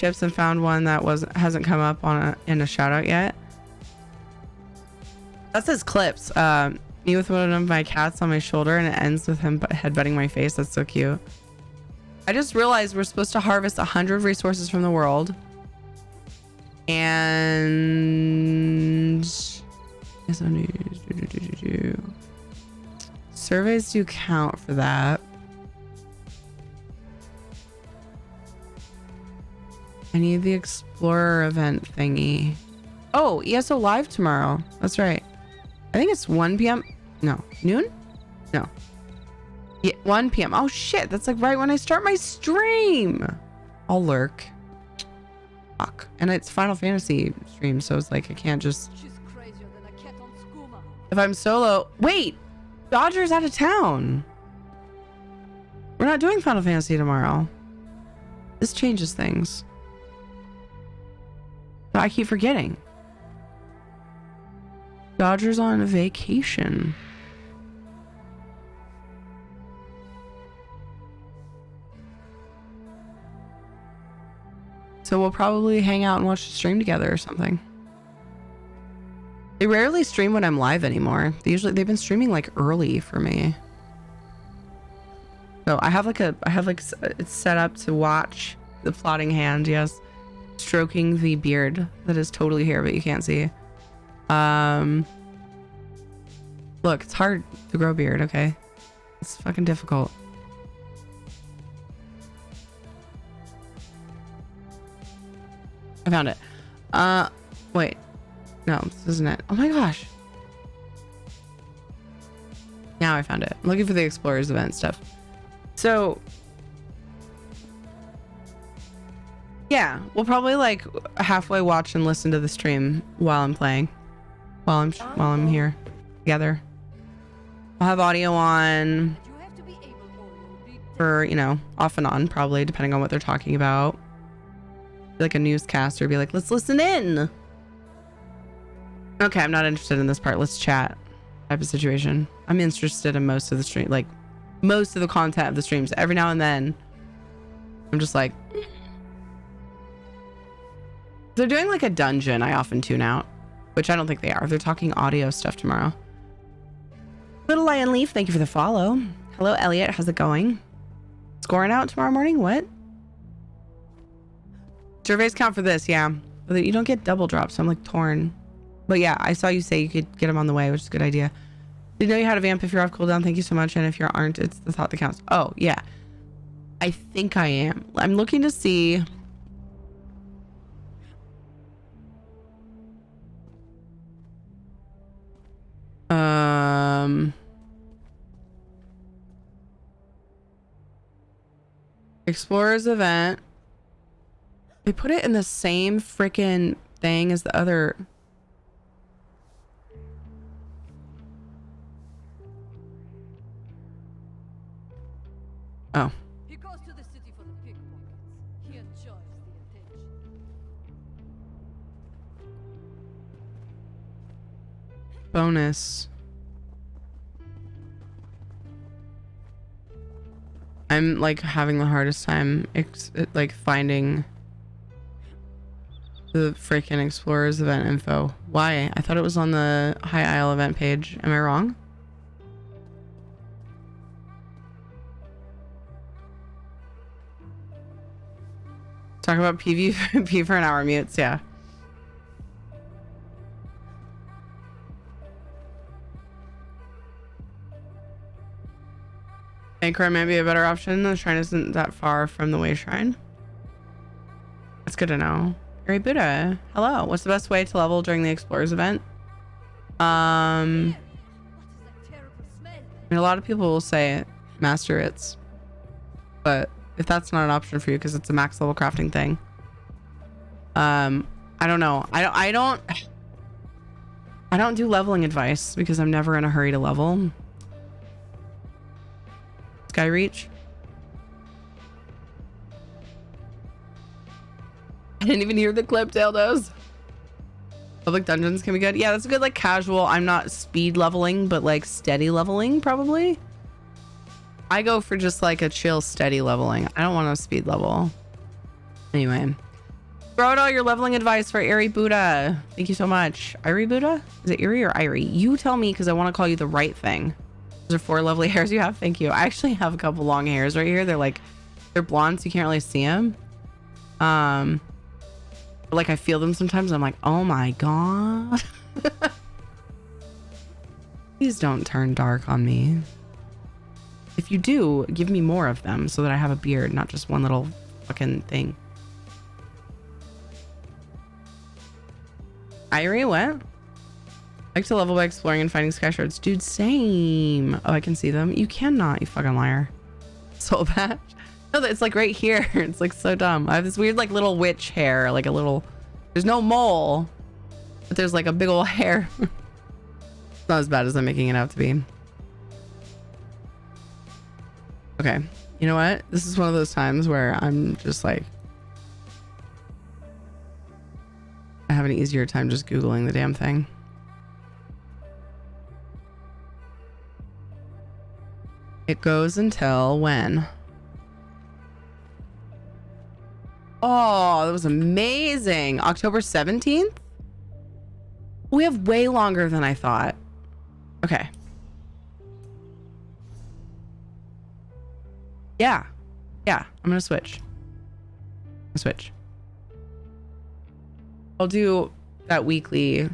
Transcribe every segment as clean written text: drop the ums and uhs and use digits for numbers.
chips and found one that hasn't come up on in a shout out yet. That says clips. Me with one of my cats on my shoulder, and it ends with him headbutting my face. That's so cute. I just realized we're supposed to harvest 100 resources from the world. And surveys do count for that. I need the Explorer event thingy. Oh, ESO live tomorrow. That's right. I think it's 1 p.m. No, noon? No. Yeah, 1 p.m. Oh shit, that's like right when I start my stream. I'll lurk. Fuck. And it's Final Fantasy stream, so it's like I can't just... She's crazier than a cat on skooma. If I'm solo... Wait! Dodger's out of town. We're not doing Final Fantasy tomorrow. This changes things. But I keep forgetting. Dodger's on a vacation. So we'll probably hang out and watch the stream together or something. They rarely stream when I'm live anymore. They've been streaming like early for me. So I have it's set up to watch the plotting hand, yes. Stroking the beard that is totally here, but you can't see. Look, it's hard to grow beard, okay? It's fucking difficult. I found it. Wait. No, this isn't it. Oh my gosh. Now I found it. I'm looking for the Explorers event stuff. So yeah, we'll probably like halfway watch and listen to the stream while I'm playing. While I'm here together. I'll have audio on for, you know, off and on, probably depending on what they're talking about. Like a newscaster, be like, let's listen in. Okay, I'm not interested in this part. Let's chat type of situation. I'm interested in most of the stream, like most of the content of the streams. Every now and then I'm just like, if they're doing like a dungeon, I often tune out, which I don't think they are. They're talking audio stuff tomorrow. Little Lion Leaf, thank you for the follow. Hello, Elliot. How's it going? Scoring out tomorrow morning? What? Surveys count for this, yeah. But you don't get double drops, so I'm like torn. But yeah, I saw you say you could get them on the way, which is a good idea. Did you know you had a vamp if you're off cooldown? Thank you so much. And if you aren't, it's the thought that counts. Oh, yeah. I think I am. I'm looking to see... Explorers event. They put it in the same freaking thing as the other. Oh. He goes to the city for the pickpockets. He enjoys the attention. Bonus. I'm like having the hardest time like finding the freaking Explorers event info. Why? I thought it was on the High Isle event page. Am I wrong? Talk about PvP for an hour mutes, yeah. Anchor might be a better option. The shrine isn't that far from the way shrine. That's good to know. Gary Buddha, hello. What's the best way to level during the Explorers event? I mean, a lot of people will say master writs, but if that's not an option for you because it's a max level crafting thing, I don't know. I don't do leveling advice because I'm never in a hurry to level. Sky Reach. I didn't even hear the clip, Dildos. Public dungeons can be good. Yeah, that's a good like casual. I'm not speed leveling, but like steady leveling probably. I go for just like a chill steady leveling. I don't want to speed level. Anyway, Throw out all your leveling advice for Erie Buddha. Thank you so much. Irie Buddha? Is it Erie or Irie? You tell me because I want to call you the right thing. Those are 4 lovely hairs you have. Thank you. I actually have a couple long hairs right here. They're blonde, so you can't really see them. But like I feel them sometimes. I'm like, oh my God. Please don't turn dark on me. If you do, give me more of them so that I have a beard, not just one little fucking thing. Irie, what? I like to level by exploring and finding sky shards. Dude, same. Oh, I can see them. You cannot, you fucking liar. So bad. No, it's like right here. It's like so dumb. I have this weird like little witch hair, like a little, there's no mole, but there's like a big old hair. It's not as bad as I'm making it out to be. Okay, you know what? This is one of those times where I'm just like, I have an easier time just Googling the damn thing. It goes until when? Oh, that was amazing. October 17th? We have way longer than I thought. Okay. Yeah. Yeah, I'm gonna switch. I'll do that weekly.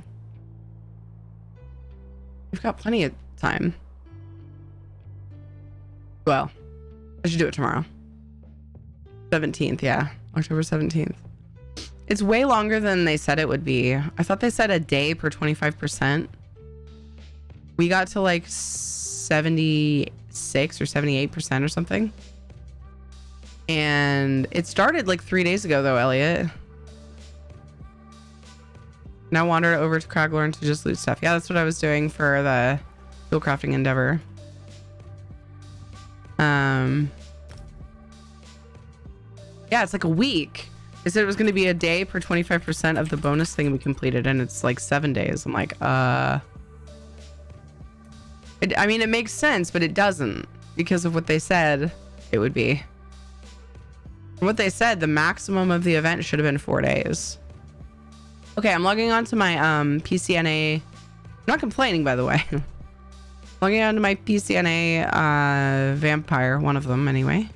We've got plenty of time. Well, I should do it tomorrow. 17th, yeah. October 17th. It's way longer than they said it would be. I thought they said a day per 25%. We got to like 76 or 78% or something. And it started like 3 days ago though, Elliot. Now wander over to Craglorn to just loot stuff. Yeah, that's what I was doing for the tool crafting endeavor. Yeah, it's like a week. They said it was going to be a day per 25% of the bonus thing we completed, and it's like 7 days. I'm like, I mean, it makes sense, but it doesn't because of what they said it would be. From what they said, the maximum of the event should have been 4 days. Okay, I'm logging on to my PCNA. I'm not complaining, by the way. Logging on to my PCNA vampire, one of them anyway.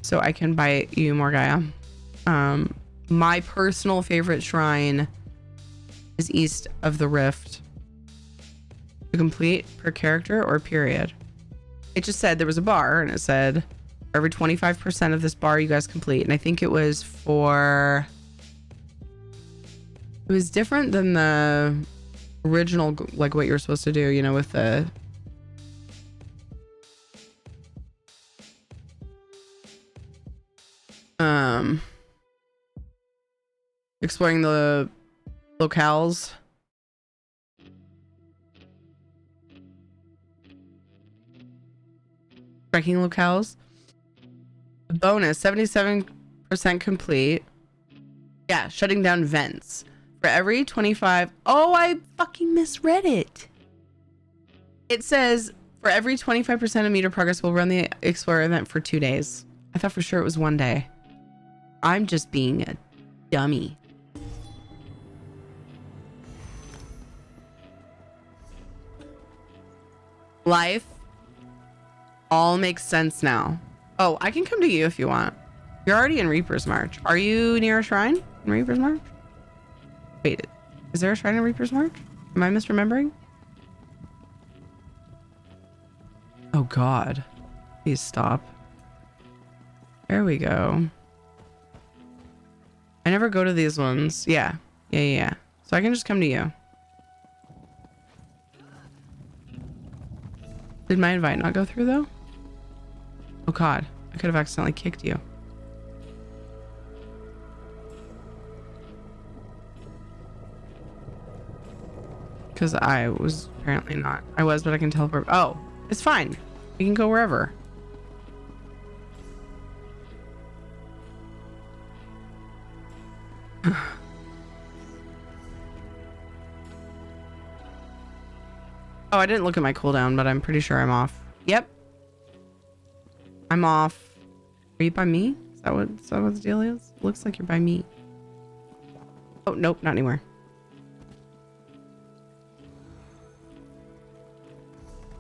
So I can buy you more Gaia. My personal favorite shrine is East of the Rift. To complete per character or period. It just said there was a bar and it said for every 25% of this bar you guys complete. And I think it was for... It was different than the original, like what you're supposed to do, you know, with the... Exploring the locales. Trekking locales. Bonus, 77% complete. Yeah, shutting down vents. For every 25... Oh, I fucking misread it. It says, for every 25% of meter progress, we'll run the Explorer event for 2 days. I thought for sure it was 1 day. I'm just being a dummy. Life all makes sense now. Oh, I can come to you if you want. You're already in Reaper's March. Are you near a shrine in Reaper's March? Wait, is there a shrine in Reaper's March? Am I misremembering? Oh God, please stop. There we go. I never go to these ones. Yeah. So I can just come to you. Did my invite not go through though? Oh God, I could have accidentally kicked you. Because I was apparently not. I was, but I can teleport. Oh, it's fine. We can go wherever. Oh, I didn't look at my cooldown, but I'm pretty sure I'm off. Yep. I'm off. Are you by me? is that what the deal is? Looks like you're by me. Oh, nope, not anymore.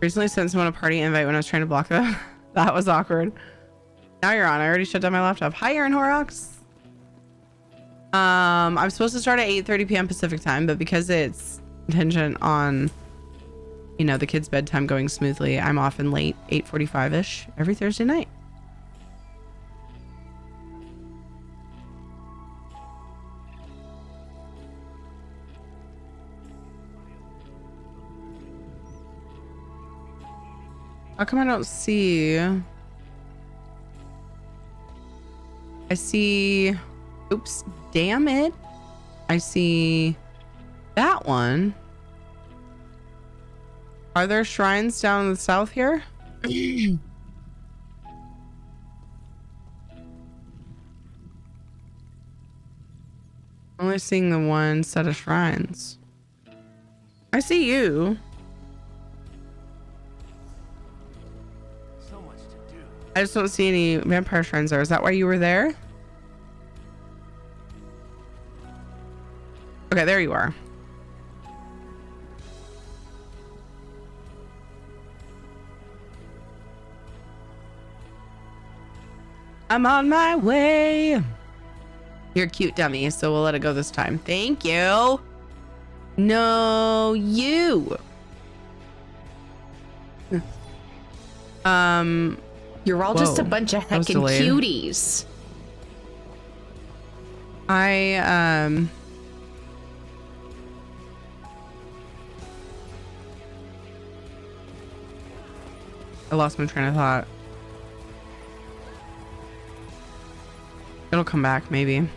Recently sent someone a party invite when I was trying to block them. That was awkward. Now you're on. I already shut down my laptop. Hi, Aaron Horrocks. I'm supposed to start at 8:30 p.m. Pacific time, but because it's contingent on, you know, the kids' bedtime going smoothly, I'm often late, 8:45-ish every Thursday night. How come I don't see? I see, oops, damn it. I see that one. Are there shrines down in the south here? Only seeing the one set of shrines. I see you. I just don't see any vampire shrines there. Is that why you were there? Okay, there you are. I'm on my way. You're cute, dummy, so we'll let it go this time. Thank you. No, you. You're all just a bunch of heckin' cuties. I lost my train of thought. It'll come back, maybe.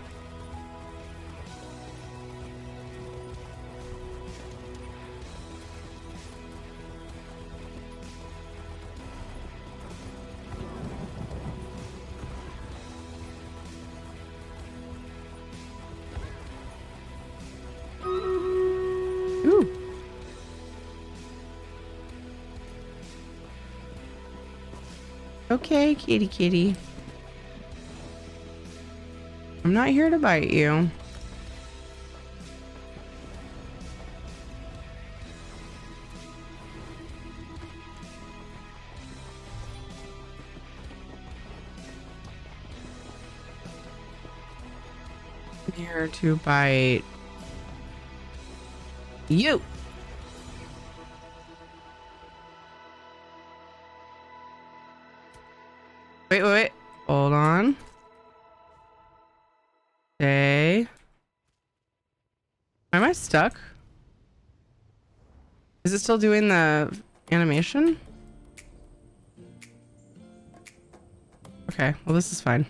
Ooh. Okay, kitty kitty. I'm not here to bite you. I'm here to bite you. Wait. Hold on. Okay. Am I stuck? Is it still doing the animation? Okay, well, this is fine.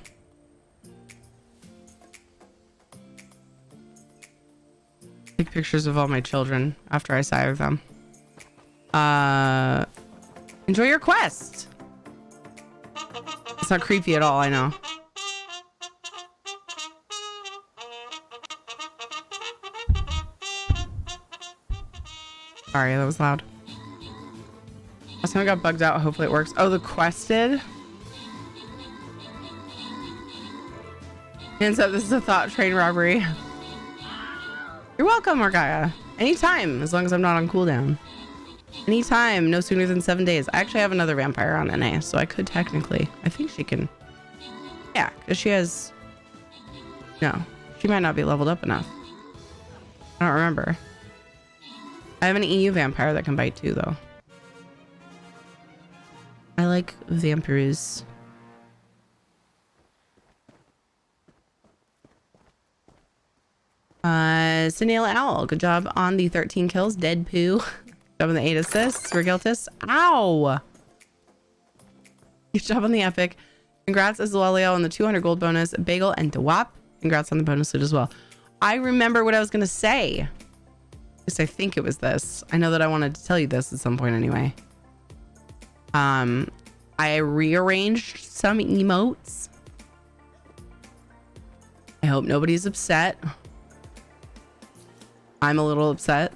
Take pictures of all my children after I sire them. Enjoy your quest. It's not creepy at all, I know. Sorry, that was loud. Last time I got bugged out. Hopefully it works. Oh, the quest did? Hands up, this is a thought train robbery. You're welcome, Morgaya. Anytime, as long as I'm not on cooldown. Anytime, no sooner than 7 days. I actually have another vampire on NA, so I could technically. I think she can. Yeah, because she has. No, she might not be leveled up enough. I don't remember. I have an EU vampire that can bite too, though. I like vampires. Sunil Owl, good job on the 13 kills. Dead poo. Good job on the 8 assists. Regaltus. Ow! Good job on the epic. Congrats Azaleo on the 200 gold bonus. Bagel and Dewap. Congrats on the bonus loot as well. I remember what I was going to say. At least I think it was this. I know that I wanted to tell you this at some point anyway. I rearranged some emotes. I hope nobody's upset. I'm a little upset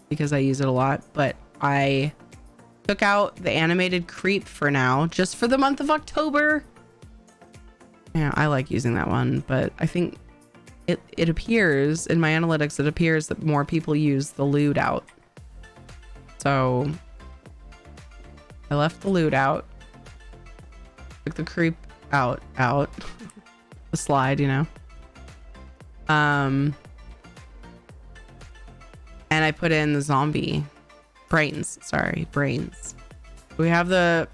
because I use it a lot, but I took out the animated creep for now, just for the month of October. Yeah, I like using that one, but I think it appears in my analytics, it appears that more people use the lewd out. So I left the lewd out, took the creep out, the slide, you know. And I put in the zombie brains. Sorry, brains. We have the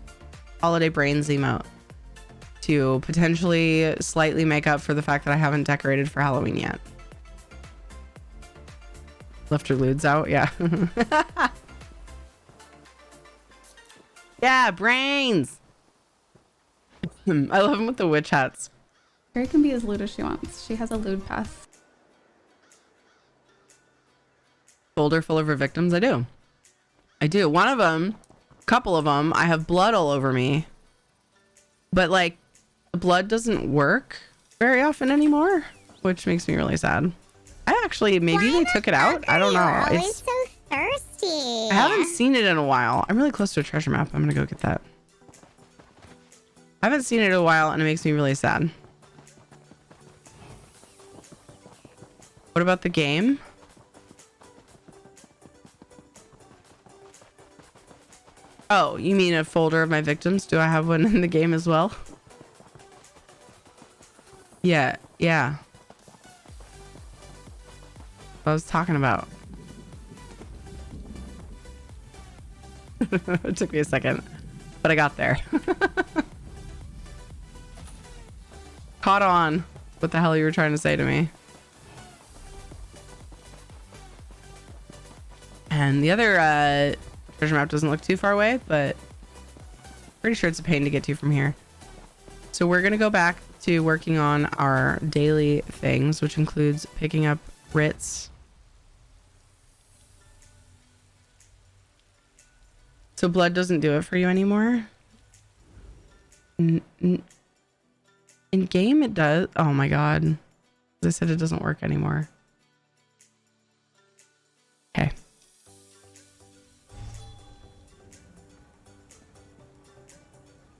holiday brains emote to potentially slightly make up for the fact that I haven't decorated for Halloween yet. Left your lewds out, yeah. Yeah, brains. I love them with the witch hats. Carrie can be as lewd as she wants. She has a lewd pass. Folder full of her victims. I do. One of them, a couple of them, I have blood all over me, but like the blood doesn't work very often anymore, which makes me really sad. I actually, maybe they took it out. I don't know. It's so thirsty. I haven't seen it in a while. I'm really close to a treasure map. I'm gonna go get that. I haven't seen it in a while and it makes me really sad. What about the game? Oh, you mean a folder of my victims? Do I have one in the game as well? Yeah. What I was talking about. It took me a second, but I got there. Caught on what the hell you were trying to say to me. And the other treasure map doesn't look too far away, but pretty sure it's a pain to get to from here. So we're gonna go back to working on our daily things, which includes picking up WRITS. So blood doesn't do it for you anymore? In game it does. Oh my god. They said it doesn't work anymore. Okay.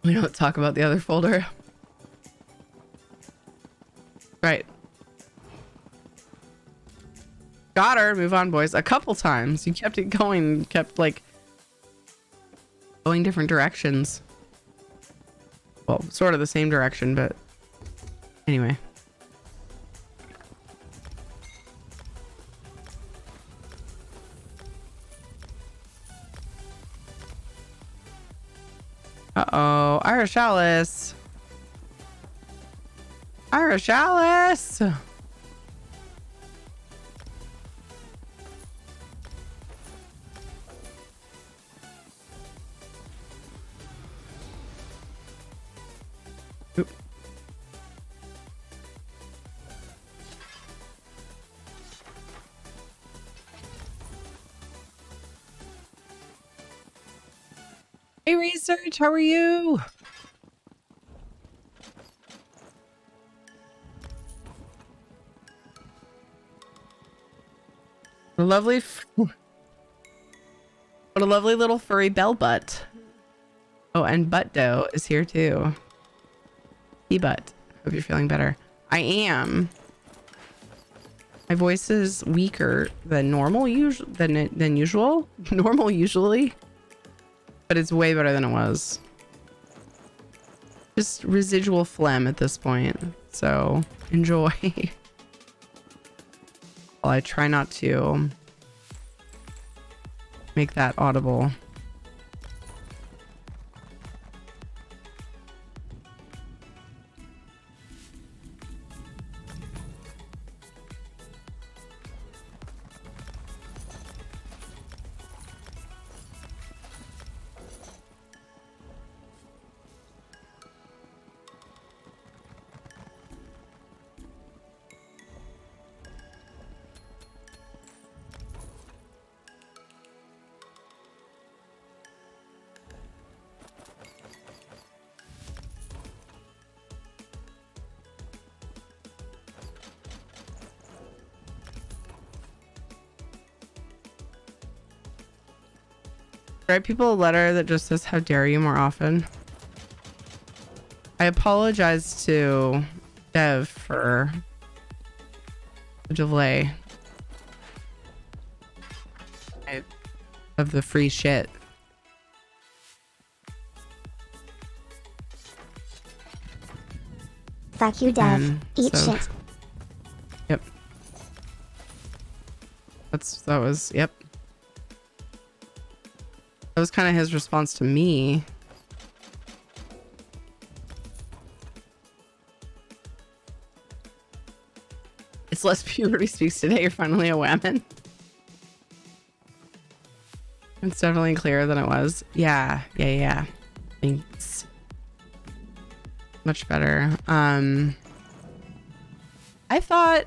We don't talk about the other folder. Right. Got her. Move on, boys. A couple times. You kept it going. Kept like going different directions. Well, sort of the same direction, but anyway. Uh-oh. Irish Alice. Irish Alice. Oop. Hey, Research, how are you? What a lovely little furry bell butt. Oh, and Butt Dough is here too. E-Butt. Hope you're feeling better. I am. My voice is weaker than normal than usual. Normal usually. But it's way better than it was. Just residual phlegm at this point. So enjoy. While I try not to make that audible. Write people a letter that just says how dare you more often. I apologize to Dev for the delay of the free shit. Fuck you, Dev. And Eat so- shit. Yep. That was yep. That was kind of his response to me. It's less puberty speaks today. You're finally a woman. It's definitely clearer than it was. Yeah. Thanks. Much better. I thought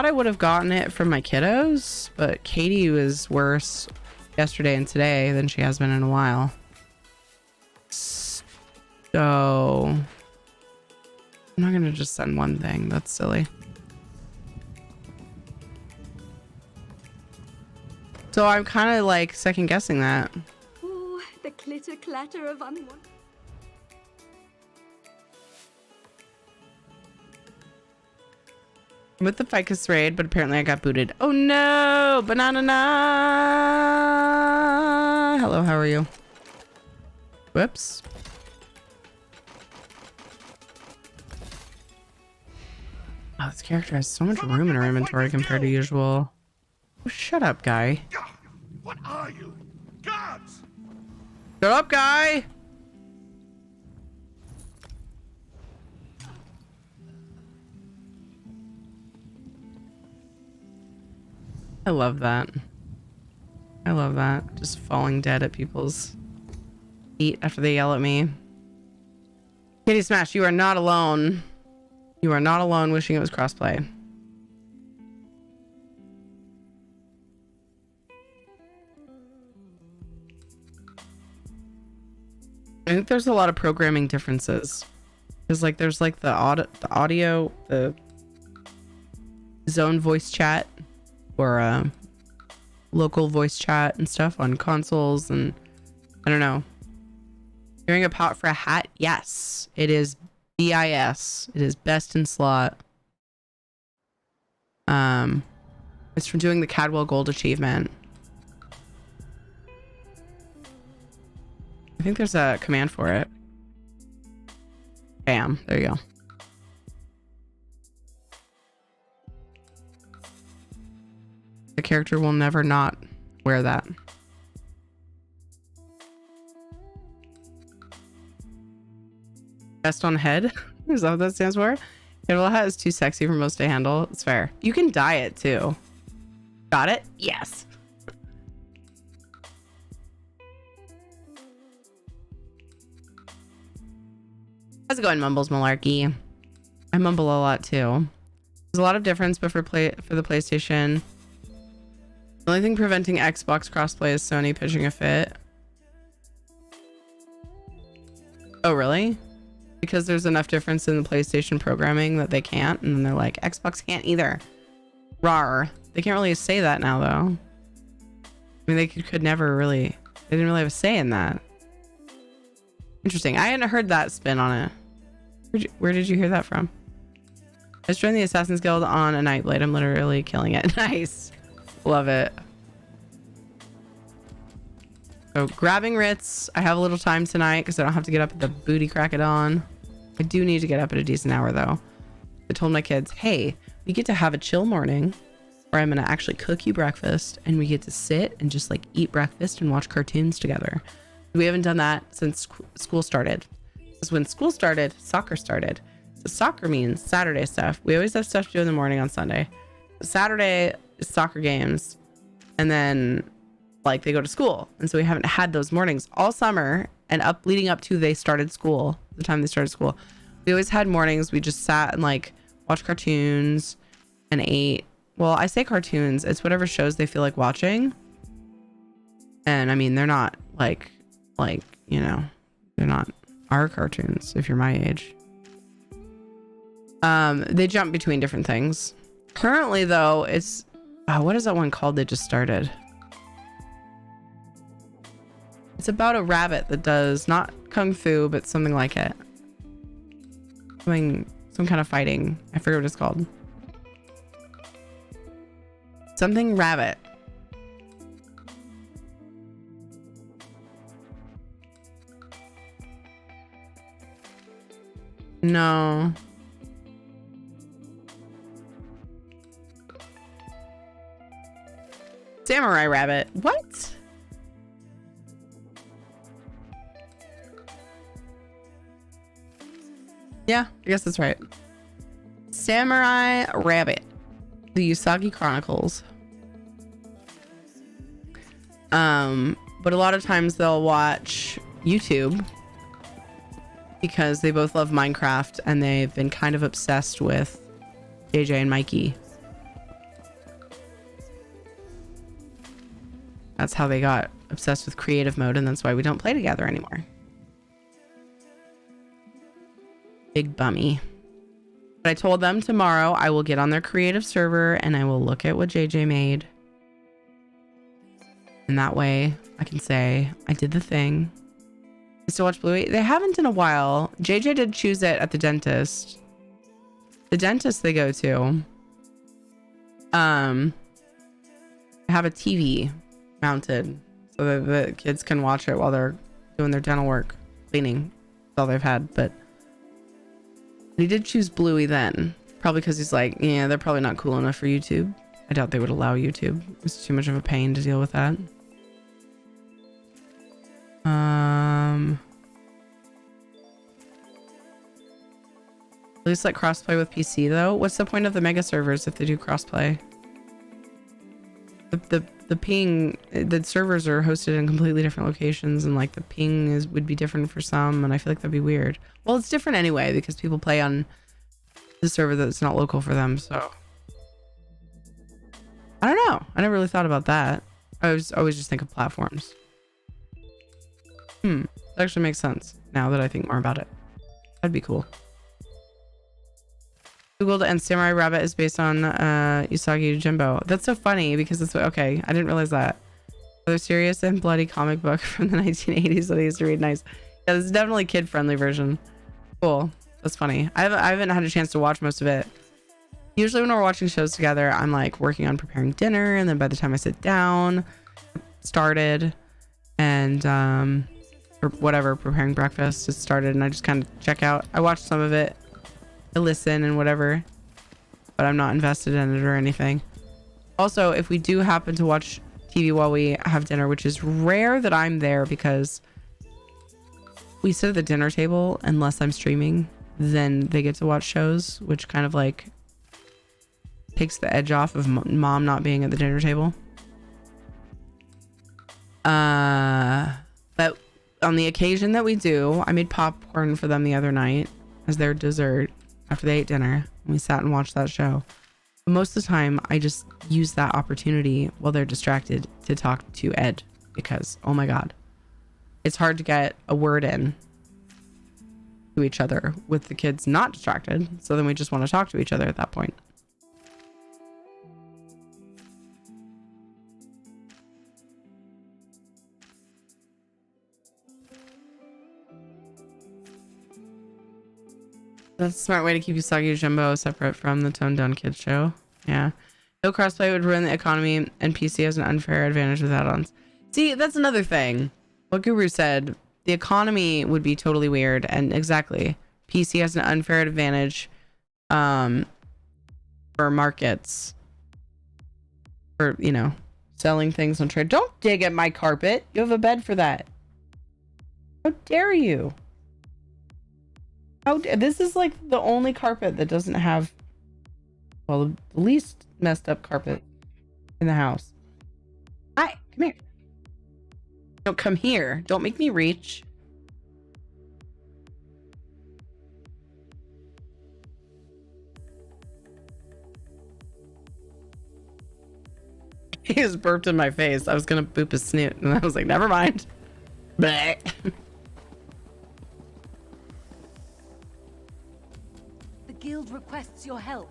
I would have gotten it from my kiddos, but Katie was worse yesterday and today than she has been in a while. So I'm not gonna just send one thing. That's silly. So I'm kind of like second guessing that. Oh, the clitter clatter of unwanted. With the Ficus raid, but apparently I got booted. Oh no! Banana na! Hello, how are you? Whoops. Oh, this character has so much room in her inventory compared to usual. Oh, shut up, guy. What are you? Guards! Shut up, guy! I love that. I love that. Just falling dead at people's feet after they yell at me. Kitty Smash, you are not alone. You are not alone wishing it was crossplay. I think there's a lot of programming differences. Because like there's like the audio, the zone voice chat or local voice chat and stuff on consoles, and I don't know. Hearing a pot for a hat? Yes. It is BIS. It is best in slot. It's from doing the Cadwell Gold achievement. I think there's a command for it. Bam. There you go. The character will never not wear that. Best on head? Is that what that stands for? Kettle hat is too sexy for most to handle. It's fair. You can dye it too. Got it? Yes. How's it going, Mumbles Malarkey? I mumble a lot too. There's a lot of difference, but for the PlayStation, the only thing preventing Xbox crossplay is Sony pitching a fit. Oh, really? Because there's enough difference in the PlayStation programming that they can't, and then they're like, Xbox can't either. Rar. They can't really say that now, though. I mean, they could never really. They didn't really have a say in that. Interesting. I hadn't heard that spin on it. Where did you hear that from? I just joined the Assassin's Guild on a Nightblade. I'm literally killing it. Nice. Love it. So grabbing WRITS. I have a little time tonight because I don't have to get up at the booty crack of dawn. I do need to get up at a decent hour though. I told my kids, hey, we get to have a chill morning where I'm going to actually cook you breakfast and we get to sit and just like eat breakfast and watch cartoons together. We haven't done that since school started. Because when school started, soccer started. So soccer means Saturday stuff. We always have stuff to do in the morning on Sunday. Saturday is soccer games. And then like they go to school. And so we haven't had those mornings all summer and leading up to the time they started school. We always had mornings. We just sat and like watched cartoons and ate. Well, I say cartoons. It's whatever shows they feel like watching. And I mean, they're not like, you know, they're not our cartoons if you're my age. They jump between different things. Currently though, it's what is that one called they just started? It's about a rabbit that does not kung fu but something like it. Something some kind of fighting. I forget what it's called. Something rabbit. No. Samurai rabbit. What? Yeah, I guess that's right. Samurai rabbit. The Usagi Chronicles. But a lot of times they'll watch YouTube because they both love Minecraft and they've been kind of obsessed with JJ and Mikey. That's how they got obsessed with creative mode, and that's why we don't play together anymore. Big bummy. But I told them tomorrow I will get on their creative server and I will look at what JJ made. And that way I can say I did the thing. I still watch Bluey. They haven't in a while. JJ did choose it at the dentist. The dentist they go to have a TV mounted so that the kids can watch it while they're doing their dental work, cleaning. That's all they've had. But he did choose Bluey then, probably because he's like, yeah, they're probably not cool enough for YouTube. I doubt they would allow YouTube. It's too much of a pain to deal with that. At least like crossplay with PC though. What's the point of the mega servers if they do crossplay? The ping, the servers are hosted in completely different locations, and like the ping would be different for some, and I feel like that'd be weird. Well, it's different anyway because people play on the server that's not local for them, so I don't know. I never really thought about that. I always just think of platforms. That actually makes sense now that I think more about it. That'd be cool. Googled, and Samurai Rabbit is based on Usagi Jimbo. That's so funny because it's okay. I didn't realize that. Another serious and bloody comic book from the 1980s that I used to read. Nice. Yeah, this is definitely a kid-friendly version. Cool. That's funny. I haven't had a chance to watch most of it. Usually when we're watching shows together, I'm like working on preparing dinner, and then by the time I sit down, started, and or whatever, preparing breakfast, it started, and I just kind of check out. I watch some of it. I listen and whatever, but I'm not invested in it or anything. Also, if we do happen to watch TV while we have dinner, which is rare that I'm there because we sit at the dinner table unless I'm streaming, then they get to watch shows, which kind of like takes the edge off of mom not being at the dinner table. But on the occasion that we do, I made popcorn for them the other night as their dessert after they ate dinner, and we sat and watched that show. But most of the time I just use that opportunity while they're distracted to talk to Ed, because oh my god, it's hard to get a word in to each other with the kids not distracted, so then we just want to talk to each other at that point. That's a smart way to keep Usagi Jumbo separate from the toned down kids show. Yeah. No crossplay would ruin the economy, and PC has an unfair advantage with add-ons. See, that's another thing. What Guru said, the economy would be totally weird, and exactly. PC has an unfair advantage for markets. For, you know, selling things on trade. Don't dig at my carpet. You have a bed for that. How dare you? This is like the only carpet that doesn't have, well, the least messed up carpet in the house. Hi, come here. Don't come here. Don't make me reach. He just burped in my face. I was gonna boop his snoot, and I was like, never mind. Bleh. Guild requests your help.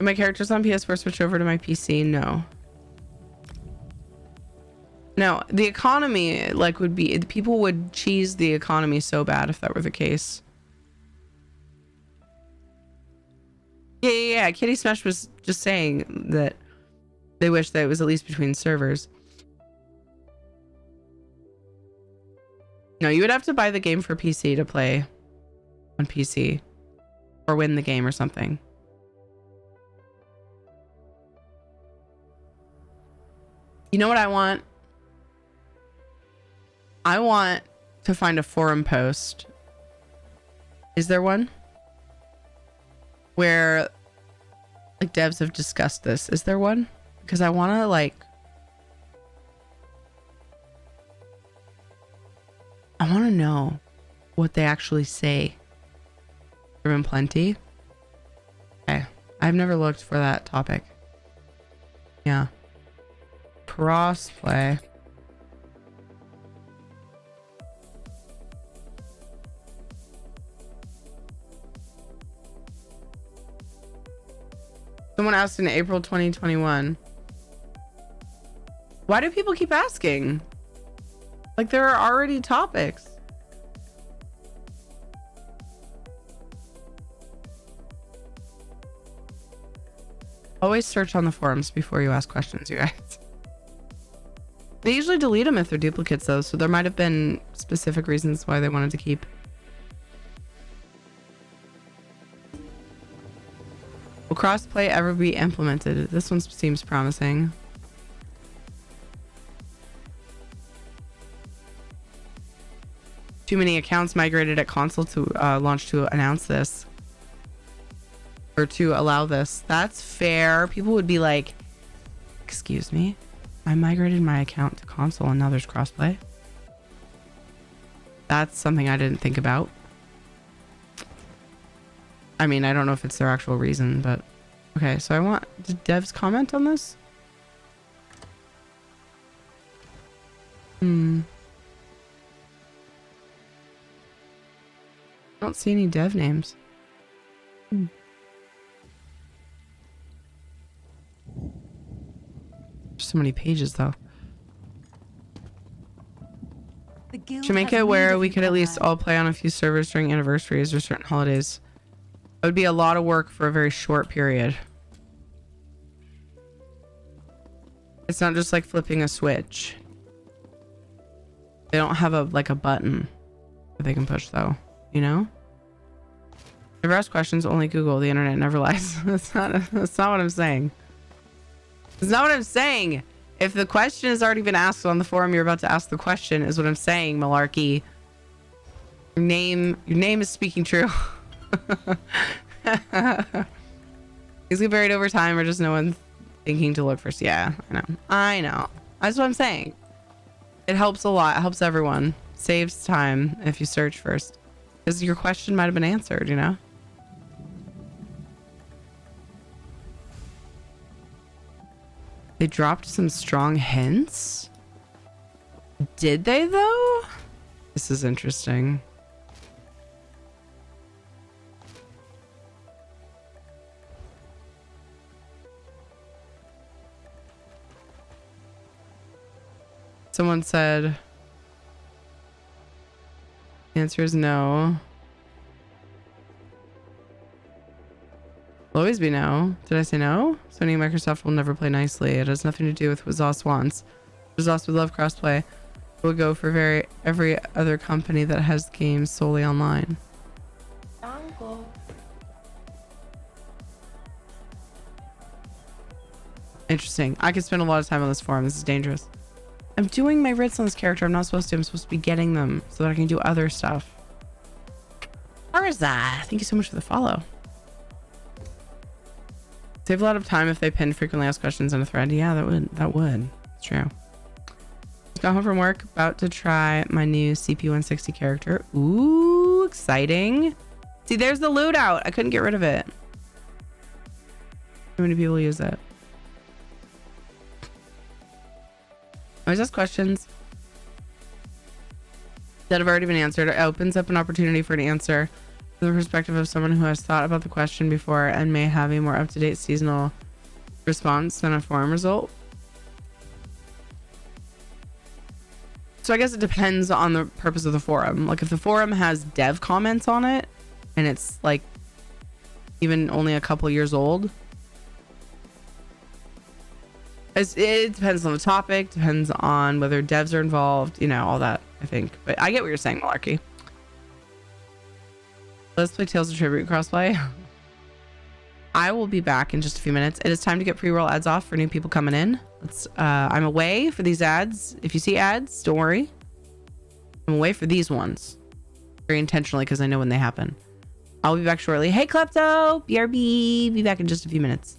My character's on PS4 switch over to my PC? No. No, the economy like would be, people would cheese the economy so bad if that were the case. Yeah. Kitty Smash was just saying that they wish that it was at least between servers. No, you would have to buy the game for PC to play on PC or win the game or something. You know what I want? I want to find a forum post. Is there one? Where like devs have discussed this. Is there one? Because I want to like I want to know what they actually say. There have been plenty. Okay. I've never looked for that topic. Yeah. Crossplay. Someone asked in April 2021. Why do people keep asking? Like there are already topics. Always search on the forums before you ask questions, you guys. They usually delete them if they're duplicates though, so there might have been specific reasons why they wanted to keep. Will crossplay ever be implemented? This one seems promising. Too many accounts migrated at console to launch to announce this. Or to allow this. That's fair. People would be like, excuse me? I migrated my account to console and now there's crossplay. That's something I didn't think about. I mean, I don't know if it's their actual reason, but okay. So I want, did devs comment on this? I don't see any dev names. So many pages though. Should make it where we could at least all play on a few servers during anniversaries or certain holidays. It would be a lot of work for a very short period. It's not just like flipping a switch. They don't have a like a button that they can push though, you know? Never ask questions, only Google. The internet never lies. That's not what I'm saying. That's not what I'm saying. If the question has already been asked on the forum, you're about to ask the question, is what I'm saying, Malarkey. Your name is speaking true. Things get buried over time or just no one thinking to look first. Yeah, I know. That's what I'm saying. It helps a lot. It helps everyone. Saves time if you search first. Because your question might have been answered, you know? They dropped some strong hints? Did they though? This is interesting. Someone said the answer is no. Will always be no. Did I say no? Sony and Microsoft will never play nicely. It has nothing to do with what Zos wants. Zos would love crossplay. It will go for every other company that has games solely online. Interesting. I could spend a lot of time on this forum. This is dangerous. I'm doing my WRITS on this character. I'm not supposed to. I'm supposed to be getting them so that I can do other stuff. Arza, thank you so much for the follow. Save a lot of time if they pin frequently asked questions in a thread. Yeah, that would. It's true. Just got home from work. About to try my new CP160 character. Ooh, exciting. See, there's the loot out. I couldn't get rid of it. Too many people use it. Always ask questions that have already been answered. It opens up an opportunity for an answer from the perspective of someone who has thought about the question before and may have a more up-to-date seasonal response than a forum result. So I guess it depends on the purpose of the forum. Like if the forum has dev comments on it and it's like even only a couple years old, it depends on the topic, depends on whether devs are involved, you know, all that, I think. But I get what you're saying, Malarkey. Let's play Tales of Tribute crossplay. I will be back in just a few minutes. It is time to get pre-roll ads off for new people coming in. I'm away for these ads. If you see ads, don't worry. I'm away for these ones. Very intentionally because I know when they happen. I'll be back shortly. Hey, Klepto! BRB! Be back in just a few minutes.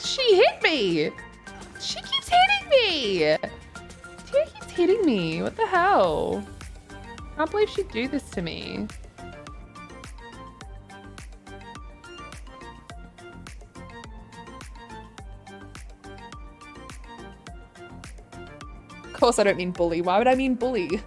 She hit me! She keeps hitting me! Tia keeps hitting me. What the hell? Can't believe she'd do this to me. Of course I don't mean bully. Why would I mean bully?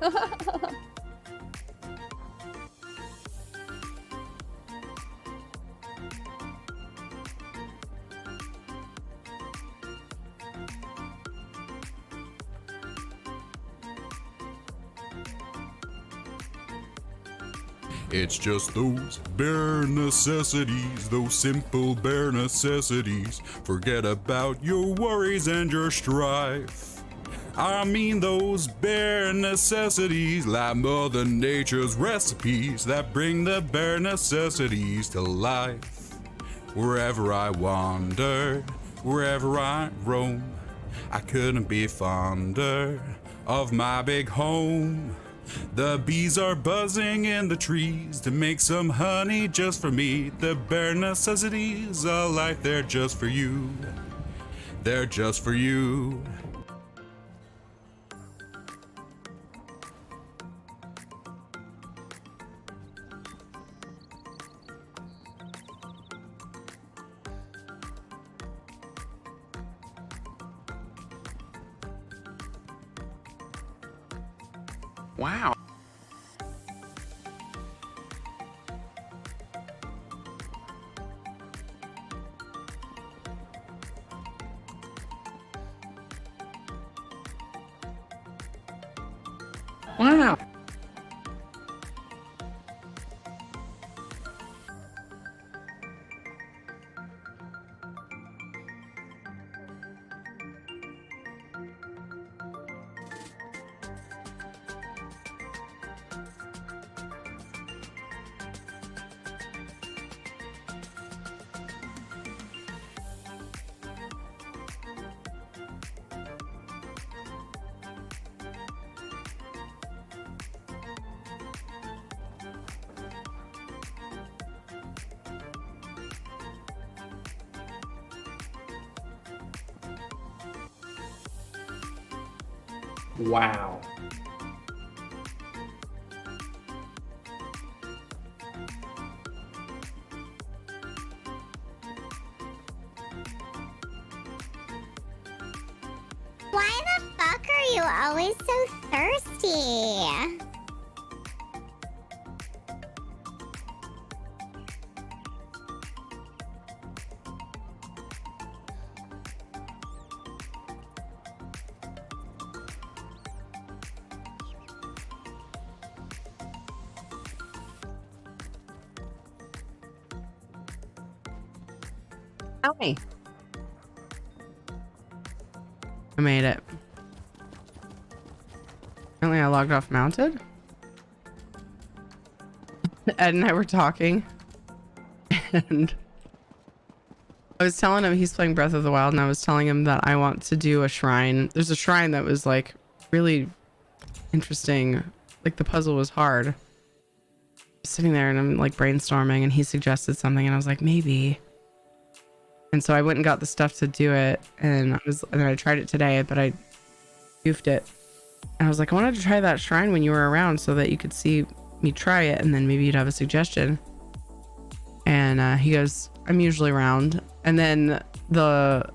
It's just those bare necessities, those simple bare necessities. Forget about your worries and your strife. I mean those bare necessities, like Mother Nature's recipes that bring the bare necessities to life. Wherever I wander, wherever I roam, I couldn't be fonder of my big home. The bees are buzzing in the trees to make some honey just for me. The bare necessities of life, they're just for you. They're just for you. Wow. Wow. Wow. Why the fuck are you always so thirsty? Tell me. I made it. Apparently I logged off mounted. Ed and I were talking. And I was telling him he's playing Breath of the Wild, and I was telling him that I want to do a shrine. There's a shrine that was like really interesting. Like the puzzle was hard. Sitting there and I'm like brainstorming, and he suggested something, and I was like, maybe. And so I went and got the stuff to do it, and I tried it today, but I goofed it. And I was like, I wanted to try that shrine when you were around so that you could see me try it, and then maybe you'd have a suggestion. And he goes, I'm usually around. And then a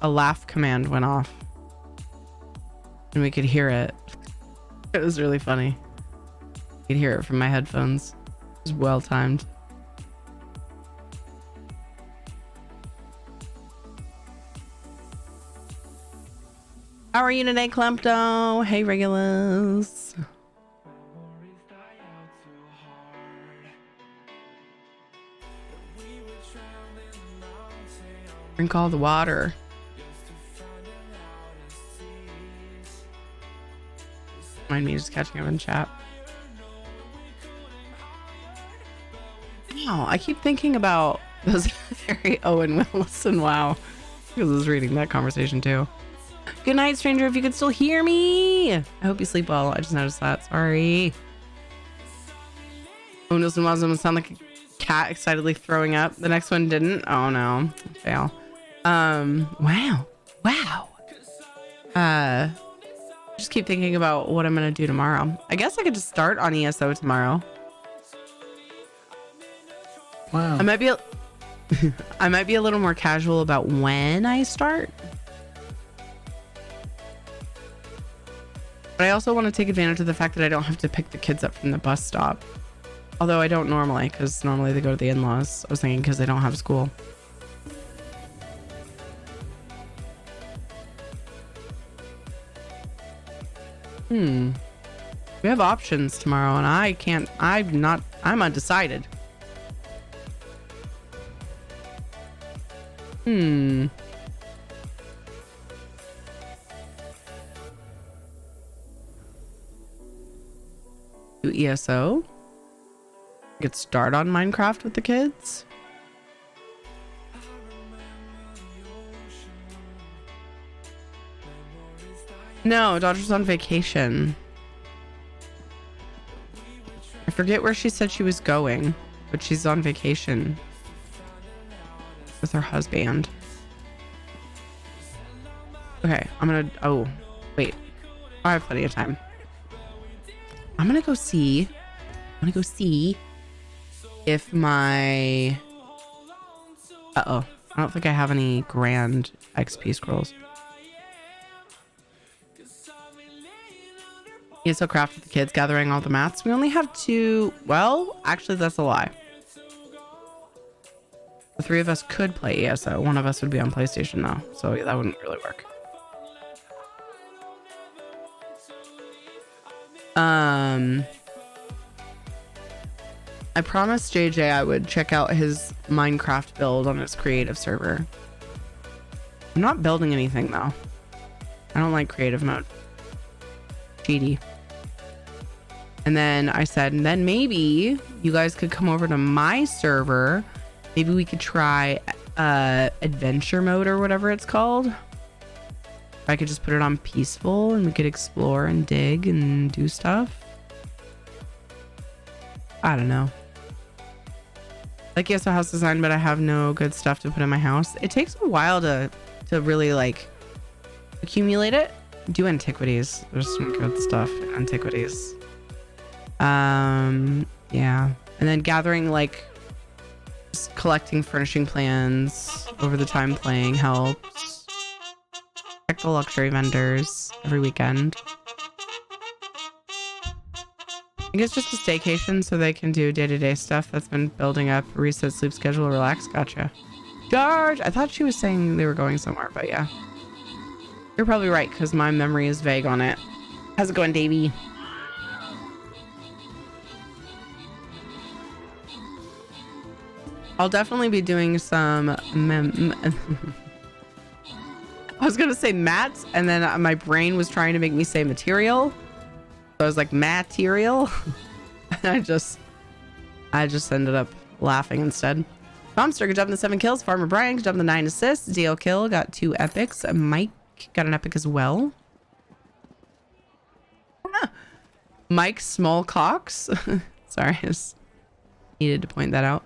laugh command went off, and we could hear it. It was really funny. You could hear it from my headphones. It was well timed. How are you today, Klepto? Hey, regulars. Drink all the water. Mind me just catching up in chat. Wow, I keep thinking about those Harry Owen Willis and WoW, because I was reading that conversation too. Good night, stranger, if you could still hear me. I hope you sleep well. I just noticed that. Sorry. Oh, Nilsson Wasm sound like a cat excitedly throwing up. The next one didn't. Oh no. Fail. Wow. Just keep thinking about what I'm gonna do tomorrow. I guess I could just start on ESO tomorrow. Wow. I might be a little more casual about when I start. But I also want to take advantage of the fact that I don't have to pick the kids up from the bus stop. Although I don't normally, because normally they go to the in-laws. I was thinking because they don't have school. We have options tomorrow, and I'm undecided. Do ESO? Get start on Minecraft with the kids? No, daughter's on vacation. I forget where she said she was going, but she's on vacation with her husband. Okay, oh, wait. I have plenty of time. I'm gonna go see if my... Uh-oh. I don't think I have any grand XP scrolls. ESO craft with the kids, gathering all the mats. We only have 2. Well, actually, that's a lie. The 3 of us could play ESO. One of us would be on PlayStation, though, so that wouldn't really work. I promised JJ I would check out his Minecraft build on his creative server. I'm not building anything, though. I don't like creative mode. Cheaty. And then I said, and then maybe you guys could come over to my server. Maybe we could try adventure mode or whatever it's called. I could just put it on peaceful and we could explore and dig and do stuff. I don't know. Like, yes, a house design, but I have no good stuff to put in my house. It takes a while to really like accumulate it. do antiquities. There's some good stuff in antiquities. Yeah. And then gathering, like, just collecting furnishing plans over the time playing helps. Check the luxury vendors every weekend. I think it's just a staycation so they can do day-to-day stuff that's been building up. Reset sleep schedule, relax. Gotcha. George! I thought she was saying they were going somewhere, but yeah. You're probably right, because my memory is vague on it. How's it going, Davey? I'll definitely be doing some I was gonna say mats, and then my brain was trying to make me say material. So I was like, material. And I just ended up laughing instead. Bombster, good job in the 7 kills. Farmer Brian, good job in the 9 assists. DL Kill got 2 epics. Mike got an epic as well. Mike Smallcocks. Sorry, I just needed to point that out.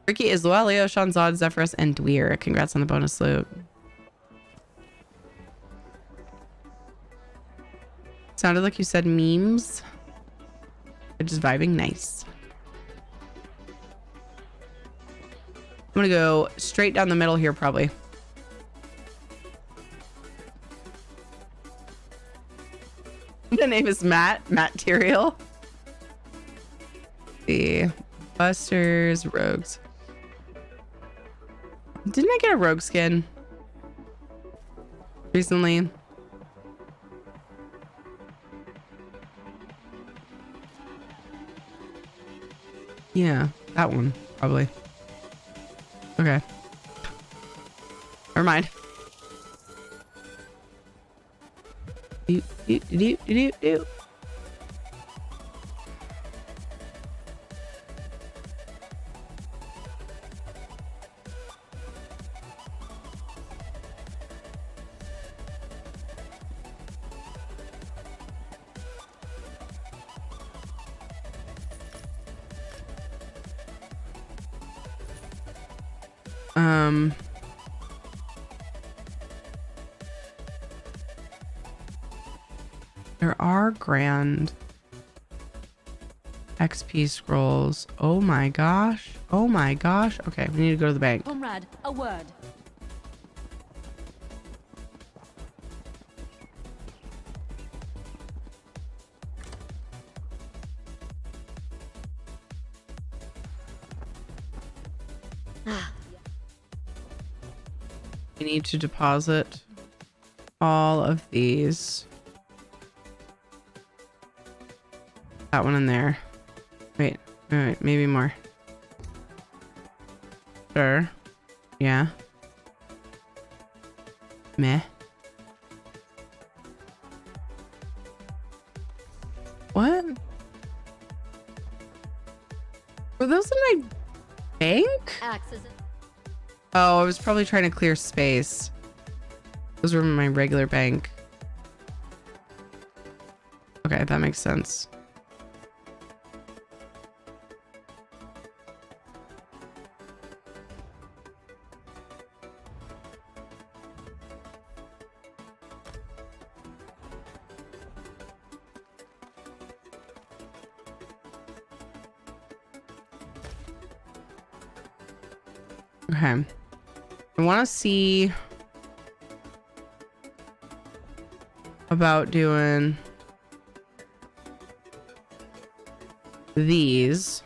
Ricky Isloelio, Sean Zod, Zephyrus, and Dweer. Congrats on the bonus loot. Sounded like you said memes. They're just vibing nice. I'm gonna go straight down the middle here, probably. The name is Matt. Material. The Busters, Rogues. Didn't I get a rogue skin recently? Yeah, that one, probably. Okay. Never mind. Do, do, do, do, do, do. There are grand XP scrolls. Oh my gosh. Oh my gosh. Okay, we need to go to the bank. Comrade, a word. We need to deposit all of these. That one in there. Wait, maybe more. Sure. Yeah. Meh. What? Were those in my bank? Oh, I was probably trying to clear space. Those were in my regular bank. Okay, that makes sense. Okay. I want to see about doing these.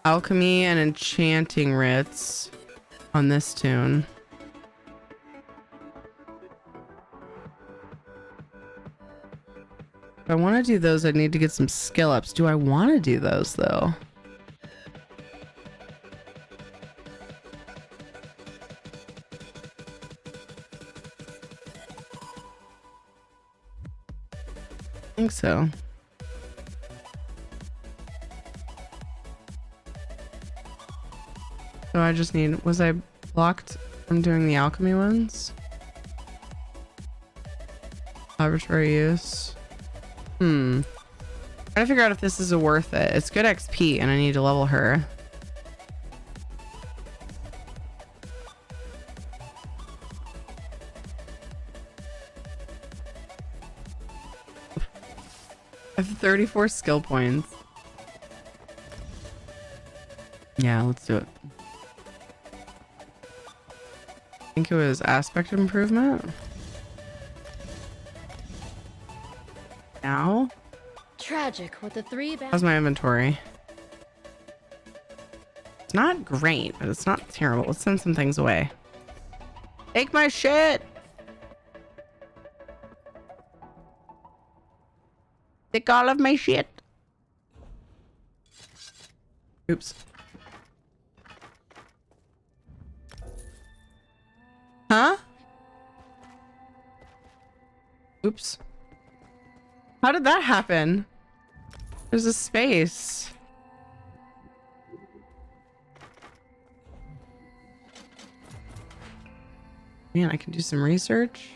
Alchemy and enchanting writs on this tune. If I want to do those, I need to get some skill ups. Do I want to do those though? I think so. So I just need, was I blocked from doing the alchemy ones? Laboratory use. Trying to figure out if this is worth it. It's good XP and I need to level her. I have 34 skill points. Yeah, let's do it. I think it was aspect improvement. Now? Tragic with the 3 How's my inventory? It's not great, but it's not terrible. Let's send some things away. Take my shit! Take all of my shit. Oops. Huh? Oops. How did that happen? There's a space. Man, I can do some research.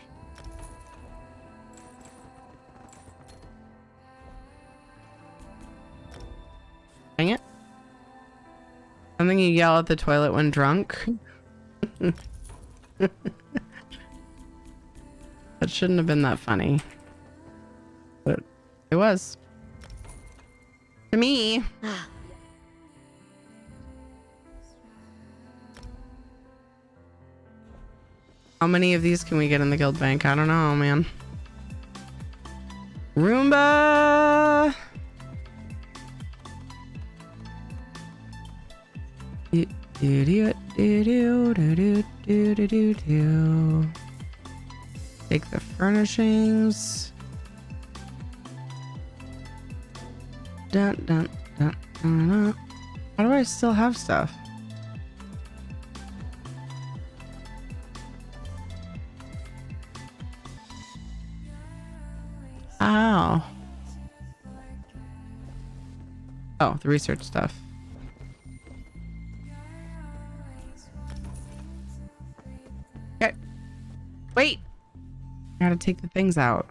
Dang it. Something you yell at the toilet when drunk. That shouldn't have been that funny. But it was. To me. How many of these can we get in the guild bank? I don't know, man. Roomba! Take the furnishings. Dun, dun, dun, dun, dun. How do I still have stuff? Ow. Oh, the research stuff. Okay. Wait. I gotta take the things out.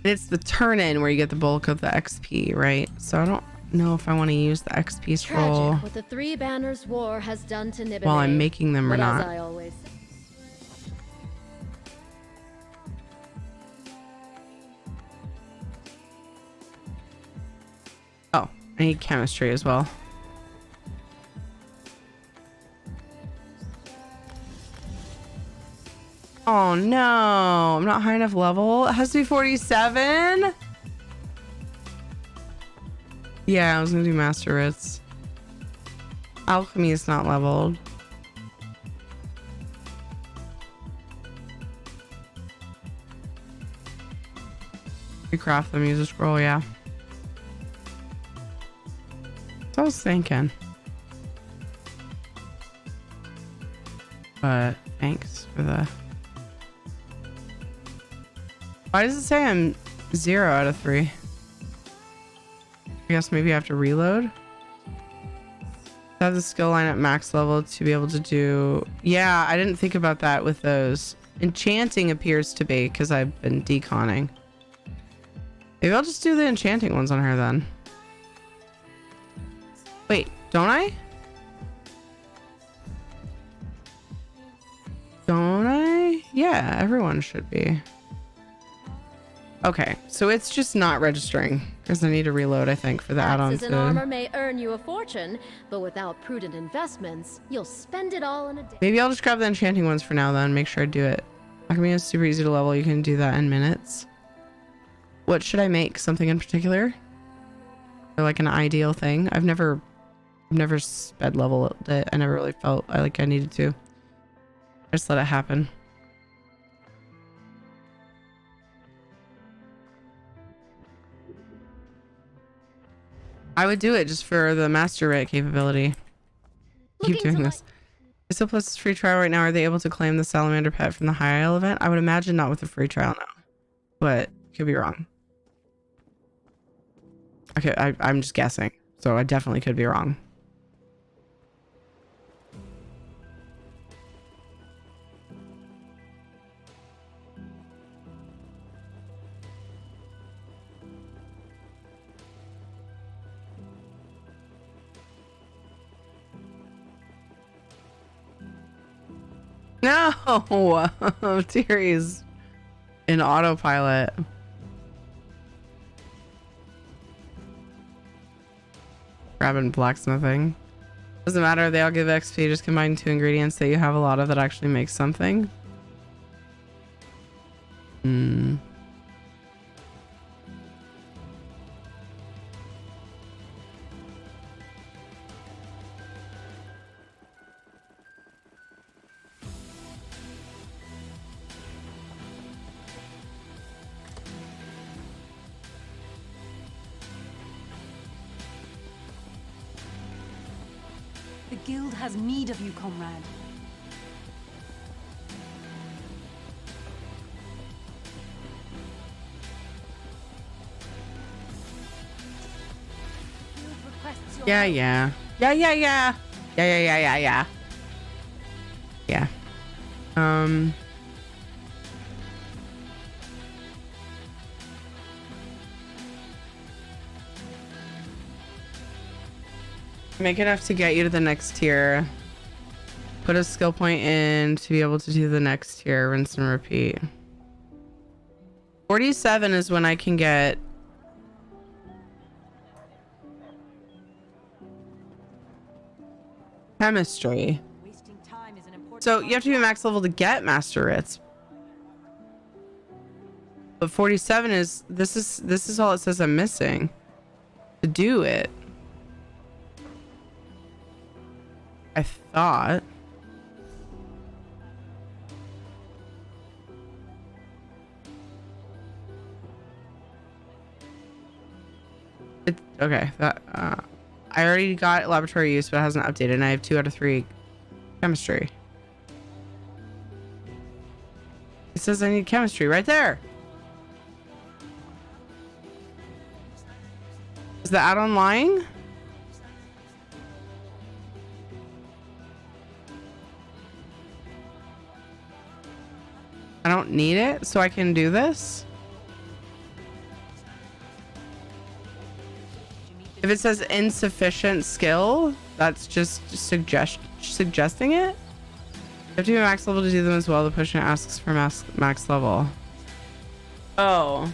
It's the turn in where you get the bulk of the XP, right? So I don't know if I want to use the XP scroll. Tragic what the 3 banners war has done to Nibelheim. While I'm making them or but not. As I always say. Oh, I need chemistry as well. Oh no, I'm not high enough level. It has to be 47. Yeah, I was gonna do Master WRITS. Alchemy is not leveled. Recraft them, use a scroll, yeah. So I was thinking. But thanks for the... Why does it say I'm 0 out of 3? I guess maybe I have to reload. Have the skill line at max level to be able to do... Yeah, I didn't think about that with those. Enchanting appears to be because I've been deconning. Maybe I'll just do the enchanting ones on her then. Wait, don't I? Don't I? Yeah, everyone should be. Okay, so it's just not registering because I need to reload, I think, for the add-ons. Axes and armor may earn you a fortune, but without prudent investments, you'll spend it all in a day. Maybe I'll just grab the enchanting ones for now then, make sure I do it. Alchemy is super easy to level. You can do that in minutes. What should I make? Something in particular? Or like an ideal thing? I've never sped leveled it. I never really felt like I needed to. I just let it happen. I would do it just for the master rate capability. Keep doing this. Is the plus free trial right now? Are they able to claim the salamander pet from the High Isle event? I would imagine not with the free trial now, but could be wrong. Okay, I'm just guessing, so I definitely could be wrong. No, Tiri's in autopilot. Grabbing blacksmithing. Doesn't matter, they all give XP, just combine 2 ingredients that you have a lot of that actually makes something. The guild has need of you, comrade. Guild requests your Yeah, help. yeah. Yeah, yeah, yeah. Yeah, yeah, yeah, yeah, yeah. Yeah. Make enough to get you to the next tier. Put a skill point in to be able to do the next tier. Rinse and repeat. 47 is when I can get chemistry. Wasting time is an important So you have to be max level to get master writs. But 47 is this is all it says I'm missing to do it. I thought. Okay, that I already got laboratory use, but it hasn't updated, and I have 2 out of 3 chemistry. It says I need chemistry right there. Is the add-on lying? I don't need it, so I can do this? If it says insufficient skill, that's just suggesting it? You have to be max level to do them as well. The pushing asks for max level. Oh.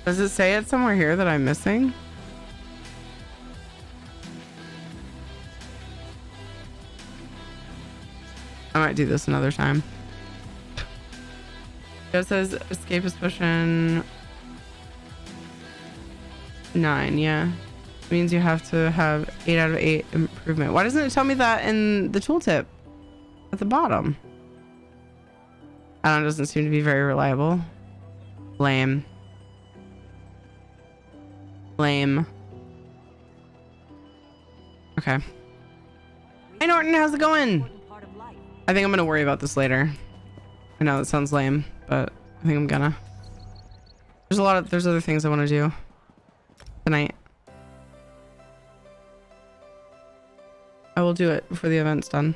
Does it say it somewhere here that I'm missing? I might do this another time. It says escape is pushing 9, yeah. It means you have to have 8 out of 8 improvement. Why doesn't it tell me that in the tooltip at the bottom? I don't know, it doesn't seem to be very reliable. Lame. Lame. Okay. Hey Norton, how's it going? part of life. I think I'm gonna worry about this later. I know it sounds lame, but I think I'm gonna. There's other things I want to do tonight. I will do it before the event's done.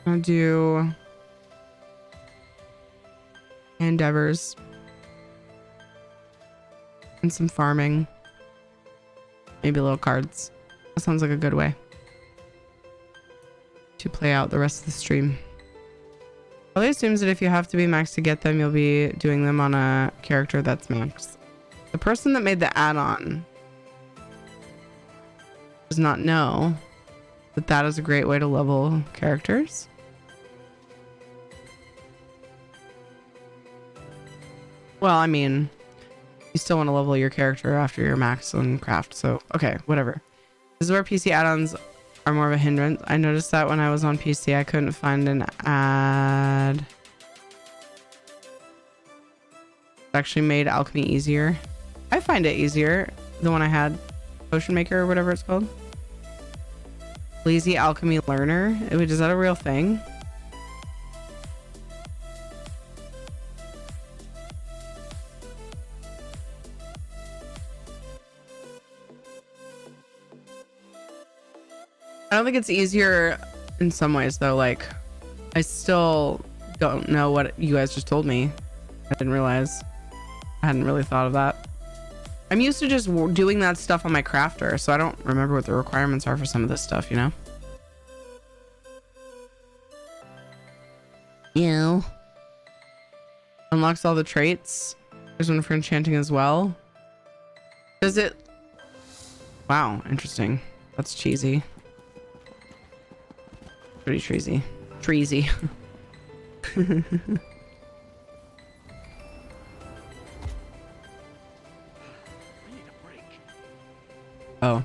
I'll do endeavors and some farming, maybe little cards. That sounds like a good way to play out the rest of the stream. Probably assumes that if you have to be max to get them, you'll be doing them on a character that's max. The person that made the add-on does not know that that is a great way to level characters. Well, I mean, you still want to level your character after your max on craft, so okay, whatever. This is where PC add-ons are more of a hindrance. I noticed that when I was on PC, I couldn't find an ad. It actually made alchemy easier. I find it easier, the one I had, Potion Maker or whatever it's called. Lazy Alchemy Learner. Wait, is that a real thing? I don't think it's easier in some ways though. Like, I still don't know what you guys just told me. I didn't realize. I hadn't really thought of that. I'm used to just doing that stuff on my crafter, so I don't remember what the requirements are for some of this stuff, you know? Yeah. Unlocks all the traits. There's one for enchanting as well. Does it? Wow, interesting. That's cheesy. Pretty treasy. Treasy. Oh.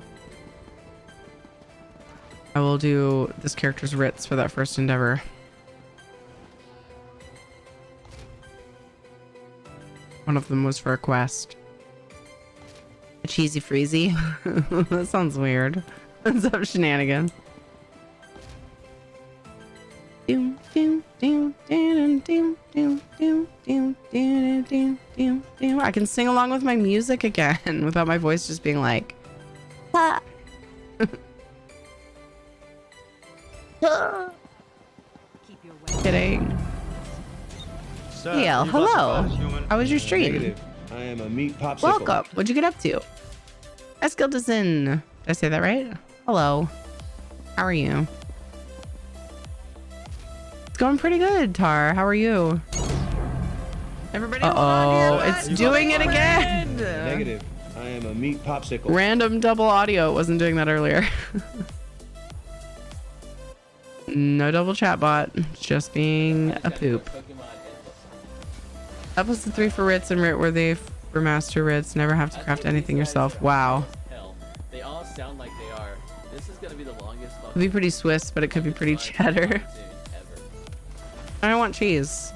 I will do this character's writs for that first endeavor. One of them was for a quest. A cheesy freezy. That sounds weird. What's up, shenanigans? I can sing along with my music again without my voice just being like, ah. Kidding. Yeah, hello. How was your stream? Negative. I am a meat popsicle. Welcome. What'd you get up to? Eskildison. Did I say that right? Hello. How are you? It's going pretty good, Tar. How are you? Everybody, hold on here. It's doing it again. Negative. I am a meat popsicle. Random double audio. It wasn't doing that earlier. No double chat bot. Just being a poop. Episode 3 for Writs and Writ worthy for Master Writs. Never have to craft anything yourself. Wow. They all sound like they are. This is gonna be the longest. Could be pretty Swiss, but it could be pretty cheddar. I don't want cheese.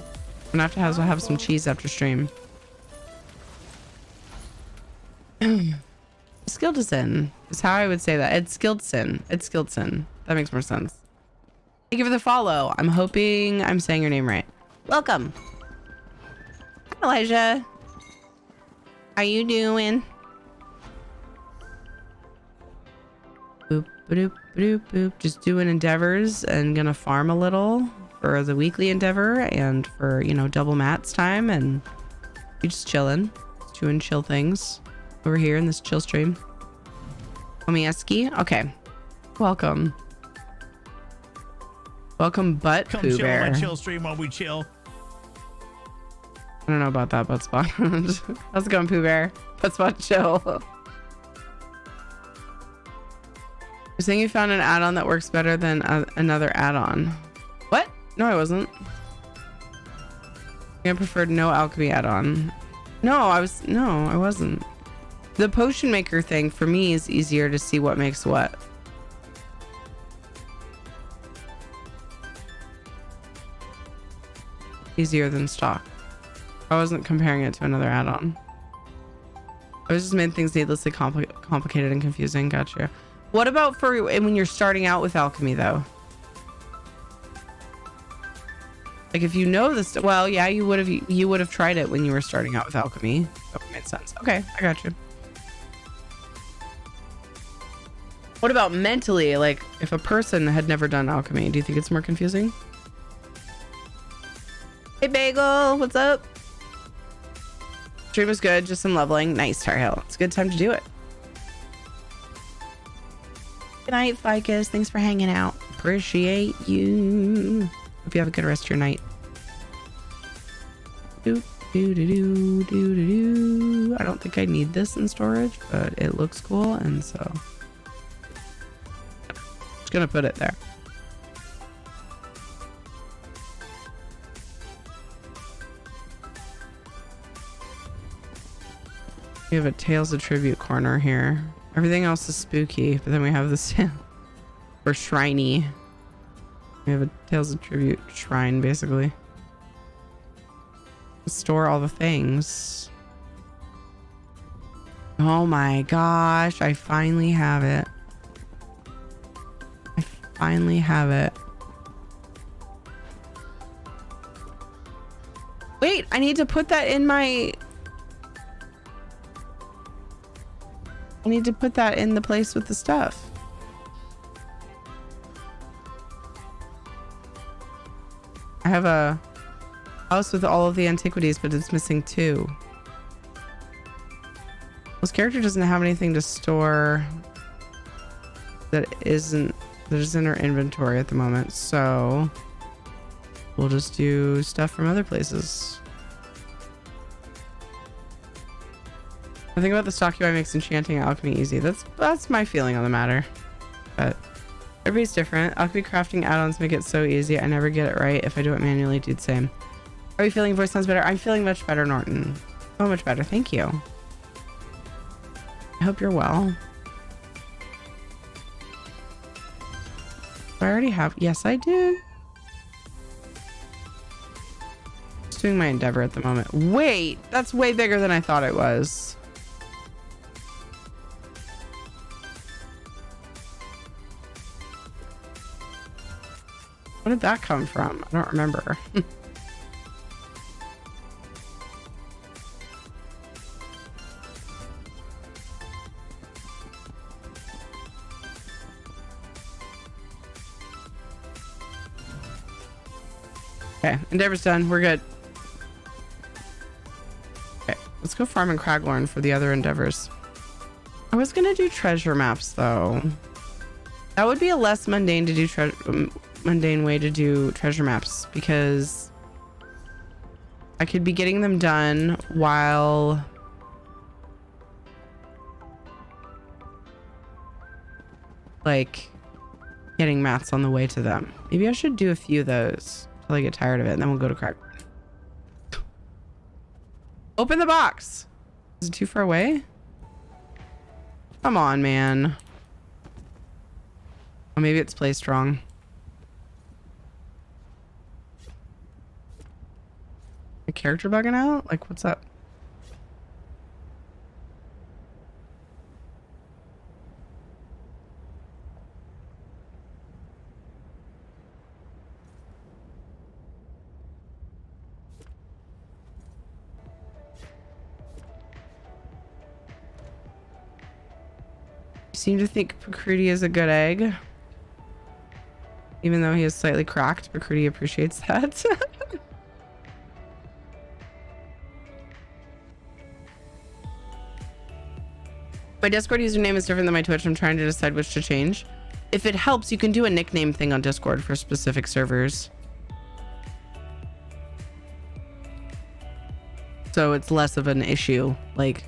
I'm gonna have some cheese after stream. Skildson is how I would say that. It's Skildson. It's Skildson. That makes more sense. Thank you for the follow. I'm hoping I'm saying your name right. Welcome. Hi, Elijah. How you doing? Boop, boop, boop, boop. Just doing endeavors and gonna farm a little for the weekly endeavor and for, you know, double mats time, and you just chilling, just doing chill things over here in this chill stream. Homieski. Okay. Welcome. Welcome, Butt Pooh Bear. Come chill on my chill stream while we chill. I don't know about that, Butt Spot. How's it going, Pooh Bear? Butt Spot, chill. You're saying you found an add-on that works better than another add-on. What? No, I wasn't. I preferred no alchemy add-on. No, I wasn't. The potion maker thing for me is easier to see what makes what. Easier than stock. I wasn't comparing it to another add-on. I was just made things needlessly complicated and confusing. Gotcha. What about for when you're starting out with alchemy though? Like if you know this, well, yeah, you would have tried it when you were starting out with alchemy. That made sense. Okay, I got you. What about mentally? Like if a person had never done alchemy, do you think it's more confusing? Hey Bagel, what's up? Stream was good, just some leveling. Nice, Tar Heel. It's a good time to do it. Good night, Ficus. Thanks for hanging out. Appreciate you. Hope you have a good rest of your night. I don't think I need this in storage, but it looks cool, and so just gonna put it there. We have a Tales of Tribute corner here. Everything else is spooky, but then we have this or shriney. We have a Tales of Tribute shrine, basically. Store all the things. Oh my gosh, I finally have it. I finally have it. Wait, I need to put that in my... I need to put that in the place with the stuff. I have a house with all of the antiquities, but it's missing 2. This character doesn't have anything to store that isn't in her inventory at the moment, so we'll just do stuff from other places. I think about the stock UI makes enchanting and alchemy easy. That's my feeling on the matter, but everybody's different. Alchemy crafting add-ons make it so easy. I never get it right. If I do it manually, do the same. Are you feeling? Voice sounds better. I'm feeling much better, Norton. So much better. Thank you. I hope you're well. Do I already have? Yes, I do. Just doing my endeavor at the moment. Wait, that's way bigger than I thought it was. Where did that come from? I don't remember. Okay, endeavor's done. We're good. Okay, let's go farm in Craglorn for the other endeavors. I was gonna do treasure maps though. That would be a less mundane to do mundane way to do treasure maps, because I could be getting them done while like getting maths on the way to them. Maybe I should do a few of those till I get tired of it, and then we'll go to crack. Open the box. Is it too far away? Come on, man. Oh, maybe it's placed wrong. A character bugging out? Like, what's up? Seem to think Pacruti is a good egg. Even though he is slightly cracked, Pacruti appreciates that. My Discord username is different than my Twitch. I'm trying to decide which to change. If it helps, you can do a nickname thing on Discord for specific servers. So it's less of an issue. Like,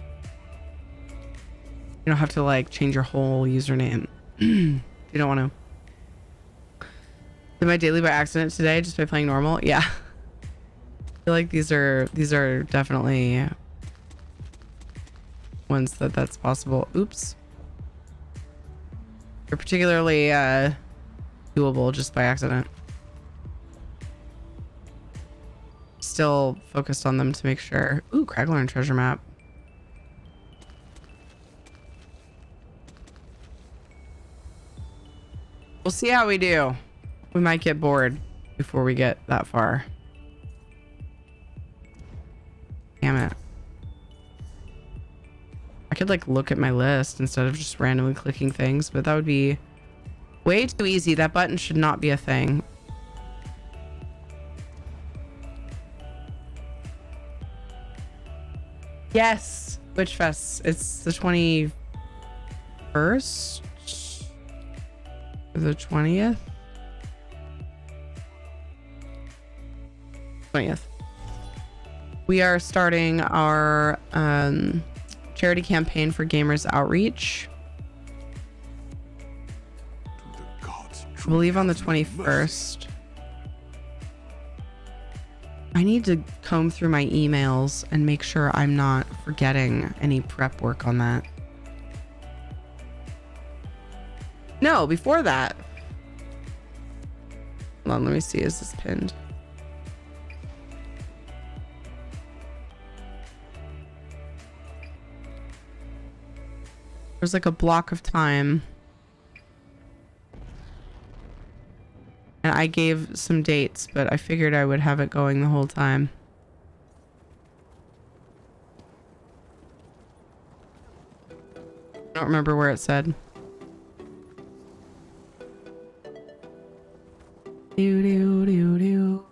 you don't have to like change your whole username. You don't want to. Did my daily by accident today just by playing normal? Yeah. I feel like these are definitely ones that's possible. Oops. They're particularly doable just by accident. Still focused on them to make sure. Ooh, Craglorn treasure map. We'll see how we do. We might get bored before we get that far. Damn it. I could like look at my list instead of just randomly clicking things, but that would be way too easy. That button should not be a thing. Yes, Witch Fest. It's the 21st or the 20th. 20th. We are starting our charity campaign for Gamers Outreach. I believe on the 21st. I need to comb through my emails and make sure I'm not forgetting any prep work on that. No, before that. Hold on, let me see. Is this pinned? There's like a block of time. And I gave some dates, but I figured I would have it going the whole time. I don't remember where it said. Do do do do.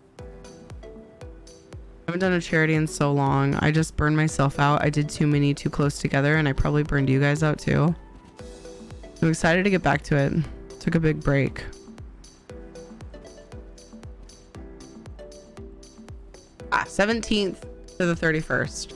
haven't done a charity in so long. I just burned myself out. I did too many too close together, and I probably burned you guys out too. I'm excited to get back to it. Took a big break. Ah, 17th to the 31st.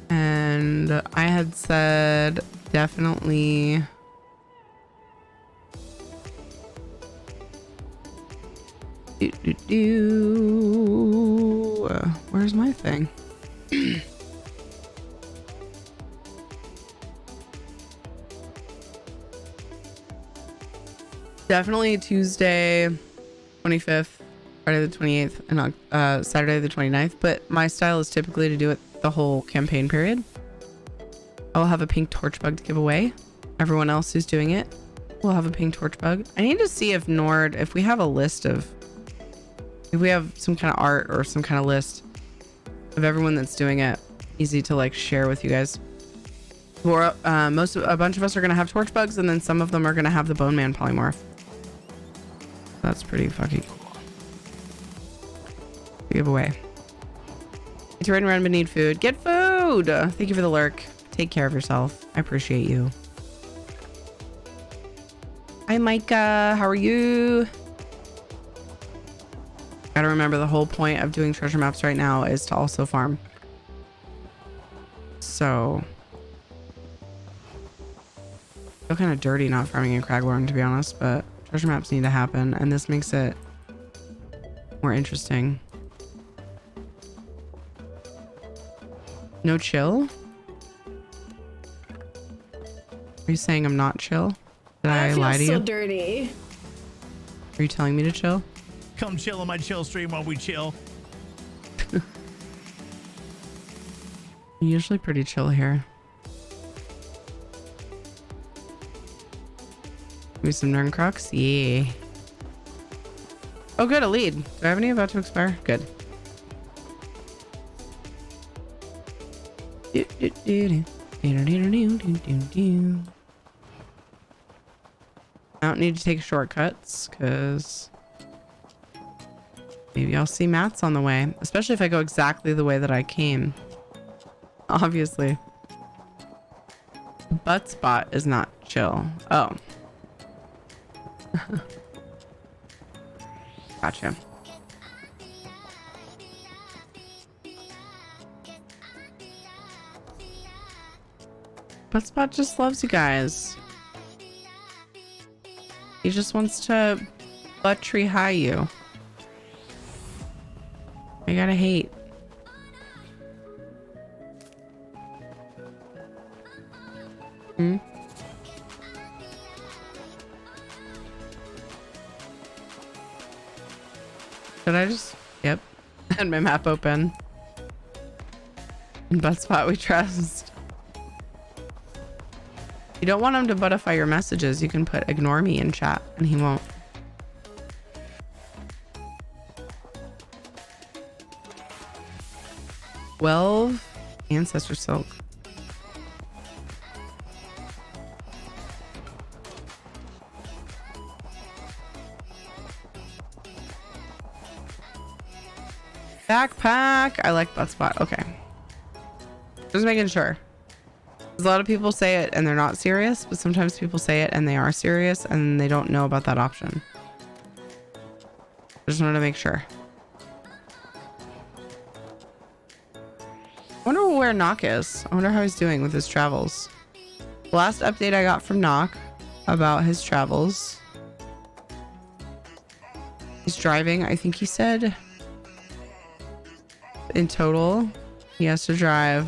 And I had said definitely where's my thing? Definitely Tuesday 25th, Friday the 28th, and Saturday the 29th, but my style is typically to do it the whole campaign period. I'll have a pink torch bug to give away. Everyone else who's doing it will have a pink torch bug. I need to see if Nord, if we have a list of, if we have some kind of art or some kind of list of everyone that's doing it, easy to like share with you guys. Or a bunch of us are gonna have torch bugs, and then some of them are gonna have the Bone Man polymorph. That's pretty fucking cool. Giveaway. It's running around but need food. Get food! Thank you for the lurk. Take care of yourself. I appreciate you. Hi Micah, how are you? Gotta remember the whole point of doing treasure maps right now is to also farm. So I feel kind of dirty not farming in Craglorn, to be honest, but treasure maps need to happen, and this makes it more interesting. No chill? Are you saying I'm not chill? Did I lie to you? I feel so dirty. Are you telling me to chill? Come chill on my chill stream while we chill. I'm usually pretty chill here. Give me some Nern Crocs? Yeah. Oh good, a lead. Do I have any about to expire? Good. I don't need to take shortcuts because maybe I'll see mats on the way, especially if I go exactly the way that I came. Obviously. Butt spot is not chill. Oh. Gotcha. Buttspot just loves you guys. He just wants to butt tree high you. I gotta hate. Hmm? Did I just... Yep. Had my map open. In Buttspot we trust. You don't want him to buttify your messages. You can put ignore me in chat and he won't. Well, Ancestor Silk. Backpack. I like Buttspot. Okay. Just making sure. A lot of people say it and they're not serious, but sometimes people say it and they are serious and they don't know about that option. I just wanted to make sure. I wonder where Knock is. I wonder how he's doing with his travels. The last update I got from Knock about his travels. He's driving, I think he said. In total, he has to drive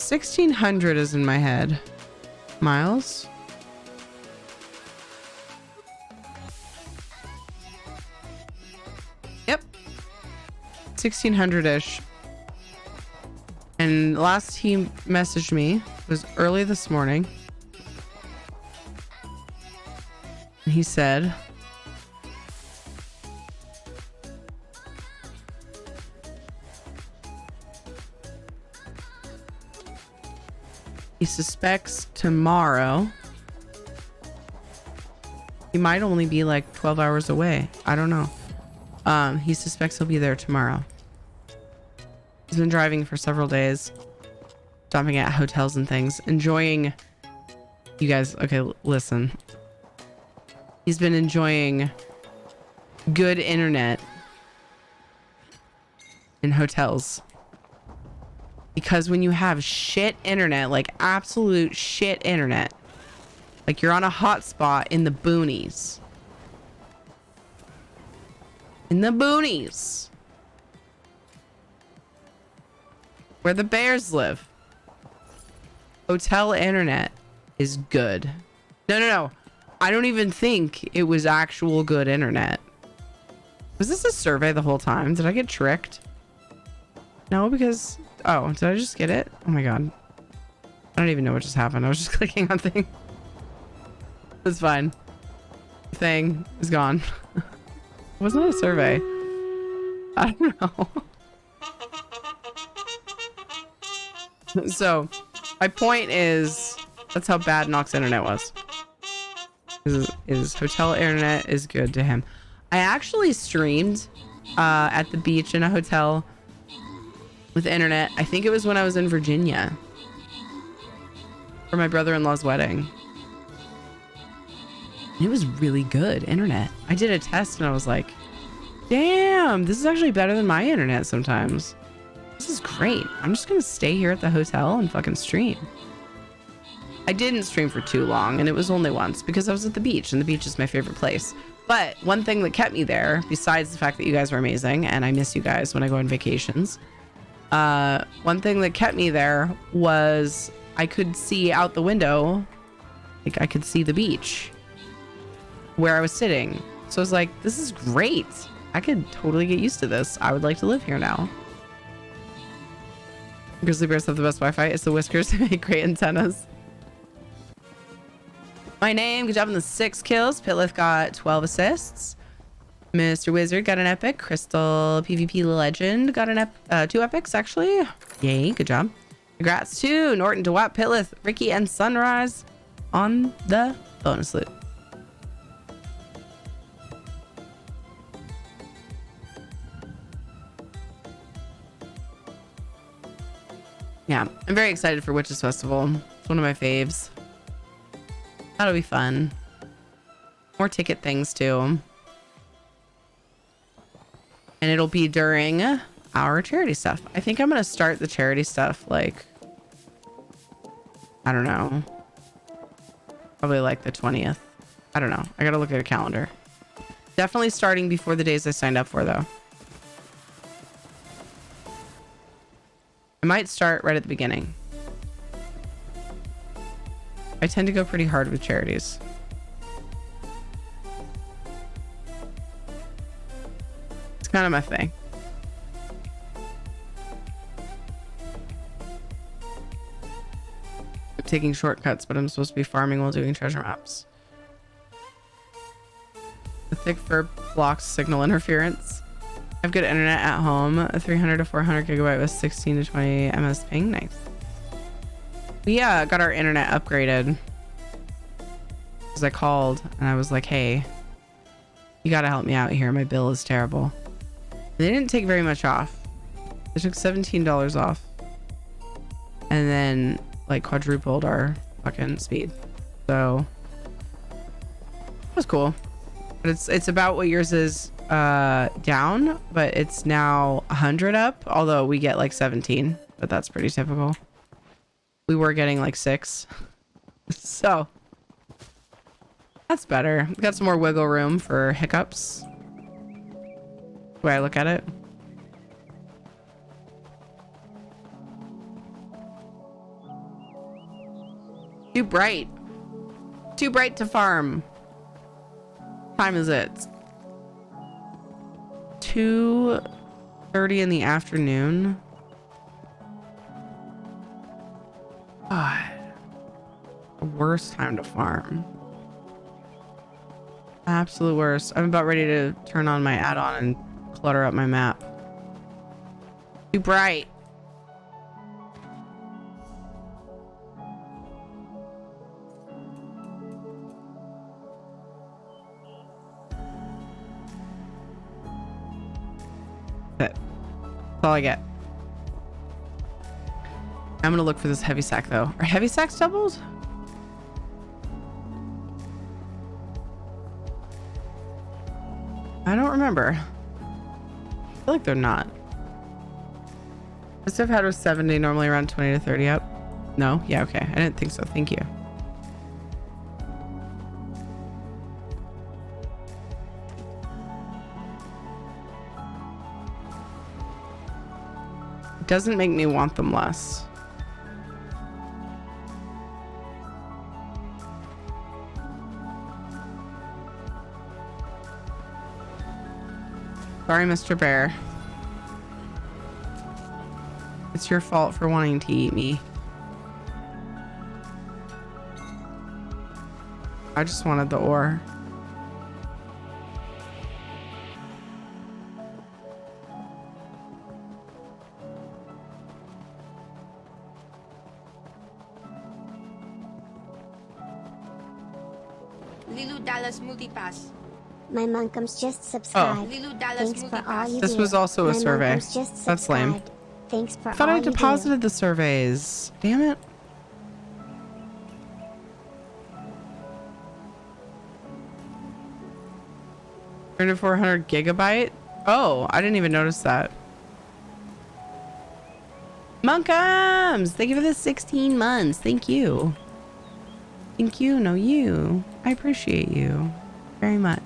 1,600 is in my head. Miles? Yep. 1,600-ish. And last he messaged me was early this morning. And he said He suspects tomorrow. He might only be like 12 hours away. I don't know. He suspects he'll be there tomorrow. He's been driving for several days, stopping at hotels and things, enjoying. You guys, okay, listen. He's been enjoying good internet in hotels. Because when you have shit internet, like absolute shit internet, like you're on a hotspot in the boonies. In the boonies. Where the bears live. Hotel internet is good. No. I don't even think it was actual good internet. Was this a survey the whole time? Did I get tricked? No, because... Oh, did I just get it? Oh my god. I don't even know what just happened. I was just clicking on thing. It's fine. Thing is gone. Wasn't it a survey? I don't know. So, my point is, that's how bad Nox's internet was. His hotel internet is good to him. I actually streamed at the beach in a hotel with internet. I think it was when I was in Virginia for my brother-in-law's wedding. It was really good internet. I did a test and I was like, damn, this is actually better than my internet sometimes. This is great. I'm just gonna stay here at the hotel and fucking stream. I didn't stream for too long, and it was only once because I was at the beach, and the beach is my favorite place. But one thing that kept me there, besides the fact that you guys were amazing, and I miss you guys when I go on vacations, one thing that kept me there was I could see out the window, like I could see the beach where I was sitting. So I was like, this is great. I could totally get used to this. I would like to live here now. Grizzly bears have the best Wi-Fi. It's the whiskers to make great antennas. My name, good job on the 6 kills. Pitlith got 12 assists. Mr. Wizard got an epic. Crystal PvP Legend got an 2 epics actually. Yay, good job. Congrats to Norton, DeWatt, Pitlith, Ricky, and Sunrise on the bonus loot. Yeah, I'm very excited for Witches Festival. It's one of my faves. That'll be fun. More ticket things too. And it'll be during our charity stuff. I think I'm going to start the charity stuff like, I don't know. Probably like the 20th. I don't know. I got to look at a calendar. Definitely starting before the days I signed up for though. I might start right at the beginning. I tend to go pretty hard with charities. It's kind of my thing. I'm taking shortcuts, but I'm supposed to be farming while doing treasure maps. The thick fur blocks signal interference. I have good internet at home. A 300 to 400 gigabyte with 16 to 20 ms ping. Nice. We got our internet upgraded because I called and I was like, hey, you got to help me out here. My bill is terrible. They didn't take very much off. They took $17 off and then like quadrupled our fucking speed. So it was cool. But it's about what yours is down, but it's now 100 up, although we get like 17, but that's pretty typical. We were getting like 6, so that's better. We got some more wiggle room for hiccups, the way I look at it. Too bright to farm. What time is it? 2:30 in the afternoon. God, the worst time to farm. Absolute worst. I'm about ready to turn on my add-on and clutter up my map. Too bright. That's all I get. I'm gonna look for this heavy sack though. Are heavy sacks doubled? I don't remember. I feel like they're not. Most I've had was 70, normally around 20 to 30 up. No? Yeah, okay. I didn't think so. Thank you. It doesn't make me want them less. Sorry, Mr. Bear. It's your fault for wanting to eat me. I just wanted the ore. Lilu Dallas Multipass. My Monkums just subscribed. Lilu Dallas Thanks for all you This do. was also a My survey. Monkums just That's lame. subscribed. Thanks for I thought all I you do. deposited the surveys. Damn it. Turned to 400 gigabyte. Oh, I didn't even notice that. Monkums! Thank you for the 16 months. Thank you. Thank you. No, you. I appreciate you very much.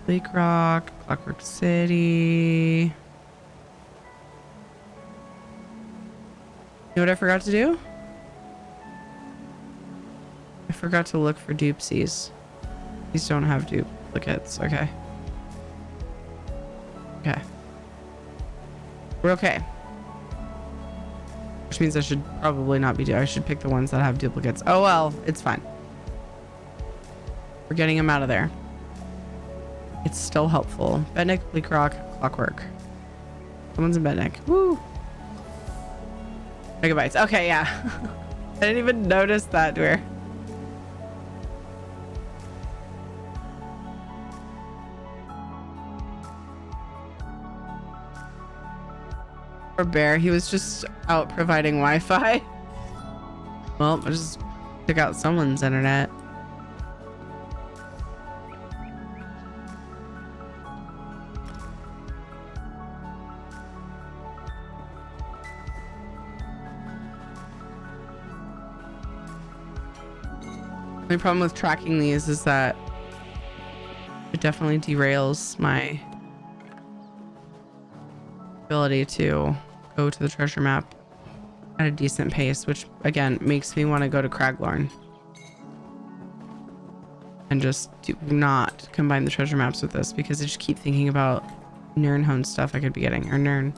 Lake Rock, Clockwork City. You know what I forgot to do? I forgot to look for dupesies. These don't have duplicates. Okay. Okay. We're okay. Which means I should probably not be I should pick the ones that have duplicates. Oh well, it's fine. We're getting them out of there. It's still helpful. Bednick, Bleak Rock, Clockwork. Someone's in Bednick. Woo! Megabytes. Okay, yeah. I didn't even notice that, dear. Poor Bear. He was just out providing Wi-Fi. Well, I just took out someone's internet. The problem with tracking these is that it definitely derails my ability to go to the treasure map at a decent pace, which again makes me want to go to Craglorn and just do not combine the treasure maps with this because I just keep thinking about Nirnhone stuff I could be getting, or Nirn.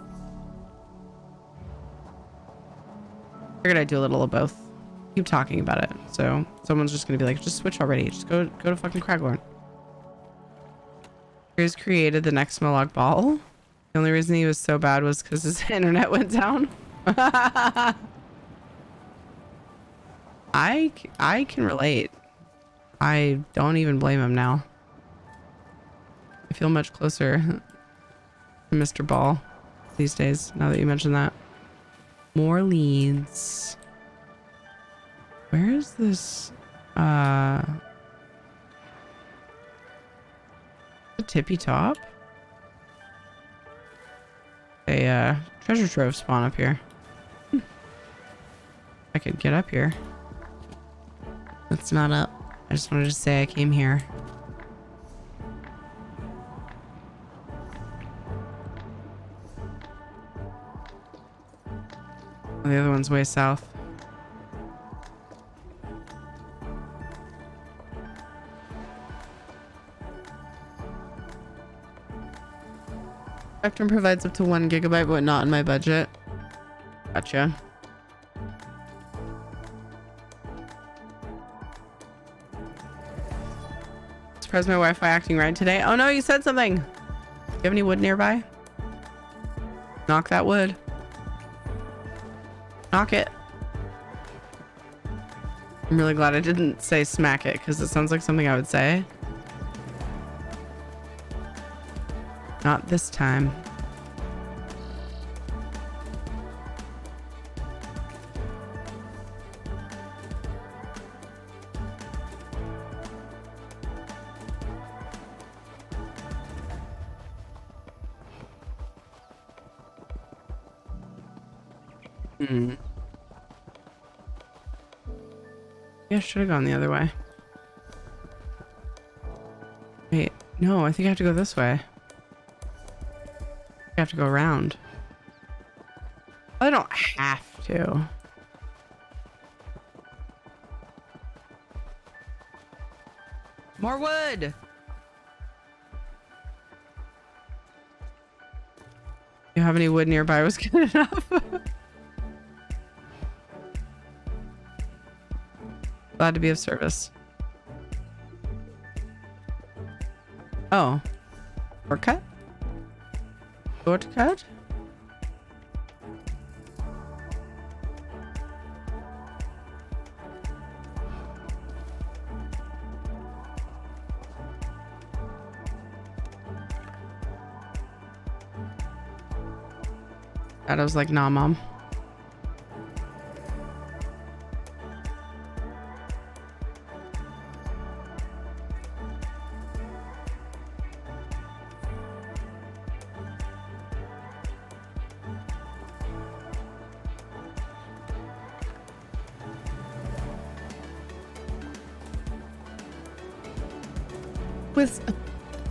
Figured I'd do a little of both. Keep talking about it, so someone's just gonna be like, just switch already, just go to fucking Craglorn. Here's created the next Moloch ball. The only reason he was so bad was because his internet went down. I can relate. I don't even blame him now. I feel much closer to Mr. Ball these days, now that you mention that. More leads. Where is this? The tippy top? A treasure trove spawn up here. I could get up here. That's not up. I just wanted to say I came here. Oh, the other one's way south. Spectrum provides up to 1 gigabyte, but not in my budget. Gotcha. Surprised my Wi-Fi acting right today. Oh no, you said something. Do you have any wood nearby? Knock that wood. Knock it. I'm really glad I didn't say smack it, because it sounds like something I would say. Not this time. Yeah, I should have gone the other way. Wait, no, I think I have to go this way. I have to go around. I don't have to. More wood! You have any wood nearby was good enough. Glad to be of service. Oh. Shortcut? Shortcut? I was like, nah, mom.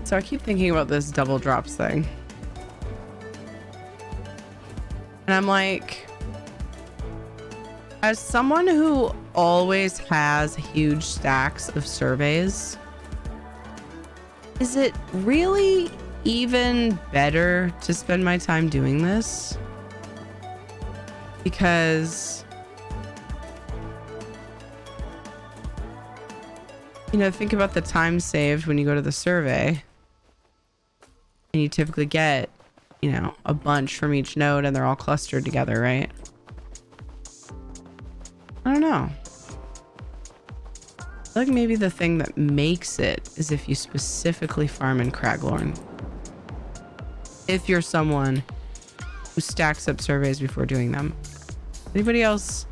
So I keep thinking about this double drops thing. And I'm like, as someone who always has huge stacks of surveys, is it really even better to spend my time doing this? Because, you know, think about the time saved when you go to the survey and you typically get, you know, a bunch from each node and they're all clustered together, right? I don't know. I feel like maybe the thing that makes it is if you specifically farm in Craglorn. If you're someone who stacks up surveys before doing them. Anybody else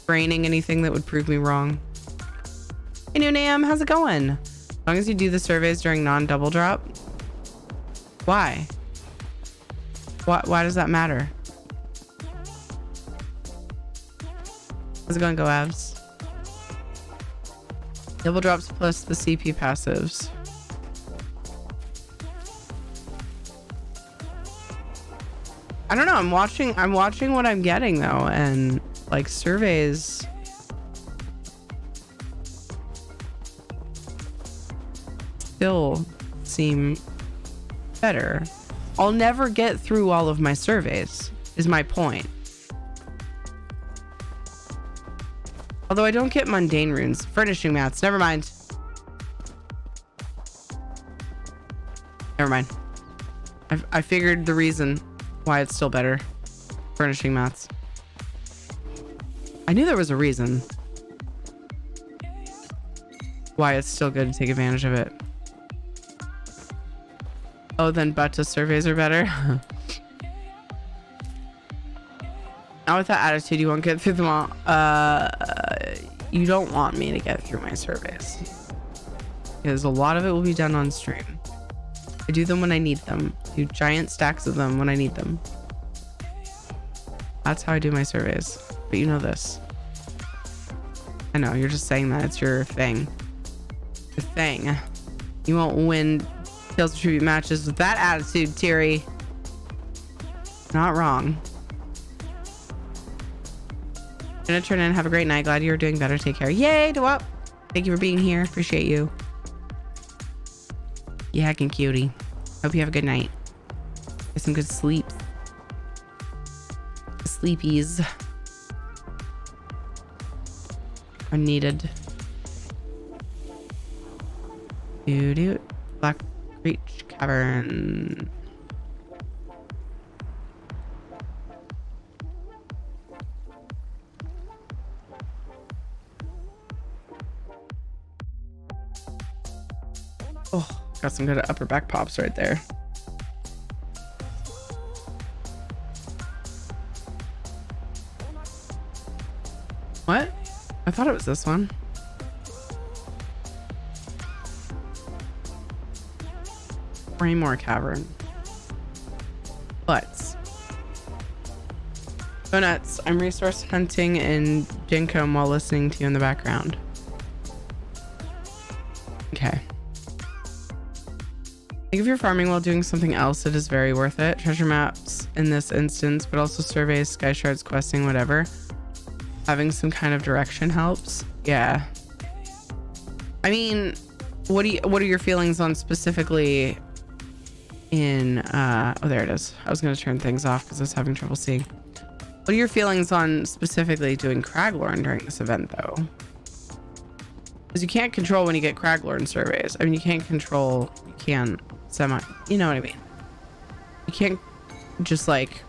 braining anything that would prove me wrong? Hey, New Nam, how's it going? As long as you do the surveys during non-double drop. Why? Why does that matter? How's it going, Go Abs? Double drops plus the CP passives. I don't know. I'm watching what I'm getting though, and like surveys. Still seem better. I'll never get through all of my surveys, is my point. Although I don't get mundane runes. Furnishing mats, never mind. Never mind. I figured the reason why it's still better. Furnishing mats. I knew there was a reason why it's still good to take advantage of it. Oh, then Butta surveys are better. Now with that attitude, you won't get through them all. You don't want me to get through my surveys. Because a lot of it will be done on stream. I do them when I need them. Do giant stacks of them when I need them. That's how I do my surveys. But you know this. I know, you're just saying that. It's your thing. Your thing. You won't win Tales of Tribute matches with that attitude, Terry. Not wrong. Gonna turn in. Have a great night. Glad you're doing better. Take care. Yay, to up. Thank you for being here. Appreciate you. You hacking cutie. Hope you have a good night. Get some good sleep. Sleepies are needed. Doo-doo. Black Reach Cavern. Oh, Got some good upper back pops right there. What? I thought it was this one. Raymore Cavern. Butts. Donuts. I'm resource hunting in Gincom while listening to you in the background. Okay. I think if you're farming while doing something else, it is very worth it. Treasure maps in this instance, but also surveys, sky shards, questing, whatever. Having some kind of direction helps. Yeah. I mean, what are your feelings on specifically in oh, there it is. I was going to turn things off because I was having trouble seeing. What are your feelings on specifically doing Craglorn during this event, though? Because you can't control when you get Craglorn surveys. I mean, you can't control, you can you know what I mean? You can't just like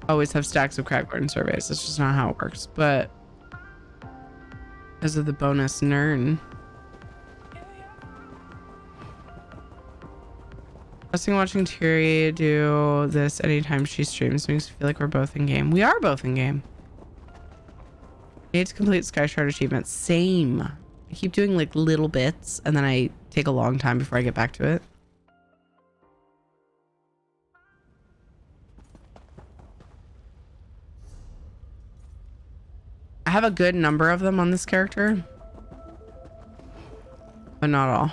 always have stacks of Craglorn surveys. That's just not how it works. But because of the bonus Nern. Watching Terry do this anytime she streams makes me feel like we're both in game. We are both in game. Need to complete Sky Shard achievements. Same. I keep doing like little bits and then I take a long time before I get back to it. I have a good number of them on this character, but not all.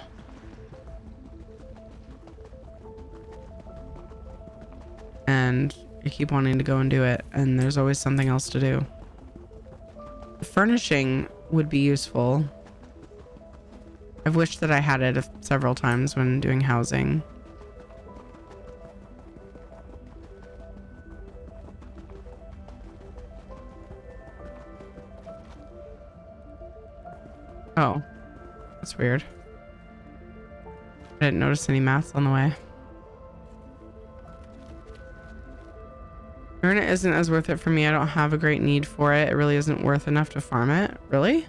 And I keep wanting to go and do it, and there's always something else to do. Furnishing would be useful. I've wished that I had it several times when doing housing. Oh, that's weird. I didn't notice any maths on the way. It isn't as worth it for me. I don't have a great need for it. It really isn't worth enough to farm it. Really?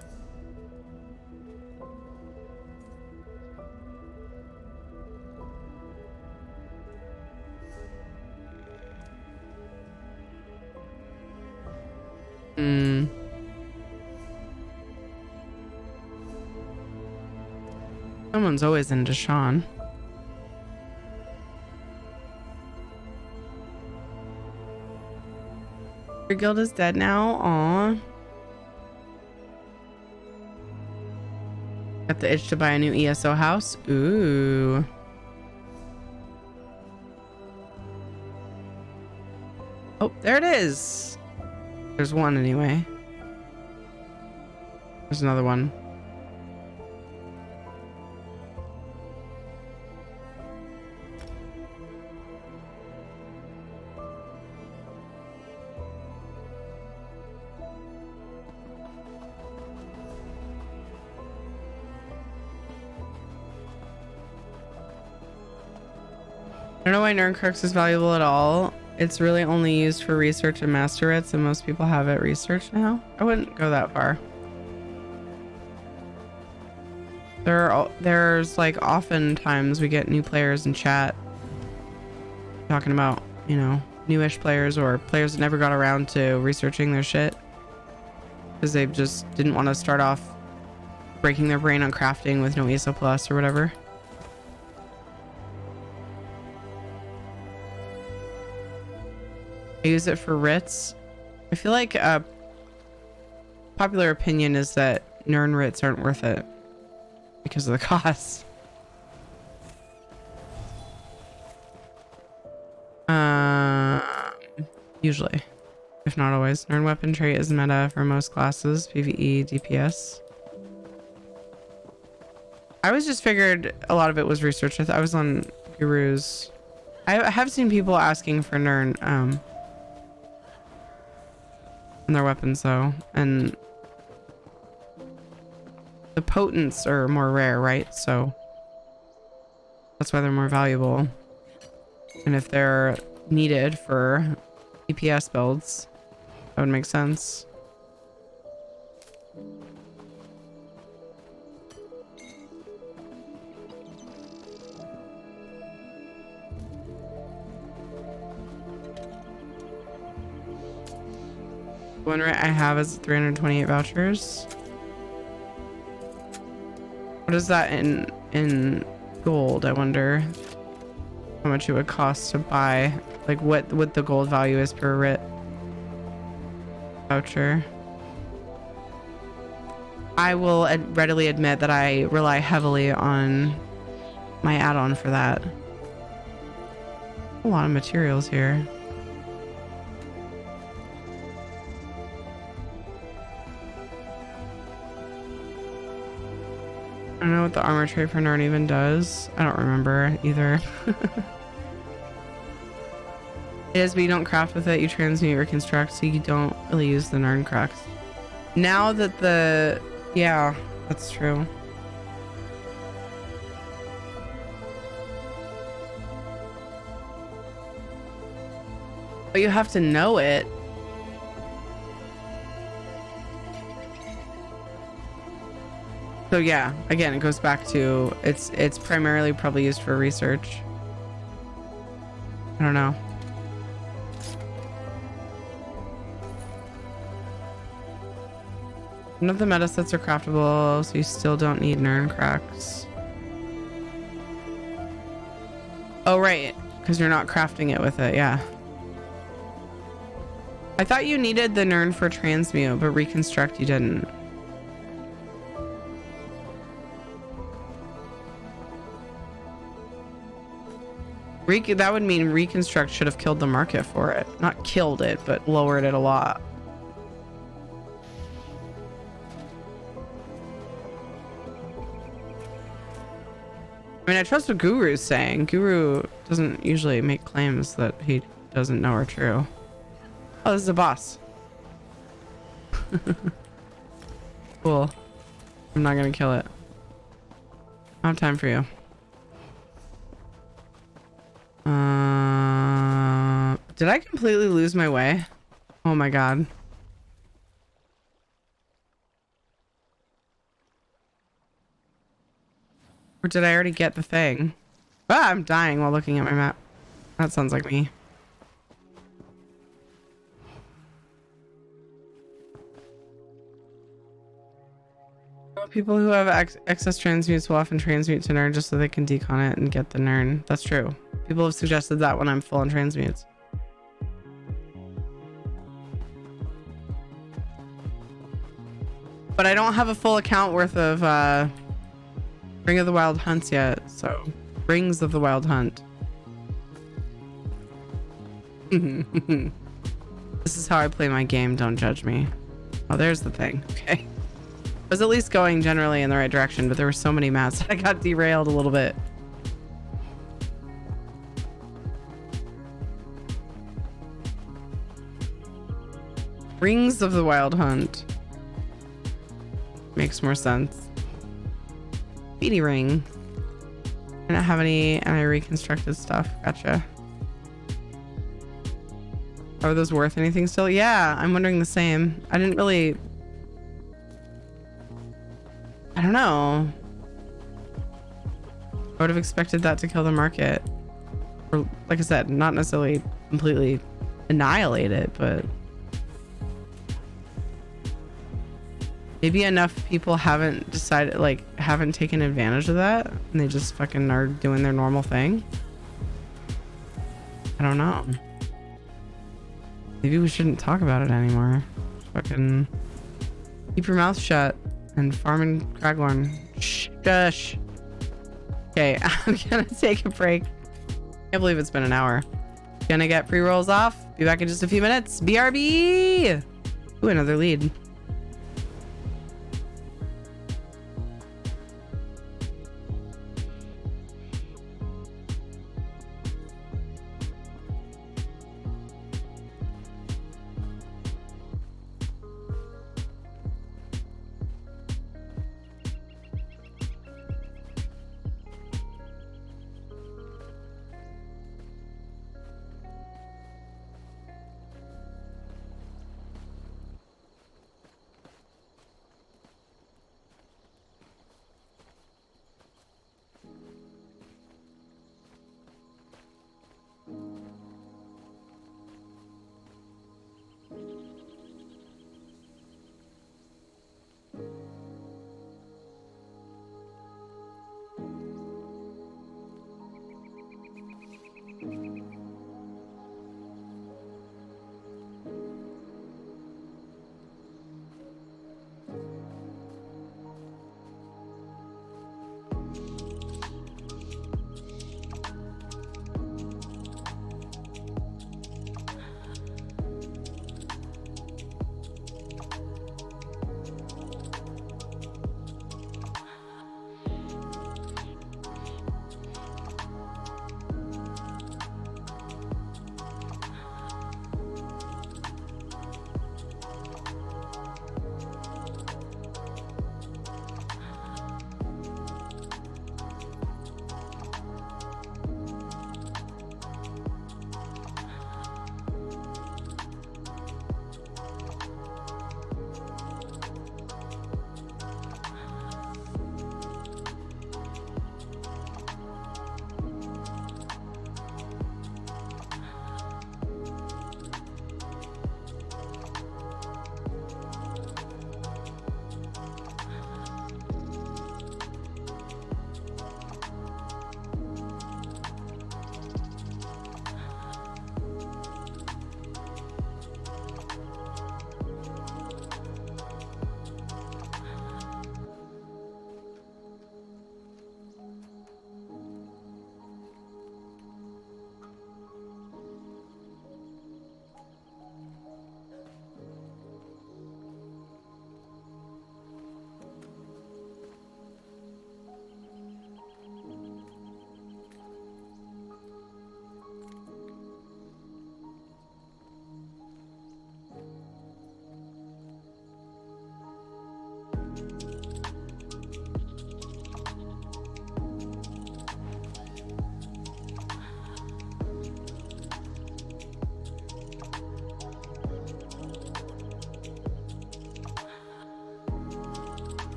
Someone's always into Sean. Your guild is dead now. Aw. Got the itch to buy a new ESO house. Ooh. Oh, there it is. There's one anyway. There's another one. I don't know why Nerdcrux is valuable at all. It's really only used for research and master writs, and most people have it researched now. I wouldn't go that far. There's like oftentimes we get new players in chat talking about, you know, newish players or players that never got around to researching their shit because they just didn't want to start off breaking their brain on crafting with no ESO plus or whatever. I use it for writs. I feel like popular opinion is that Nern writs aren't worth it because of the cost. Usually, if not always. Nern weapon trait is meta for most classes, PvE, DPS. I always just figured a lot of it was research. I was on Gurus. I have seen people asking for Nern on their weapons though, and the potents are more rare, right? So that's why they're more valuable. And if they're needed for DPS builds, that would make sense. One right I have is 328 vouchers. What is that in gold? I wonder how much it would cost to buy, like what the gold value is per writ voucher. I will readily admit that I rely heavily on my add-on for that. A lot of materials here. I don't know what the armor tray for Narn even does. I don't remember either. It is, but you don't craft with it. You transmute or construct, so you don't really use the Narn cracks. Now that the... Yeah, that's true. But you have to know it. So yeah, again, it goes back to it's primarily probably used for research. I don't know. None of the meta sets are craftable, so you still don't need Nern cracks. Oh right, because you're not crafting it with it, yeah. I thought you needed the Nern for transmute, but reconstruct you didn't. That would mean reconstruct should have killed the market for it. Not killed it, but lowered it a lot. I mean, I trust what Guru's saying. Guru doesn't usually make claims that he doesn't know are true. Oh, this is a boss. Cool. I'm not gonna kill it. I don't have time for you. Did I completely lose my way? Oh my god. Or did I already get the thing? Ah, I'm dying while looking at my map. That sounds like me. People who have excess transmutes will often transmute to Nern just so they can decon it and get the Nern. That's true. People have suggested that when I'm full on transmutes. But I don't have a full account worth of Ring of the Wild Hunts yet, so Rings of the Wild Hunt. This is how I play my game, don't judge me. Oh, there's the thing. Okay. I was at least going generally in the right direction, but there were so many mats that I got derailed a little bit. Rings of the Wild Hunt. Makes more sense. Speedy ring. I don't have any, and I reconstructed stuff. Gotcha. Are those worth anything still? Yeah, I'm wondering the same. I didn't really... I don't know. I would have expected that to kill the market. Or, like I said, not necessarily completely annihilate it, but... Maybe enough people haven't decided, like, haven't taken advantage of that, and they just fucking are doing their normal thing. I don't know. Maybe we shouldn't talk about it anymore. Fucking keep your mouth shut and farm in Craglorn. Shush. Okay, I'm gonna take a break. Can't believe it's been an hour. Gonna get pre-rolls off. Be back in just a few minutes. BRB! Ooh, another lead.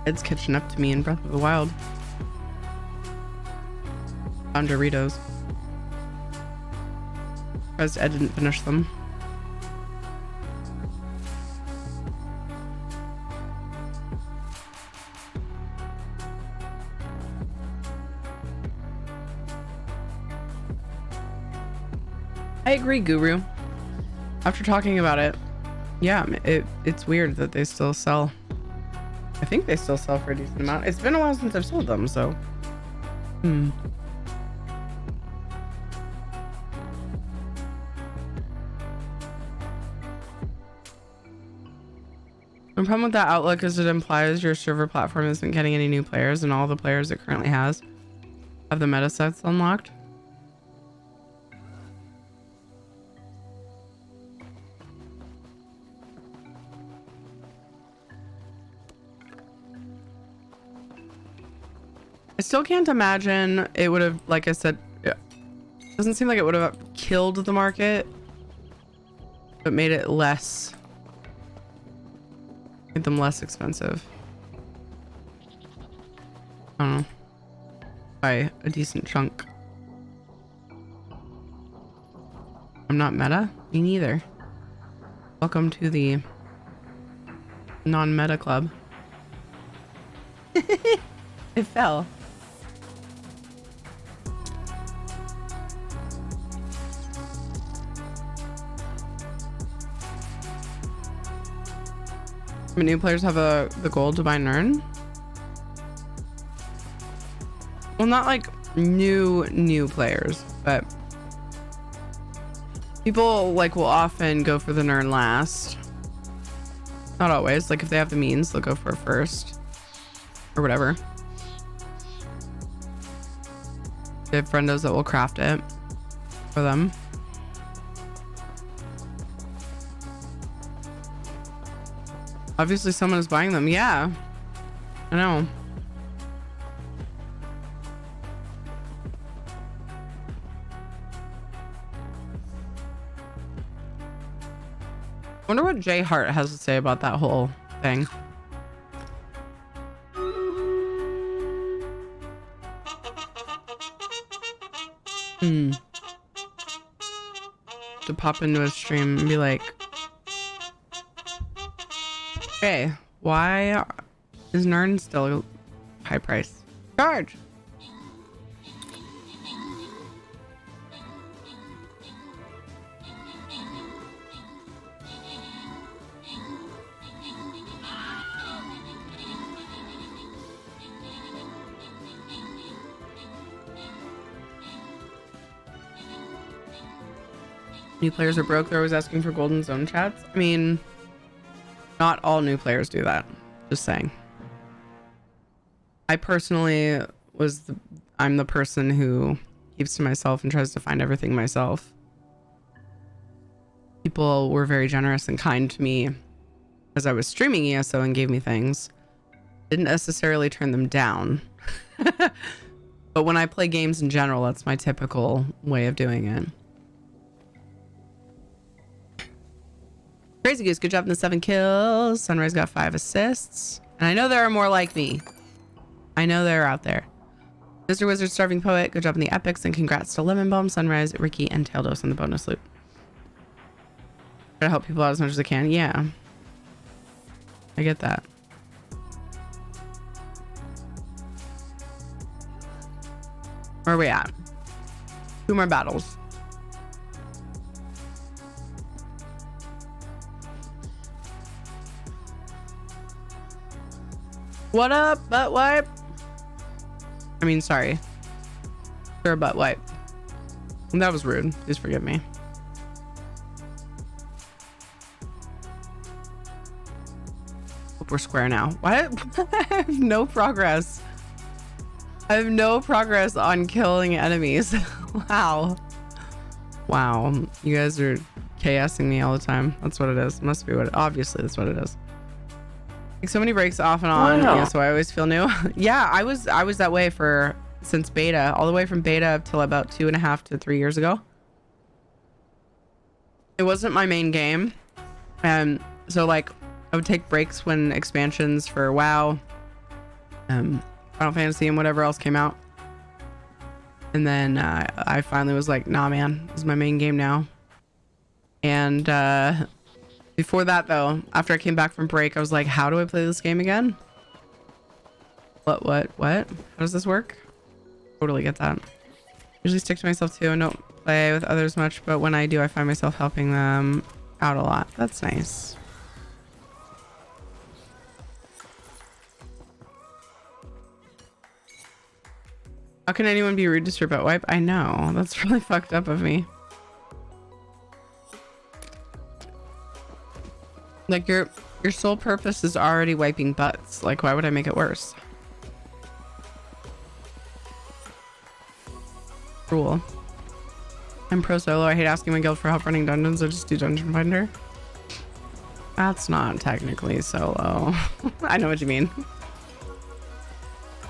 It's catching up to me in Breath of the Wild. Found Doritos. Surprised Ed didn't finish them. I agree, Guru. After talking about it, yeah, it's weird that they still sell. I think they still sell for a decent amount. It's been a while since I've sold them, so. The problem with that outlook is it implies your server platform isn't getting any new players, and all the players it currently has have the meta sets unlocked. I still can't imagine it would have, like I said, it doesn't seem like it would have killed the market, but made it less, made them less expensive. I don't know, by a decent chunk. I'm not meta, me neither. Welcome to the non-meta club. It fell. New players have the goal to buy Nern. Well, not like new players, but people like will often go for the Nern last. Not always. Like if they have the means, they'll go for it first or whatever. They have friendos that will craft it for them. Obviously someone is buying them. Yeah, I know. I wonder what Jay Hart has to say about that whole thing. To pop into a stream and be like, hey, why is Nern still high price? Charge! New players are broke, they're always asking for golden zone chats. I mean, not all new players do that. Just saying. I personally I'm the person who keeps to myself and tries to find everything myself. People were very generous and kind to me as I was streaming ESO and gave me things. Didn't necessarily turn them down. But when I play games in general, that's my typical way of doing it. Crazy Goose, good job in the 7 kills. Sunrise got 5 assists. And I know there are more like me. I know they're out there. Mr. Wizard, Starving Poet, good job in the epics, and congrats to Lemon Bomb, Sunrise, Ricky, and Taildos on the bonus loot. Try to help people out as much as I can. Yeah. I get that. Where are we at? 2 more battles. What up, butt wipe? I mean, sorry. Sure, butt wipe. That was rude. Please forgive me. Hope we're square now. What? I have no progress. I have no progress on killing enemies. Wow. Wow. You guys are chaosing me all the time. That's what it is. Must be what it, obviously that's what it is. Like so many breaks off and on. Wow. Yeah, so I always feel new. Yeah, I was that way since beta, all the way from beta till about 2.5 to 3 years ago. It wasn't my main game. And so like I would take breaks when expansions for WoW Final Fantasy and whatever else came out. And then I finally was like, nah, man, this is my main game now. And before that, though, after I came back from break, I was like, how do I play this game again? What? How does this work? Totally get that. Usually stick to myself too and don't play with others much, but when I do, I find myself helping them out a lot. That's nice. How can anyone be rude to Strip Out Wipe? I know. That's really fucked up of me. Like your sole purpose is already wiping butts. Like, why would I make it worse? Cruel. I'm pro solo. I hate asking my guild for help running dungeons. I just do Dungeon Finder. That's not technically solo. I know what you mean.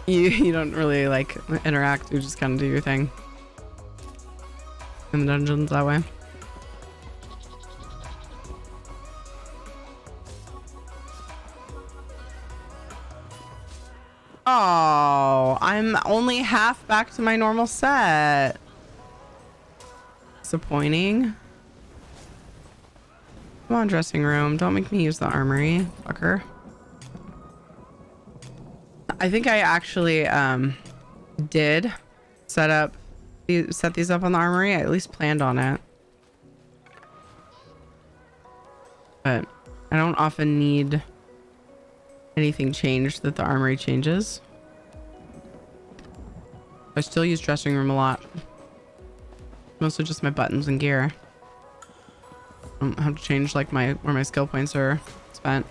You don't really like interact. You just kind of do your thing in the dungeons that way. Oh, I'm only half back to my normal set. Disappointing. Come on, dressing room. Don't make me use the armory, fucker. I think I actually did set these up on the armory. I at least planned on it. But I don't often need anything changed that the armory changes. I still use dressing room a lot. Mostly just my buttons and gear. I don't have to change like where my skill points are spent.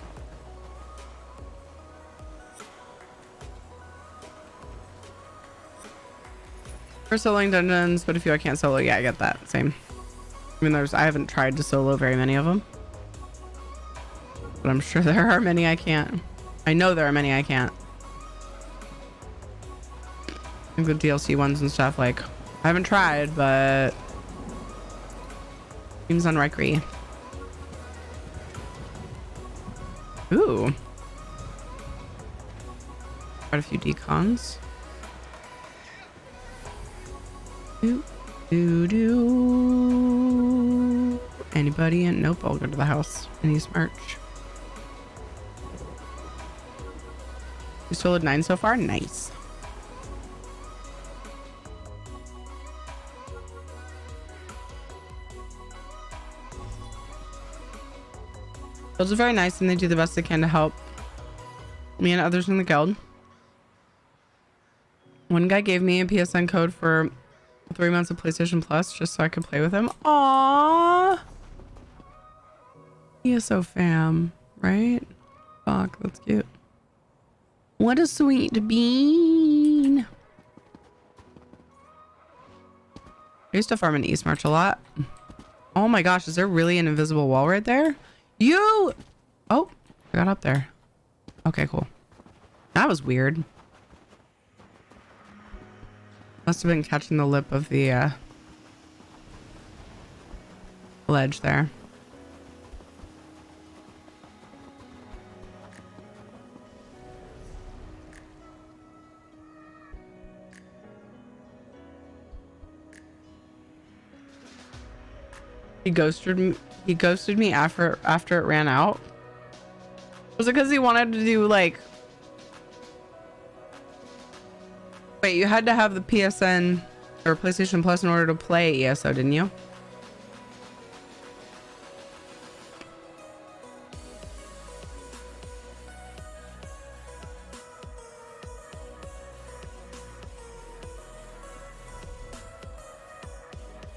For soloing dungeons, but if I can't solo, yeah, I get that. Same. I mean, I haven't tried to solo very many of them, but I'm sure there are many I can't. I know there are many I can't. Like the DLC ones and stuff, like, I haven't tried, but seems unlikely. Ooh. Quite a few decons. Do. Anybody in? Nope, I'll go to the house. Any merch. You soloed 9 so far? Nice. Those are very nice and they do the best they can to help me and others in the guild. One guy gave me a PSN code for 3 months of PlayStation Plus just so I could play with him. Aww. ESO fam, right? Fuck, that's cute. What a sweet bean. I used to farm in East March a lot. Oh my gosh, is there really an invisible wall right there? Oh, I got up there. Okay, cool. That was weird. Must have been catching the lip of the ledge there. He ghosted me after it ran out. Was it because he wanted to do like... Wait, you had to have the PSN or PlayStation Plus in order to play ESO, didn't you?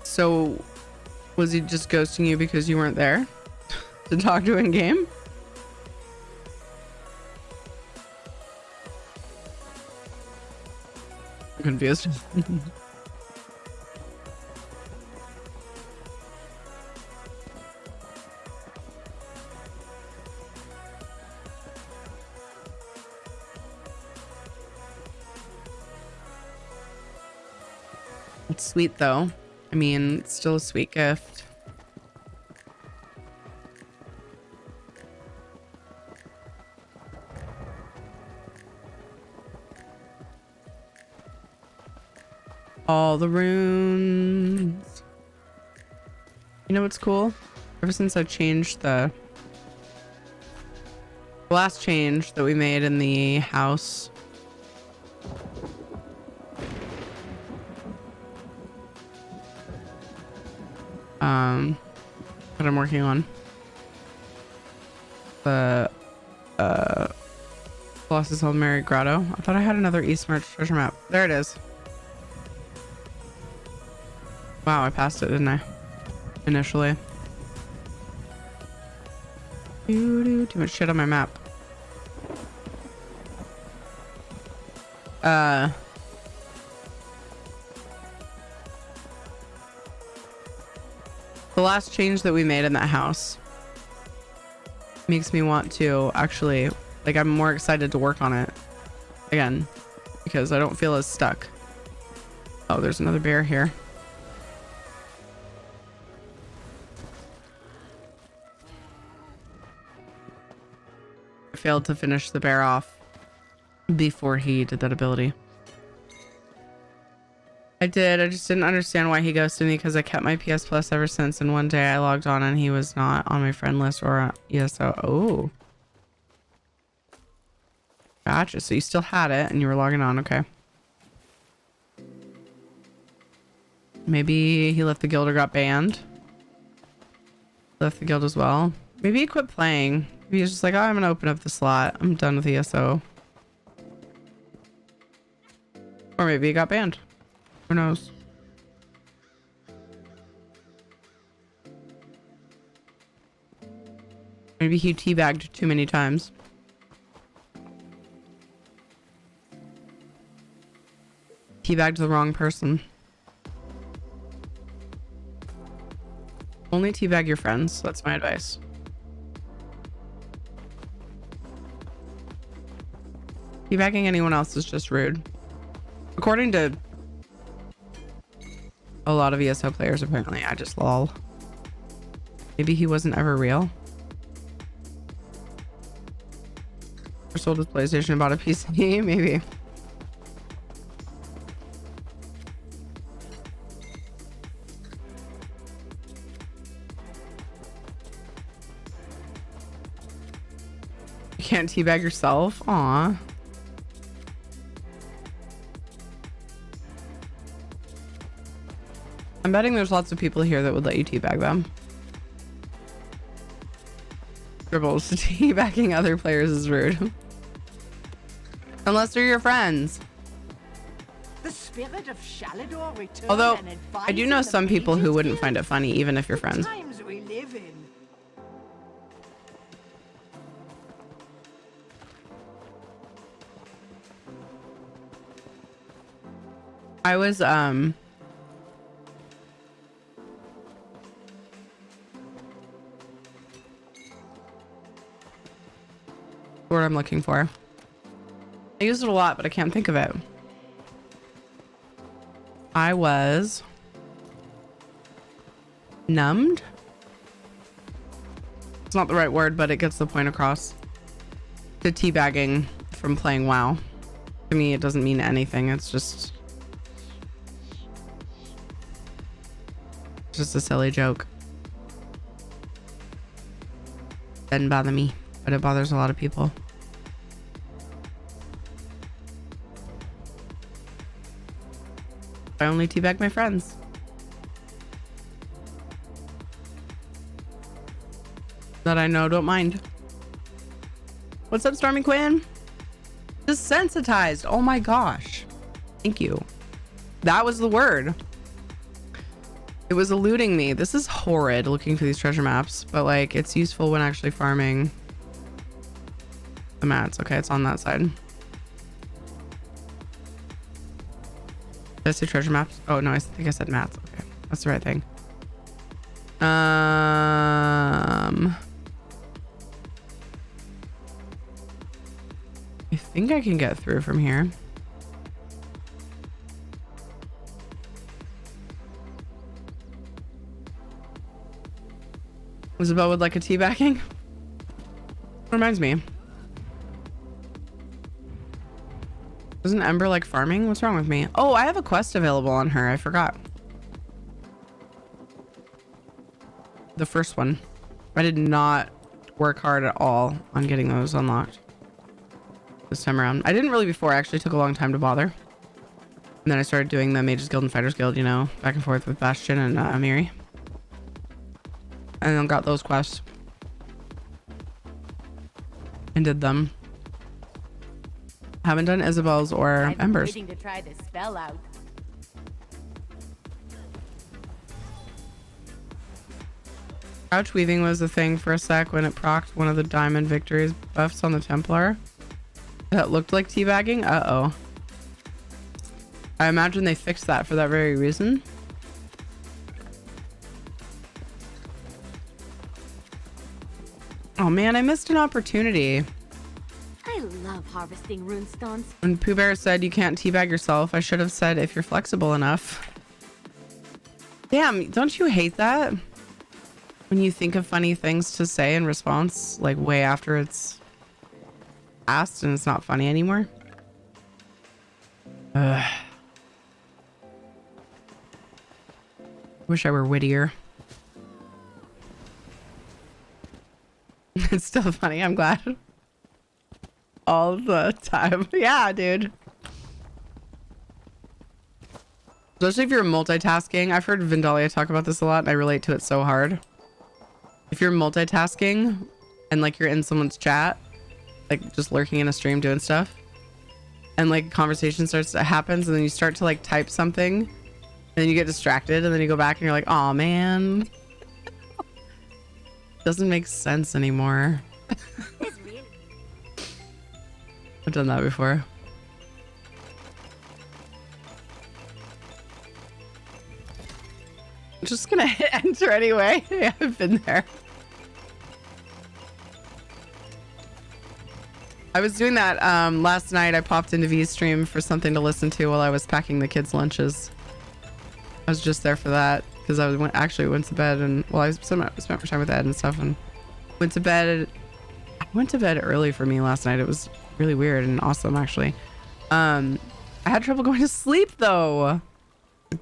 So, was he just ghosting you because you weren't there to talk to in game? I'm confused. It's sweet though. I mean, it's still a sweet gift. All the runes. You know what's cool? Ever since I changed the last change that we made in the house, that I'm working on, the Colossus Hail Mary Grotto. I thought I had another East March treasure map. There it is. Wow, I passed it, didn't I? Initially. Too much shit on my map. The last change that we made in that house makes me want to actually, like, I'm more excited to work on it again because I don't feel as stuck. Oh, there's another bear here. I failed to finish the bear off before he did that ability. I did. I just didn't understand why he ghosted me because I kept my PS Plus ever since, and one day I logged on and he was not on my friend list or ESO. Oh. Gotcha. So you still had it and you were logging on. Okay. Maybe he left the guild or got banned. Left the guild as well. Maybe he quit playing. Maybe he's just like, oh, I'm gonna open up the slot. I'm done with ESO. Or maybe he got banned. Who knows? Maybe he teabagged too many times. Teabagged the wrong person. Only teabag your friends. That's my advice. Teabagging anyone else is just rude. According to a lot of ESO players, apparently. I just lol. Maybe he wasn't ever real. Or sold his PlayStation and bought a PC. Maybe. You can't teabag yourself? Aw. I'm betting there's lots of people here that would let you teabag them. Dribbles. Teabagging other players is rude. Unless they're your friends. The spirit of Shalador return. Although, I do know some people who wouldn't find it funny, even if you're friends. Times we live in. I was, word I'm looking for. I use it a lot, but I can't think of it. I was numbed. It's not the right word, but it gets the point across. To teabagging from playing WoW. To me, it doesn't mean anything. It's just a silly joke. Doesn't bother me, but it bothers a lot of people. I only teabag my friends. That I know don't mind. What's up, Stormy Quinn? Desensitized. Oh my gosh. Thank you. That was the word. It was eluding me. This is horrid looking for these treasure maps, but like it's useful when actually farming the mats. Okay, it's on that side. Did I say treasure maps? Oh no, I think I said mats. Okay, that's the right thing. I think I can get through from here. Isabel would like a teabagging. Reminds me. Doesn't Ember like farming? What's wrong with me? Oh, I have a quest available on her. I forgot. The first one. I did not work hard at all on getting those unlocked this time around. I didn't really before. Actually took a long time to bother. And then I started doing the Mages Guild and Fighters Guild, you know, back and forth with Bastion and Amiri. And then got those quests. And did them. Haven't done Isabel's or Ember's. Waiting to try this spell out. Crouch weaving was a thing for a sec when it procced one of the diamond victories buffs on the Templar. That looked like teabagging? Uh-oh. I imagine they fixed that for that very reason. Oh man, I missed an opportunity. I love harvesting runestones. When Pooh Bear said you can't teabag yourself, I should have said if you're flexible enough. Damn, don't you hate that? When you think of funny things to say in response, like way after it's asked and it's not funny anymore. Wish I were wittier. It's still funny, I'm glad. All the time. Yeah, dude. Especially if you're multitasking. I've heard Vindalia talk about this a lot and I relate to it so hard. If you're multitasking and like you're in someone's chat, like just lurking in a stream doing stuff, and like conversation happens and then you start to like type something and then you get distracted and then you go back and you're like, oh man. Doesn't make sense anymore. I've done that before. I'm just gonna hit enter anyway. Yeah, I've been there. I was doing that last night. I popped into V's stream for something to listen to while I was packing the kids' lunches. I was just there for that because I actually went to bed and I spent more time with Ed and stuff and went to bed. I went to bed early for me last night. It was really weird and awesome actually. I had trouble going to sleep though.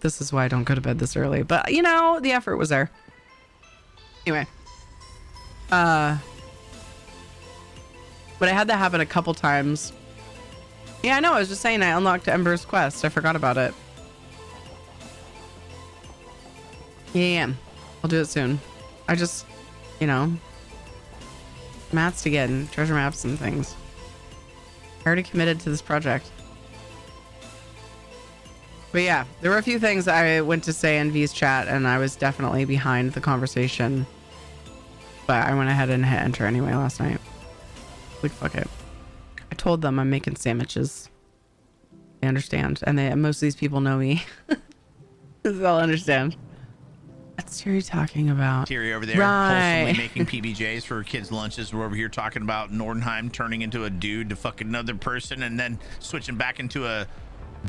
This is why I don't go to bed this early, but you know, the effort was there. Anyway, but I had that happen a couple times. Yeah, I know. I was just saying I unlocked Ember's quest. I forgot about it. Yeah, I'll do it soon. I just, you know, mats to get and treasure maps and things. I already committed to this project. But yeah, there were a few things I went to say in V's chat and I was definitely behind the conversation. But I went ahead and hit enter anyway last night. Like, fuck it. I told them I'm making sandwiches. They understand. And most of these people know me. So they'll understand. What's Terry talking about? Terry over there, right. wholesomely making PBJs for kids' lunches. We're over here talking about Nordenheim turning into a dude to fuck another person and then switching back into a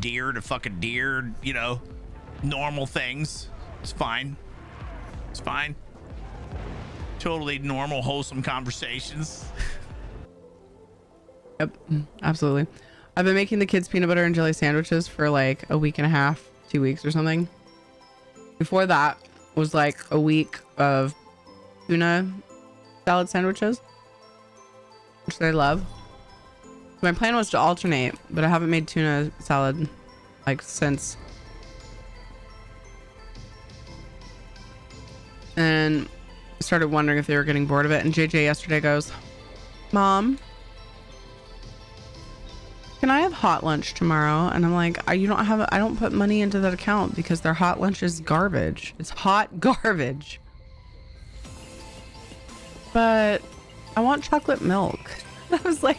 deer to fuck a deer, you know, normal things. It's fine. It's fine. Totally normal, wholesome conversations. Yep, absolutely. I've been making the kids peanut butter and jelly sandwiches for like a week and a half, 2 weeks or something. Before that was like a week of tuna salad sandwiches, which I love. My plan was to alternate, but I haven't made tuna salad like since. And I started wondering if they were getting bored of it. And JJ yesterday goes, Mom, can I have hot lunch tomorrow? And I'm like, I don't put money into that account because their hot lunch is garbage. It's hot garbage. But I want chocolate milk. I was like,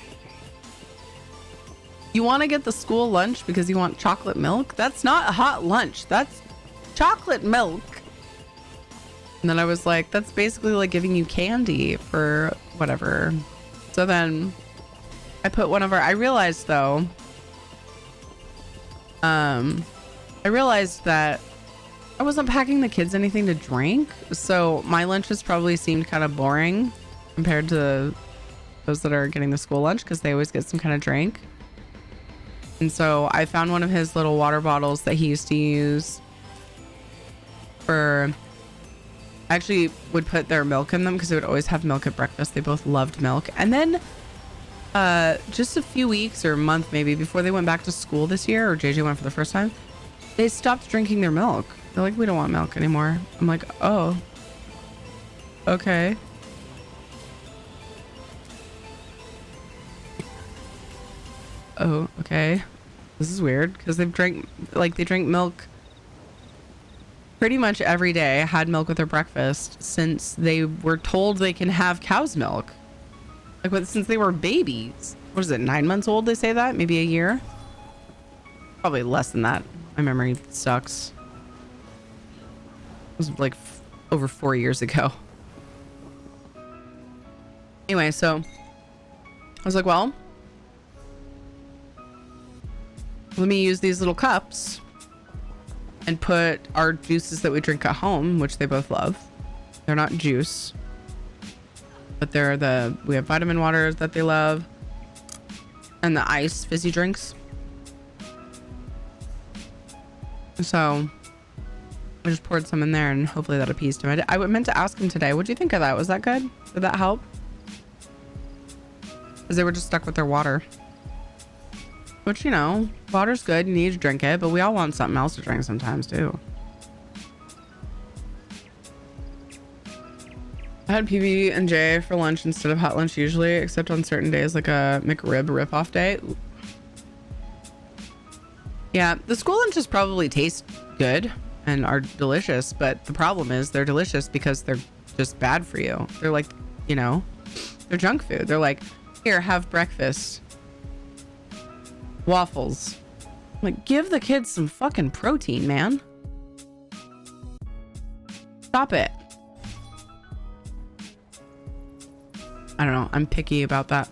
you want to get the school lunch because you want chocolate milk? That's not a hot lunch. That's chocolate milk. And then I was like, that's basically like giving you candy for whatever. So then I put I realized though, I realized that I wasn't packing the kids anything to drink. So my lunches probably seemed kind of boring compared to those that are getting the school lunch because they always get some kind of drink. And so I found one of his little water bottles that he used to use for, actually would put their milk in them because they would always have milk at breakfast. They both loved milk. And then just a few weeks or a month maybe before they went back to school this year, or JJ went for the first time, they stopped drinking their milk. They're like, we don't want milk anymore. I'm like, oh, okay. Oh, okay. This is weird because they drink milk pretty much every day, had milk with their breakfast since they were told they can have cow's milk. Like, what, since they were babies. What is it, 9 months old? They say that? Maybe a year? Probably less than that. My memory sucks. It was like over 4 years ago. Anyway, so I was like, well, let me use these little cups and put our juices that we drink at home, which they both love. They're not juice, but we have vitamin waters that they love and the ice fizzy drinks. So I just poured some in there and hopefully that appeased him. I meant to ask him today, what do you think of that? Was that good? Did that help? Because they were just stuck with their water. Which, you know, water's good. You need to drink it, but we all want something else to drink sometimes too. I had PB&J for lunch instead of hot lunch usually, except on certain days like a McRib rip-off day. Yeah, the school lunches probably taste good and are delicious, but the problem is they're delicious because they're just bad for you. They're like, you know, they're junk food. They're like, here, have breakfast. Waffles. Like, give the kids some fucking protein, man. Stop it. I don't know. I'm picky about that.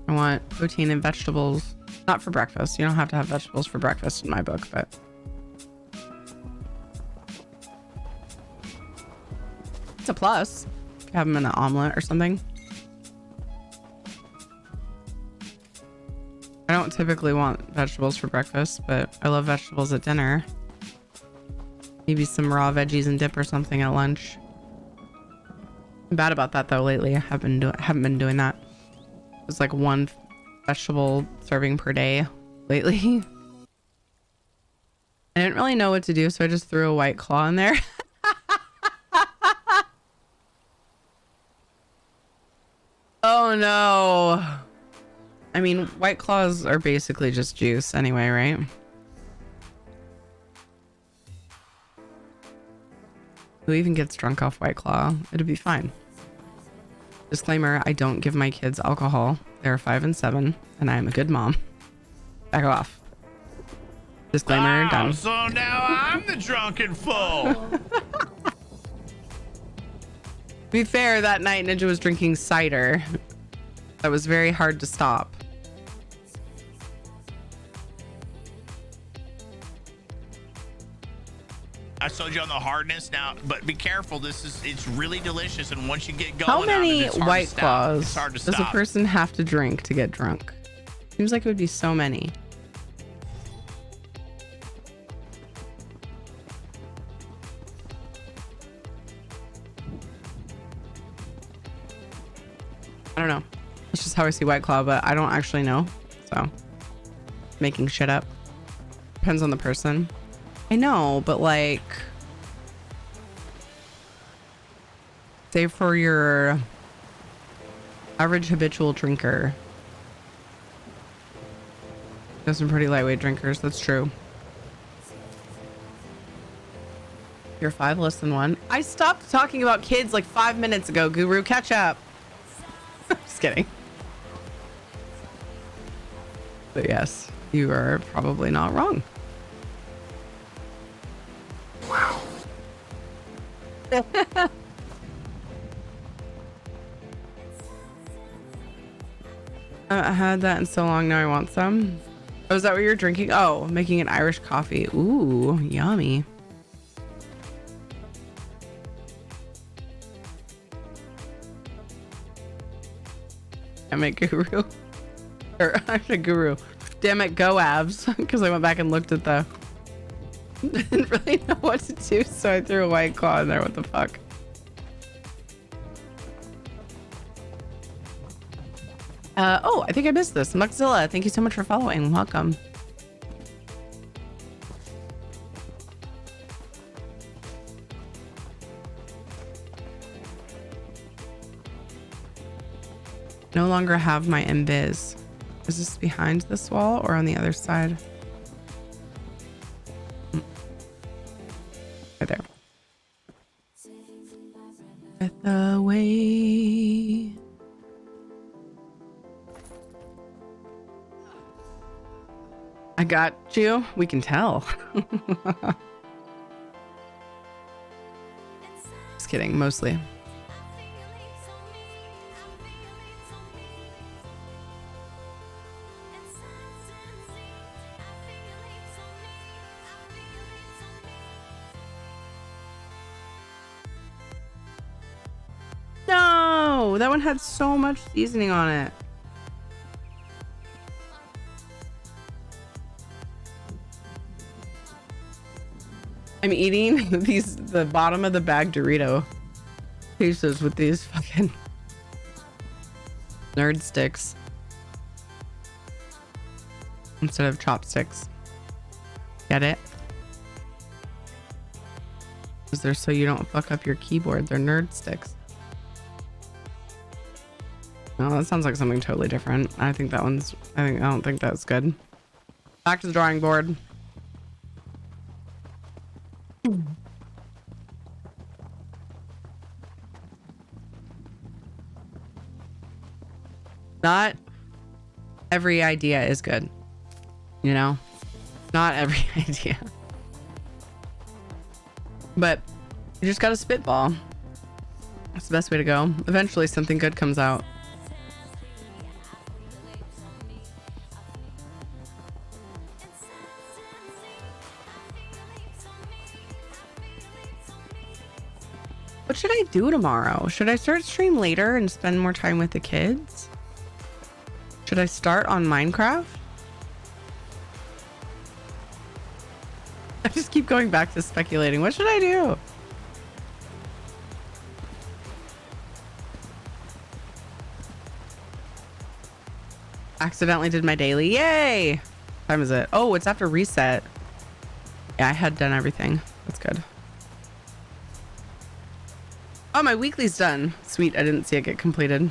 I want protein and vegetables. Not for breakfast. You don't have to have vegetables for breakfast in my book, but it's a plus. If you have them in an omelet or something. I don't typically want vegetables for breakfast, but I love vegetables at dinner. Maybe some raw veggies and dip or something at lunch. I'm bad about that though lately. I haven't been doing that. It's like one vegetable serving per day lately. I didn't really know what to do, so I just threw a White Claw in there. Oh no. I mean, White Claws are basically just juice anyway, right? Who even gets drunk off White Claw? It'd be fine. Disclaimer, I don't give my kids alcohol. They're 5 and 7, and I am a good mom. Back off. Disclaimer, done. So now I'm the drunken fool. To be fair, that night Ninja was drinking cider. That was very hard to stop. I told you on the hardness now, but be careful. It's really delicious, and once you get going, how many White Claws does a person have to drink to get drunk? Seems like it would be so many. I don't know. That's just how I see White Claw, but I don't actually know. So, making shit up. Depends on the person. I know, but like, say for your average habitual drinker, there's some pretty lightweight drinkers. That's true. You're 5 less than 1. I stopped talking about kids like 5 minutes ago. Guru, catch up. Just kidding. But yes, you are probably not wrong. Wow. I had that in so long, now I want some. Oh, is that what you're drinking? Oh, making an Irish coffee. Ooh, yummy. I make Guru. Or actually, Guru. Damn it, go abs. Because I went back and looked at the. Didn't really know what to do, so I threw a white claw in there. What the fuck? Oh, I think I missed this. Muxzilla, thank you so much for following. Welcome. No longer have my invis. Is this behind this wall or on the other side? Right there. Breath away. I got you. We can tell. Just kidding, mostly. No, that one had so much seasoning on it. I'm eating the bottom of the bag Dorito pieces with these fucking nerd sticks instead of chopsticks. Get it? Because they're so you don't fuck up your keyboard. They're nerd sticks. No, that sounds like something totally different. I don't think that's good. Back to the drawing board. Not every idea is good. You know? Not every idea. But you just gotta spitball. That's the best way to go. Eventually something good comes out. What should I do tomorrow? Should I start stream later and spend more time with the kids? Should I start on Minecraft? I just keep going back to speculating. What should I do? Accidentally did my daily. Yay! What time is it? Oh, it's after reset. Yeah, I had done everything. That's good. Oh, my weekly's done. Sweet, I didn't see it get completed.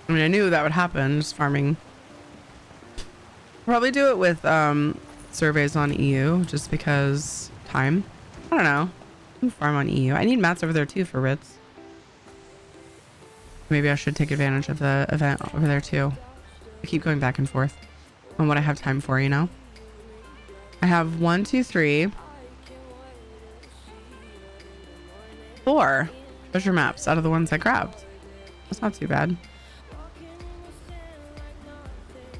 I mean, I knew that would happen, just farming. Probably do it with surveys on EU, just because time. I don't know. I can farm on EU. I need mats over there too for WRITS. Maybe I should take advantage of the event over there too. I keep going back and forth on what I have time for, you know? I have 1, 2, 3, 4 treasure maps out of the ones I grabbed. That's not too bad.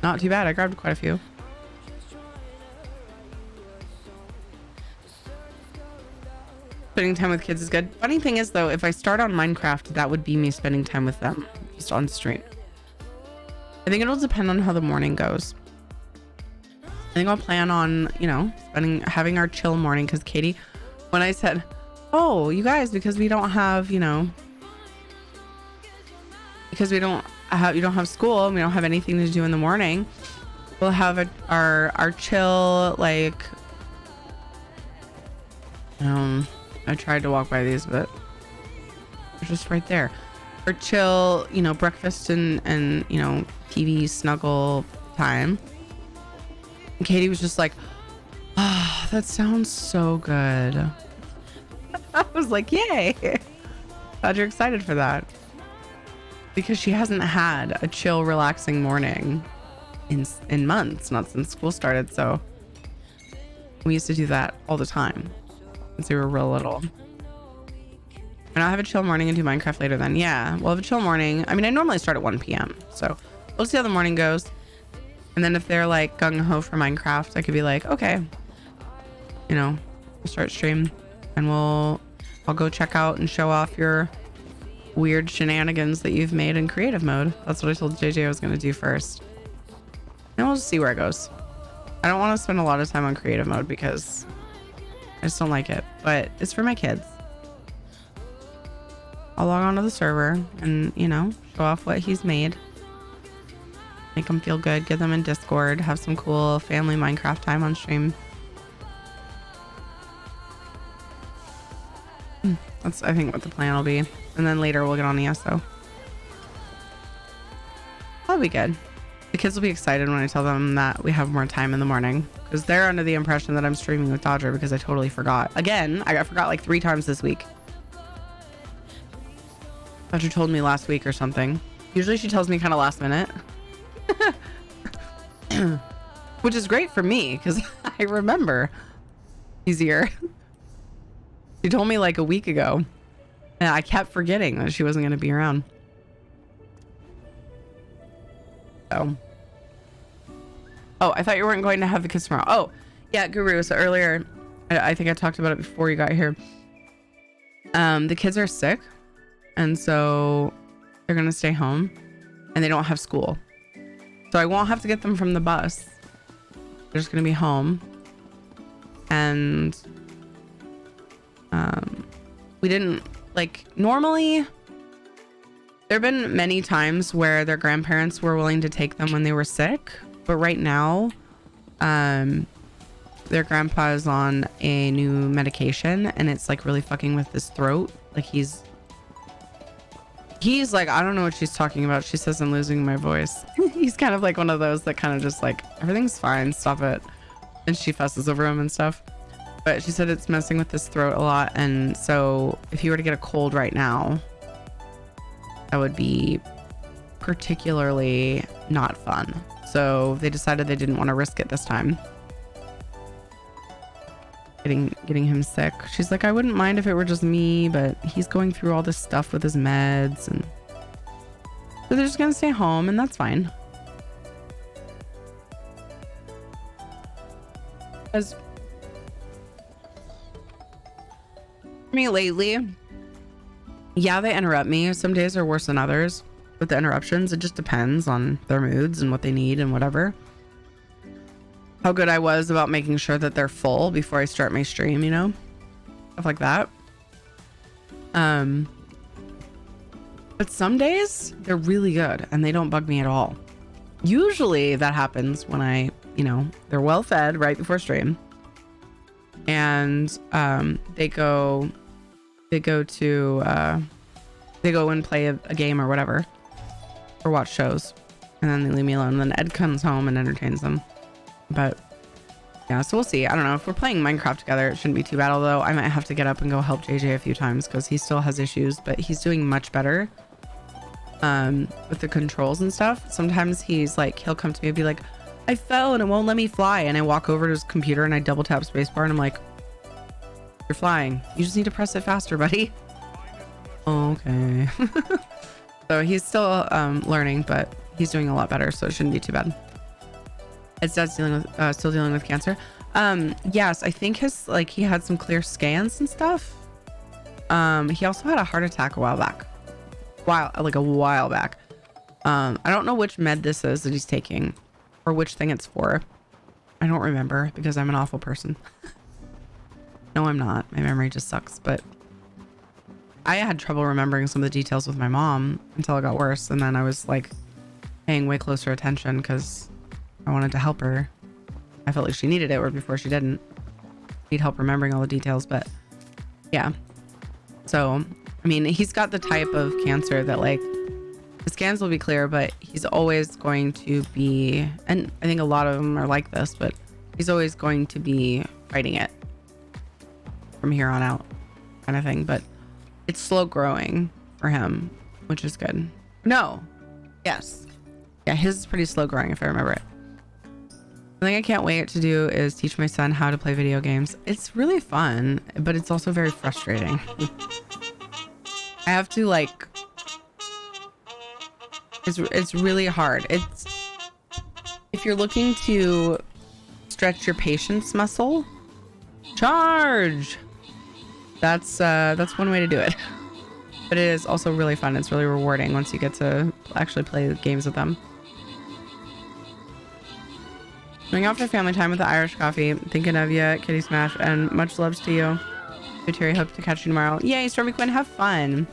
Not too bad. I grabbed quite a few. Spending time with kids is good. Funny thing is though, if I start on Minecraft, that would be me spending time with them just on stream. I think it'll depend on how the morning goes. I think I'll plan on, you know, having our chill morning, because Katie, when I said, oh, you guys, because we don't have, you know, because you don't have school and we don't have anything to do in the morning, we'll have our chill, like, I tried to walk by these, but they're just right there. Our chill, you know, breakfast and you know, TV snuggle time. And Katie was just like, oh, that sounds so good. I was like, yay. Glad you're excited for that. Because she hasn't had a chill, relaxing morning in months, not since school started. So we used to do that all the time since we were real little. And I'll have a chill morning and do Minecraft later then. Yeah, we'll have a chill morning. I mean, I normally start at 1 p.m. So we'll see how the morning goes. And then if they're like gung-ho for Minecraft, I could be like, okay, you know, we'll start stream and I'll go check out and show off your weird shenanigans that you've made in creative mode. That's what I told JJ I was going to do first. And we'll just see where it goes. I don't want to spend a lot of time on creative mode because I just don't like it, but it's for my kids. I'll log on to the server and, you know, show off what he's made. Make them feel good, get them in Discord, have some cool family Minecraft time on stream. That's, I think, what the plan will be. And then later we'll get on ESO. That'll be good. The kids will be excited when I tell them that we have more time in the morning, because they're under the impression that I'm streaming with Dodger because I totally forgot. Again, I forgot like 3 times this week. Dodger told me last week or something. Usually she tells me kind of last minute. Which is great for me because I remember easier. She told me like a week ago and I kept forgetting that she wasn't going to be around. So, oh, I thought you weren't going to have the kids tomorrow. Oh, yeah, Guru. So earlier, I think I talked about it before you got here. The kids are sick, and so they're gonna stay home, and they don't have school, so I won't have to get them from the bus. They're just gonna be home, and we didn't like normally. There have been many times where their grandparents were willing to take them when they were sick, but right now, their grandpa is on a new medication and it's like really fucking with his throat. Like he's like, I don't know what she's talking about. She says I'm losing my voice. He's kind of like one of those that kind of just like, everything's fine, stop it. And she fusses over him and stuff. But she said it's messing with his throat a lot. And so if he were to get a cold right now, that would be particularly not fun. So they decided they didn't want to risk it this time. Getting him sick. She's like, I wouldn't mind if it were just me, but he's going through all this stuff with his meds, and so they're just gonna stay home, and that's fine. As for me lately, yeah, they interrupt me. Some days are worse than others with the interruptions. It just depends on their moods and what they need and whatever. How good I was about making sure that they're full before I start my stream, you know? Stuff like that. But some days they're really good and they don't bug me at all. Usually that happens when I, you know, they're well fed right before stream. And they go and play a game or whatever, or watch shows, and then they leave me alone. And then Ed comes home and entertains them. But yeah, so we'll see. I don't know if we're playing Minecraft together, it shouldn't be too bad. Although I might have to get up and go help JJ a few times because he still has issues, but he's doing much better with the controls and stuff. Sometimes he's like, he'll come to me and be like, I fell and it won't let me fly. And I walk over to his computer and I double tap spacebar and I'm like, you're flying. You just need to press it faster, buddy. Okay. So he's still learning, but he's doing a lot better, so it shouldn't be too bad. His dad's still dealing with cancer. Yes, I think he had some clear scans and stuff. He also had a heart attack a while back. A while back. I don't know which med this is that he's taking or which thing it's for. I don't remember because I'm an awful person. No, I'm not. My memory just sucks, but I had trouble remembering some of the details with my mom until it got worse. And then I was like paying way closer attention because I wanted to help her. I felt like she needed it, or before she didn't. Need help remembering all the details, but yeah. So, I mean, he's got the type of cancer that like the scans will be clear, but he's always going to be, and I think a lot of them are like this, but he's always going to be fighting it from here on out kind of thing. But it's slow growing for him, which is good. No. Yes. Yeah, his is pretty slow growing if I remember it. The thing I can't wait to do is teach my son how to play video games. It's really fun, but it's also very frustrating. I have to like, it's really hard. It's, if you're looking to stretch your patience muscle, charge. That's one way to do it. but it is also really fun. It's really rewarding once you get to actually play games with them. Going out for family time with the Irish coffee. Thinking of you, Kitty Smash, and much loves to you. Hey, Terry, hope to catch you tomorrow. Yay, Stormy Quinn, have fun.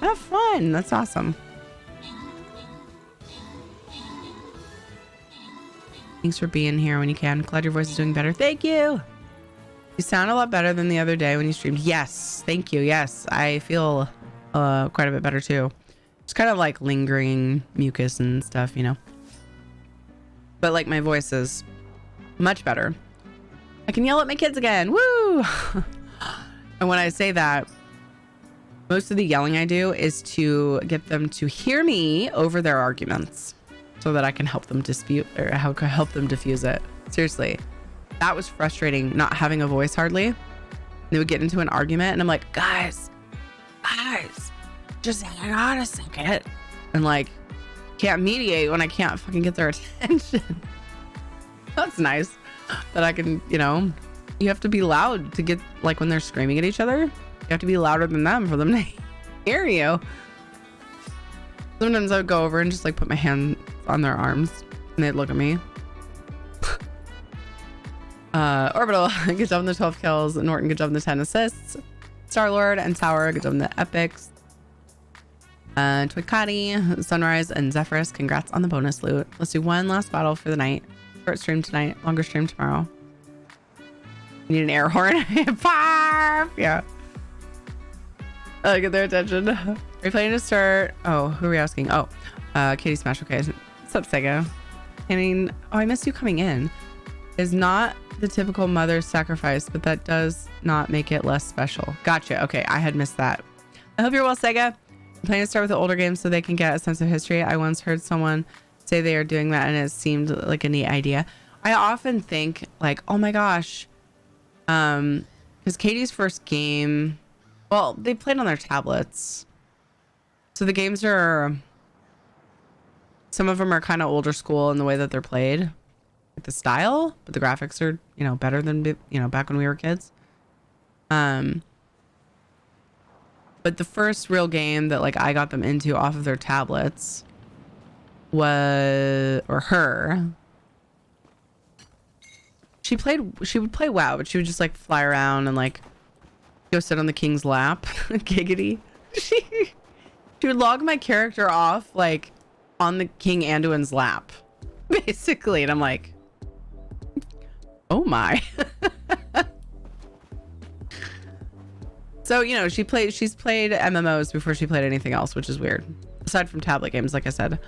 Have fun. That's awesome. Thanks for being here when you can. Glad your voice is doing better. Thank you. You sound a lot better than the other day when you streamed. Yes, thank you. Yes, I feel quite a bit better too. It's kind of like lingering mucus and stuff, you know. But like my voice is much better. I can yell at my kids again. Woo! And when I say that, most of the yelling I do is to get them to hear me over their arguments so that I can help them dispute or help them diffuse it. Seriously, that was frustrating not having a voice hardly. They would get into an argument and I'm like, guys, just hang on a second. And like, can't mediate when I can't fucking get their attention. That's nice that I can, you know, you have to be loud to get, like when they're screaming at each other, you have to be louder than them for them to hear you. Sometimes I would go over and just like put my hand on their arms and they'd look at me. Orbital, good job on the 12 kills. Norton, good job on the 10 assists. Star-Lord and Tower, good job on the epics. Twikati, Sunrise, and Zephyrus, congrats on the bonus loot. Let's do one last battle for the night. Short stream tonight, longer stream tomorrow. Need an air horn. Barf! Yeah. Get their attention. Are you planning to start? Oh, who are we asking? Oh, Katie Smash. Okay. What's up, Sega? I missed you coming in. Is not the typical mother sacrifice, but that does not make it less special. Gotcha. Okay, I had missed that. I hope you're well, Sega. I'm planning to start with the older games so they can get a sense of history. I once heard someone say they are doing that and it seemed like a neat idea. I often think like, oh my gosh, because Katie's first game, well, they played on their tablets. So the games are, some of them are kind of older school in the way that they're played, like the style, but the graphics are, you know, better than, you know, back when we were kids. But the first real game that like I got them into off of their tablets was, or her, she would play WoW, but she would just like fly around and like go sit on the king's lap. Giggity. She would log my character off like on the King Anduin's lap, basically. And I'm like, oh my. So, you know, she's played MMOs before she played anything else, which is weird. Aside from tablet games, like I said.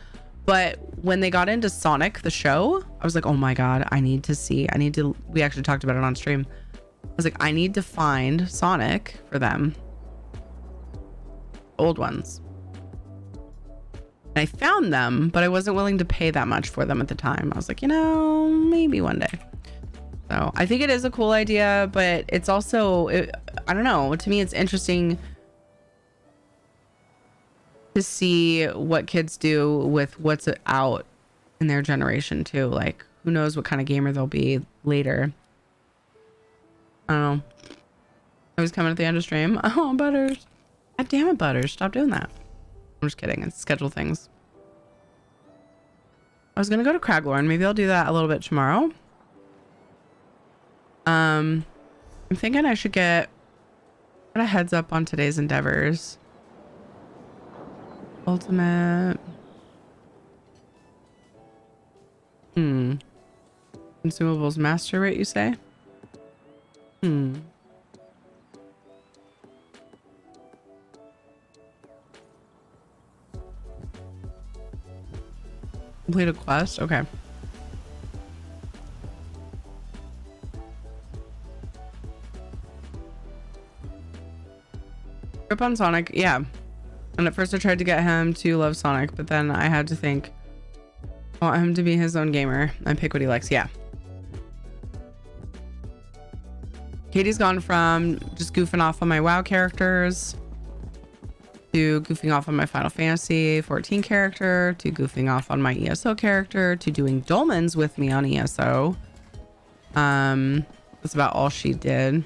But when they got into Sonic, the show, I was like, oh my God, we actually talked about it on stream. I was like, I need to find Sonic for them. Old ones. And I found them, but I wasn't willing to pay that much for them at the time. I was like, you know, maybe one day. So I think it is a cool idea, but it's also, I don't know, to me, it's interesting to see what kids do with what's out in their generation too. Like, who knows what kind of gamer they'll be later. I don't know. I was coming at the end of stream. Oh, Butters. God damn it, Butters. Stop doing that. I'm just kidding. It's schedule things. I was going to go to Craglorn. Maybe I'll do that a little bit tomorrow. I'm thinking I should get a heads up on today's endeavors. Ultimate. Consumables master rate, you say? Complete a quest? Okay. Grip on Sonic, yeah. And at first I tried to get him to love Sonic, but then I had to think, I want him to be his own gamer and pick what he likes. Yeah. Katie's gone from just goofing off on my WoW characters to goofing off on my Final Fantasy 14 character to goofing off on my ESO character to doing dolmens with me on ESO. That's about all she did.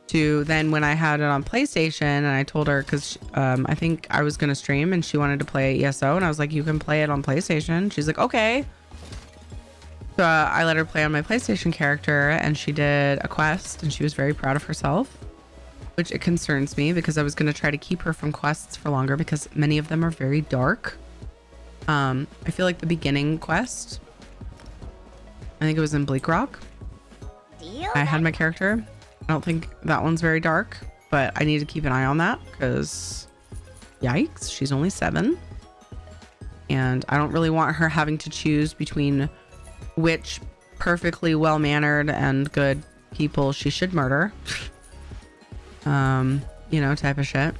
to then when I had it on PlayStation and I told her, because I think I was going to stream and she wanted to play ESO, and I was like, you can play it on PlayStation. She's like, okay. So I let her play on my PlayStation character, and she did a quest, and she was very proud of herself, which it concerns me because I was going to try to keep her from quests for longer because many of them are very dark. I feel like the beginning quest, I think it was in Bleak Rock, I had my character. I don't think that one's very dark, but I need to keep an eye on that because yikes, she's only 7. And I don't really want her having to choose between which perfectly well-mannered and good people she should murder. You know, type of shit.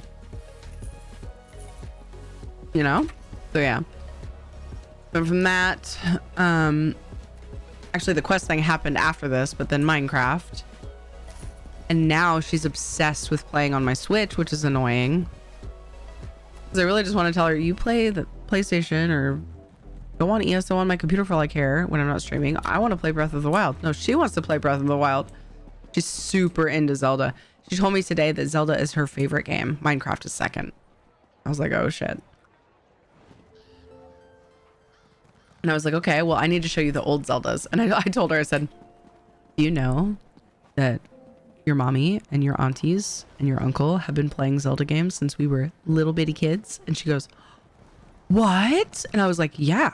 You know? So yeah. But from that, actually the quest thing happened after this, but then Minecraft. And now she's obsessed with playing on my Switch, which is annoying. Because I really just want to tell her, you play the PlayStation or go on ESO on my computer for all I care when I'm not streaming. I want to play Breath of the Wild. No, she wants to play Breath of the Wild. She's super into Zelda. She told me today that Zelda is her favorite game. Minecraft is second. I was like, oh shit. And I was like, okay, well, I need to show you the old Zeldas. And I told her, I said, do you know that your mommy and your aunties and your uncle have been playing Zelda games since we were little bitty kids? And she goes, what? And I was like, yeah,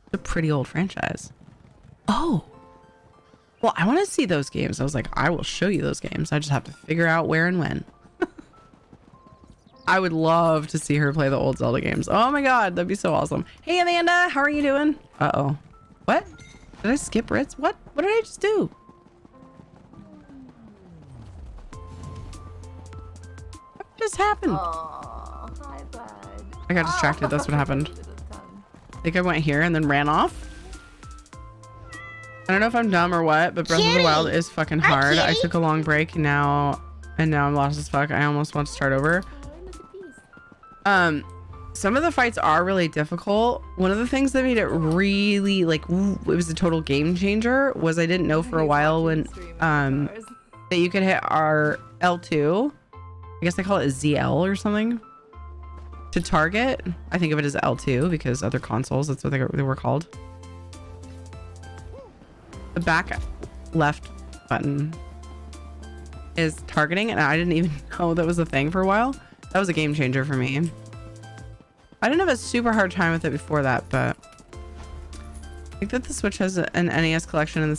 it's a pretty old franchise. Oh, well, I want to see those games. I was like, I will show you those games. I just have to figure out where and when. I would love to see her play the old Zelda games. Oh my God, that'd be so awesome. Hey, Amanda, how are you doing? Uh-oh. What? Did I skip Ritz? What did I just do? What just happened? Oh, hi, bud. I got distracted. That's what happened. I think I went here and then ran off. I don't know if I'm dumb or what, but Breath of the Wild is fucking hard. I took a long break and now I'm lost as fuck. I almost want to start over. Some of the fights are really difficult. One of the things that made it really like, it was a total game changer was I didn't know for a while when that you could hit our L2. I guess they call it ZL or something to target. I think of it as L2 because other consoles, that's what they were called. The back left button is targeting, and I didn't even know that was a thing for a while. That was a game changer for me. I didn't have a super hard time with it before that, but I think that the Switch has an NES collection and the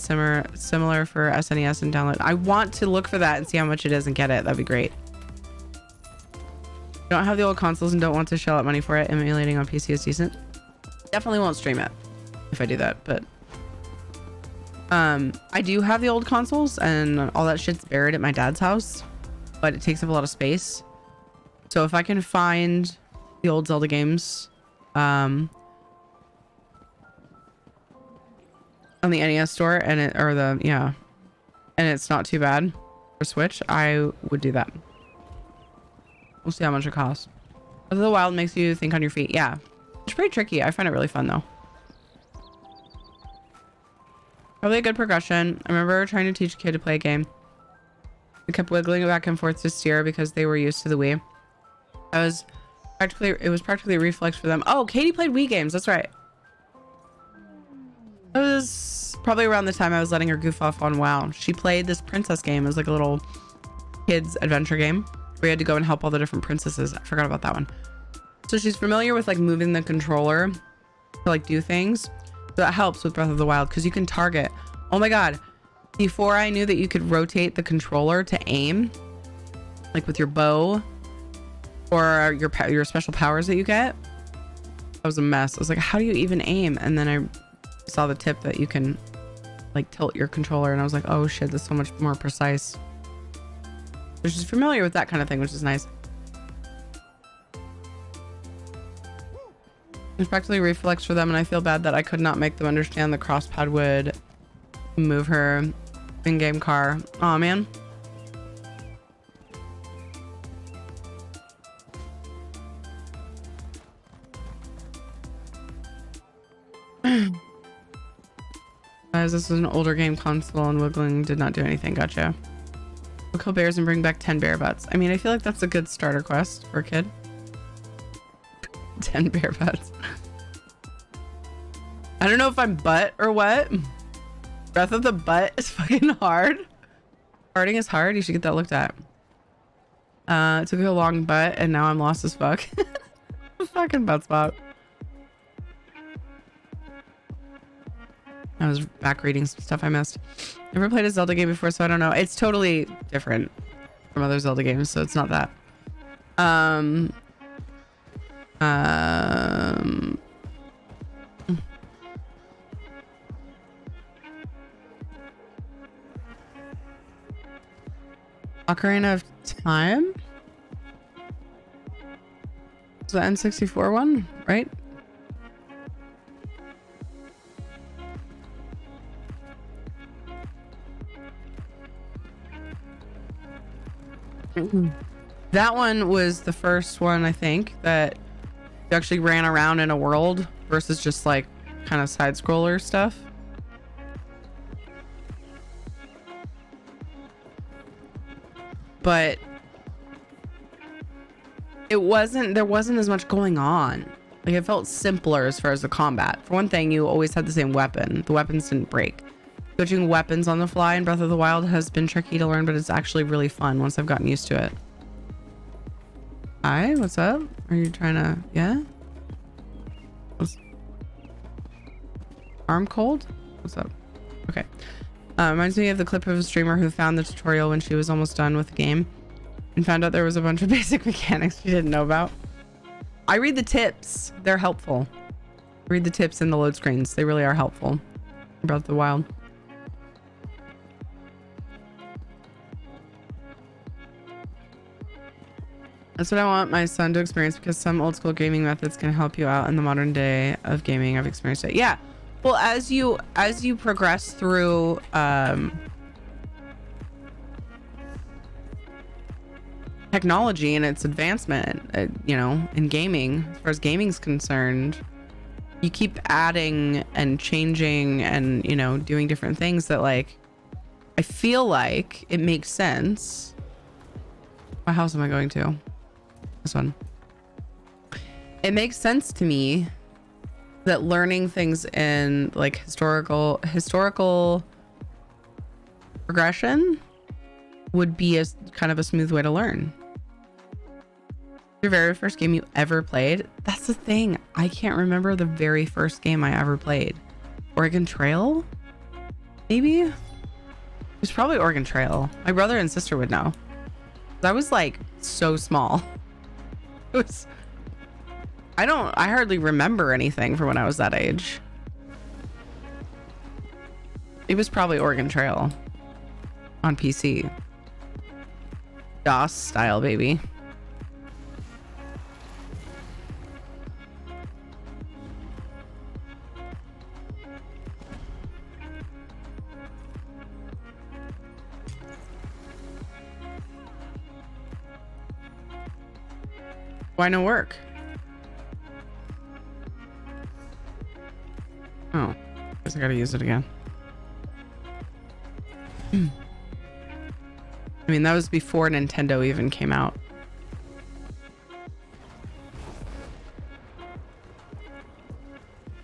similar for SNES and download. I want to look for that and see how much it is and get it. That'd be great. Don't have the old consoles and don't want to shell out money for it. Emulating on PC is decent. Definitely won't stream it if I do that, but I do have the old consoles and all that shit's buried at my dad's house, but it takes up a lot of space. So if I can find the old Zelda games on the NES store and and it's not too bad for Switch, I would do that. We'll see how much it costs. Breath of the Wild makes you think on your feet. Yeah, it's pretty tricky. I find it really fun though. Probably a good progression. I remember trying to teach a kid to play a game. We kept wiggling it back and forth to steer because they were used to the Wii. It was practically a reflex for them. Oh, Katie played Wii games. That's right. It was probably around the time I was letting her goof off on WoW. She played this princess game. It was like a little kids adventure game where you had to go and help all the different princesses. I forgot about that one. So she's familiar with like moving the controller to like do things. So that helps with Breath of the Wild because you can target. Oh my God. Before I knew that you could rotate the controller to aim, like with your bow or your special powers that you get. That was a mess. I was like, how do you even aim? And then I saw the tip that you can like tilt your controller and I was like, oh shit, that's so much more precise. So she's familiar with that kind of thing, which is nice. It's practically reflex for them, and I feel bad that I could not make them understand the crosspad would move her in-game car. Aw, man. Guys, this is an older game console and wiggling did not do anything. Gotcha. We'll kill bears and bring back 10 bear butts. I mean, I feel like that's a good starter quest for a kid. 10 bear butts. I don't know if I'm butt or what. Breath of the butt is fucking hard. Farting is hard. You should get that looked at. It took a long butt and now I'm lost as fuck. Fucking butt spot. I was back reading some stuff I missed. Never played a Zelda game before, so I don't know. It's totally different from other Zelda games, so it's not that. Ocarina of Time? It's the N64 one, right? That one was the first one, I think, that you actually ran around in a world versus just like kind of side scroller stuff. But there wasn't as much going on. Like, it felt simpler as far as the combat. For one thing, you always had the same weapon. The weapons didn't break. Switching weapons on the fly in Breath of the Wild has been tricky to learn, but it's actually really fun once I've gotten used to it. Hi, what's up? Are you trying to, yeah? Arm cold? What's up? Okay. Reminds me of the clip of a streamer who found the tutorial when she was almost done with the game and found out there was a bunch of basic mechanics she didn't know about. I read the tips. They're helpful. Read the tips in the load screens. They really are helpful. Breath of the Wild. That's what I want my son to experience, because some old school gaming methods can help you out in the modern day of gaming. I've experienced it. Yeah. Well, as you progress through technology and its advancement, you know, in gaming, as far as gaming's concerned, you keep adding and changing and, you know, doing different things that, like, I feel like it makes sense. What house am I going to? This one. It makes sense to me that learning things in like historical progression would be a kind of a smooth way to learn. Your very first game you ever played? That's the thing. I can't remember the very first game I ever played. Oregon Trail? Maybe? It was probably Oregon Trail. My brother and sister would know. I was like so small. It was, I hardly remember anything from when I was that age. It was probably Oregon Trail on PC. DOS style, baby. Why no work? Oh, guess I gotta use it again. I mean, that was before Nintendo even came out.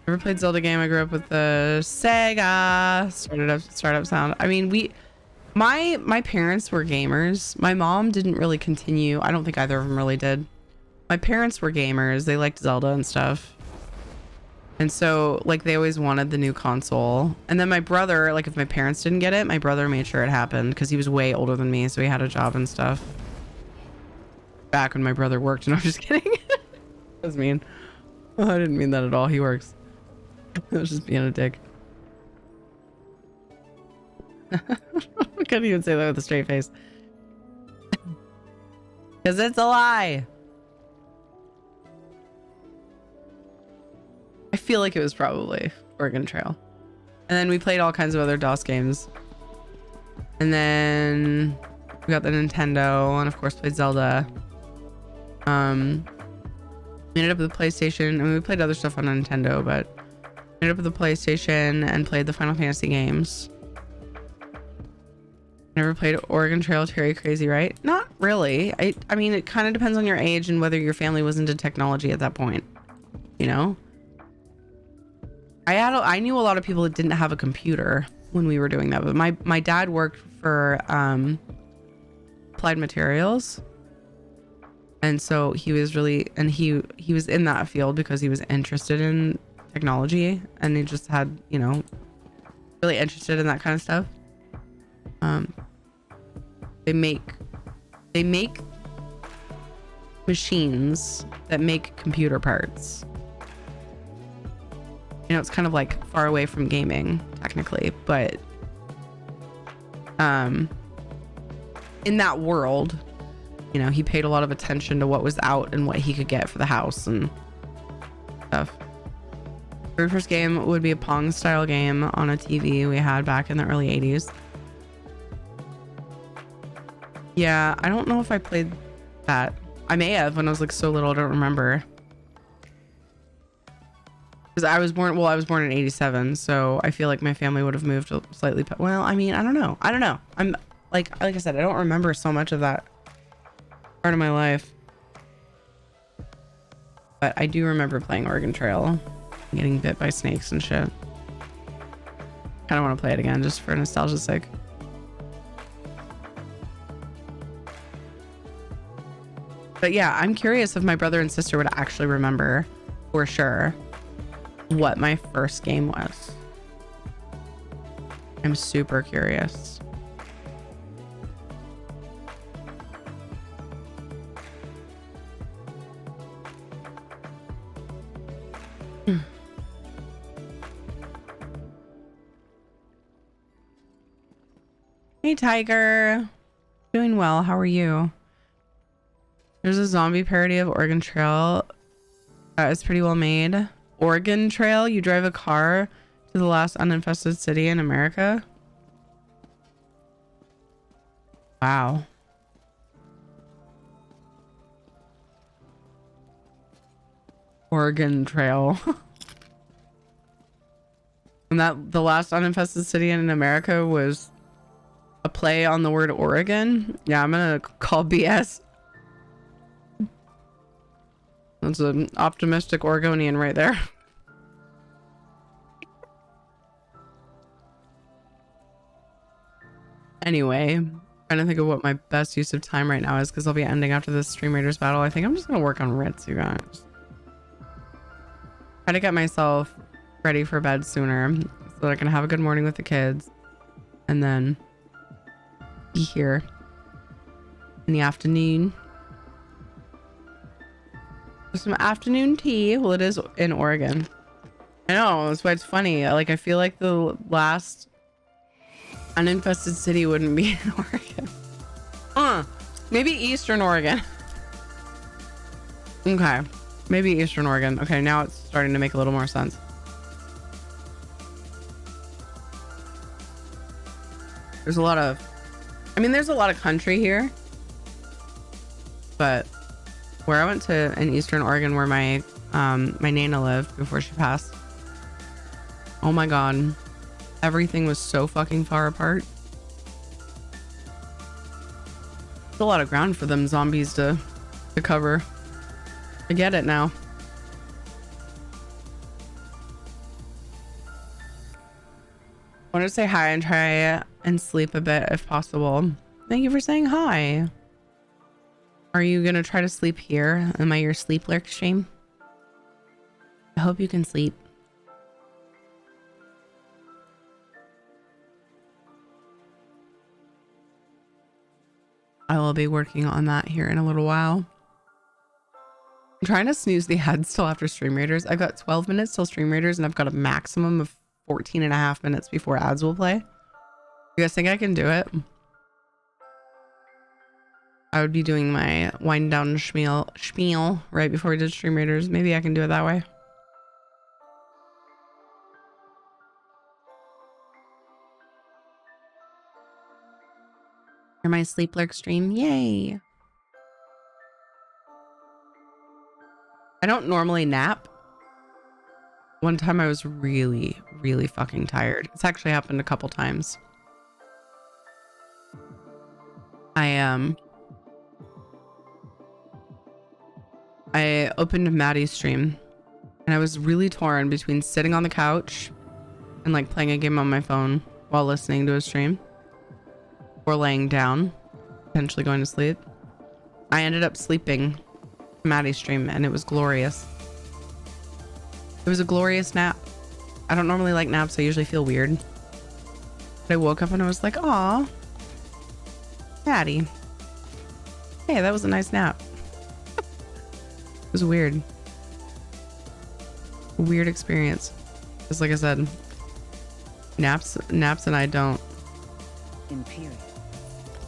Never played Zelda game. I grew up with the Sega startup sound. I mean, my parents were gamers. My mom didn't really continue. I don't think either of them really did. My parents were gamers. They liked Zelda and stuff. And so, like, they always wanted the new console. And then my brother, like, if my parents didn't get it, my brother made sure it happened because he was way older than me. So he had a job and stuff. Back when my brother worked. And I'm just kidding. That was mean. Oh, I didn't mean that at all. He works. I was just being a dick. I couldn't even say that with a straight face. Because it's a lie. I feel like it was probably Oregon Trail. And then we played all kinds of other DOS games. And then we got the Nintendo and of course played Zelda. We ended up with the PlayStation. I mean, we played other stuff on Nintendo, but ended up with the PlayStation and played the Final Fantasy games. Never played Oregon Trail. Terry crazy, right? Not really. I mean, it kind of depends on your age and whether your family was into technology at that point. You know? I knew a lot of people that didn't have a computer when we were doing that, but my dad worked for Applied Materials. And so he was really, and he was in that field because he was interested in technology, and he just had, you know, really interested in that kind of stuff. They make machines that make computer parts. You know, it's kind of like far away from gaming technically, but in that world, you know, he paid a lot of attention to what was out and what he could get for the house and stuff. Very first game would be a Pong style game on a TV we had back in the early 80s. Yeah, I don't know if I played that. I may have when I was like so little, I don't remember. Because I was born in 87, so I feel like my family would have moved slightly. Well, I mean, I don't know. I'm like I said, I don't remember so much of that part of my life. But I do remember playing Oregon Trail, getting bit by snakes and shit. Kind of want to play it again just for nostalgia's sake. But yeah, I'm curious if my brother and sister would actually remember for sure what my first game was. I'm super curious. Hey Tiger, doing well. How are you? There's a zombie parody of Oregon Trail that is pretty well made. Oregon Trail, you drive a car to the last uninfested city in America. Wow. Oregon Trail. And that the last uninfested city in America was a play on the word Oregon. Yeah, I'm gonna call BS. That's an optimistic Oregonian right there. Anyway, trying to think of what my best use of time right now is, because I'll be ending after this Stream Raiders battle. I think I'm just gonna work on WRITS, you guys. Try to get myself ready for bed sooner so that I can have a good morning with the kids and then be here in the afternoon. Some afternoon tea. Well, it is in Oregon. I know, that's why it's funny. Like, I feel like the last uninfested city wouldn't be in Oregon. Maybe Eastern Oregon. Okay, maybe Eastern Oregon. Okay, now it's starting to make a little more sense. There's a lot of, I mean, there's a lot of country here, but where I went to in Eastern Oregon, where my Nana lived before she passed. Oh my God. Everything was so fucking far apart. It's a lot of ground for them zombies to cover. I get it now. I want to say hi and try and sleep a bit if possible. Thank you for saying hi. Are you gonna try to sleep here? Am I your sleep lurk stream? I hope you can sleep. I will be working on that here in a little while. I'm trying to snooze the ads till after Stream Raiders. I've got 12 minutes till Stream Raiders and I've got a maximum of 14 and a half minutes before ads will play. You guys think I can do it? I would be doing my wind down spiel right before we did Stream Raiders. Maybe I can do it that way. You're my sleep lurk stream. Yay. I don't normally nap. One time I was really, really fucking tired. It's actually happened a couple times. I opened Maddie's stream and I was really torn between sitting on the couch and like playing a game on my phone while listening to a stream or laying down, potentially going to sleep. I ended up sleeping Maddie's stream and it was glorious. It was a glorious nap. I don't normally like naps. I usually feel weird. But I woke up and I was like, aw, Maddie. Hey, that was a nice nap. It was weird. A weird experience. Just like I said, naps and I don't.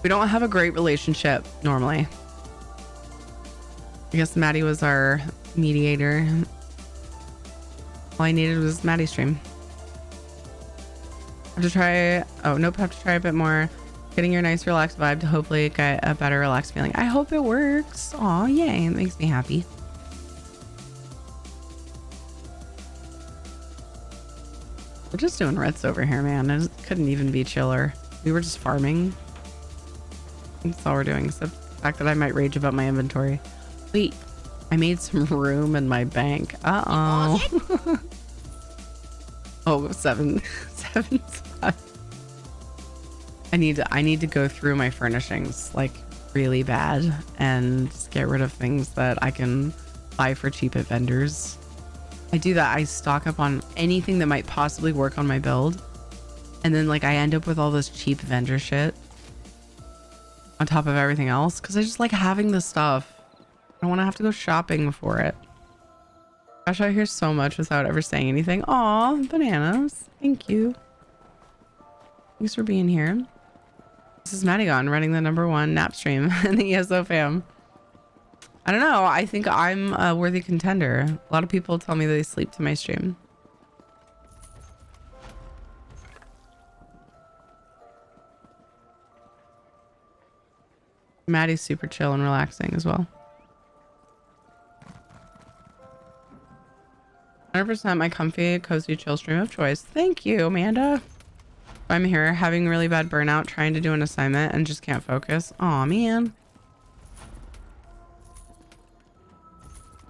We don't have a great relationship normally. I guess Maddie was our mediator. All I needed was Maddie's stream. Have to try. Oh nope, have to try a bit more. Getting your nice relaxed vibe to hopefully get a better relaxed feeling. I hope it works. Aw, yay! It makes me happy. We're just doing writs over here, man. It couldn't even be chiller. We were just farming. That's all we're doing, except the fact that I might rage about my inventory. Wait, I made some room in my bank. Uh-oh. Oh, seven spot. I need to go through my furnishings like really bad and just get rid of things that I can buy for cheap at vendors. I do that. I stock up on anything that might possibly work on my build. And then like I end up with all this cheap vendor shit on top of everything else because I just like having the stuff. I don't want to have to go shopping for it. Gosh, I hear so much without ever saying anything. Aw, bananas. Thank you. Thanks for being here. This is Madigon running the #1 nap stream in the ESO fam. I don't know. I think I'm a worthy contender. A lot of people tell me they sleep to my stream. Maddie's super chill and relaxing as well. 100% my comfy, cozy, chill stream of choice. Thank you, Amanda. I'm here having really bad burnout, trying to do an assignment and just can't focus. Aw, man.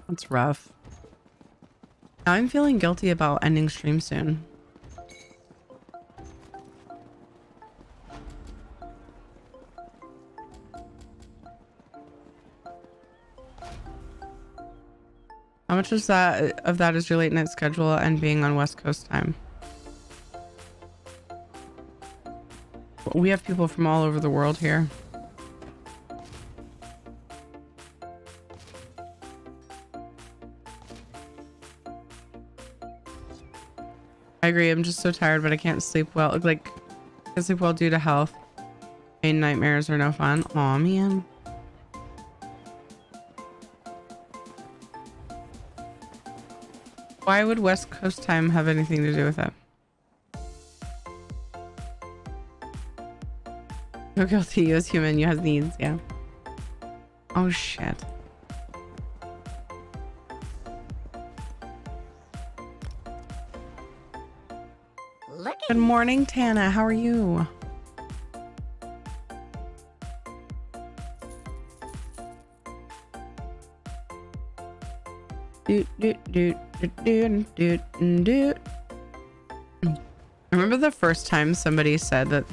That's rough. Now I'm feeling guilty about ending stream soon. How much is that of that is your late night schedule and being on West Coast time? We have people from all over the world here. I agree. I'm just so tired, but I can't sleep well. Like, I can't sleep well due to health. Pain nightmares are no fun. Aw, man. Why would West Coast time have anything to do with it? No guilty. You as human. You have needs. Yeah. Oh, shit. Good morning, Tana. How are you? I remember the first time somebody said that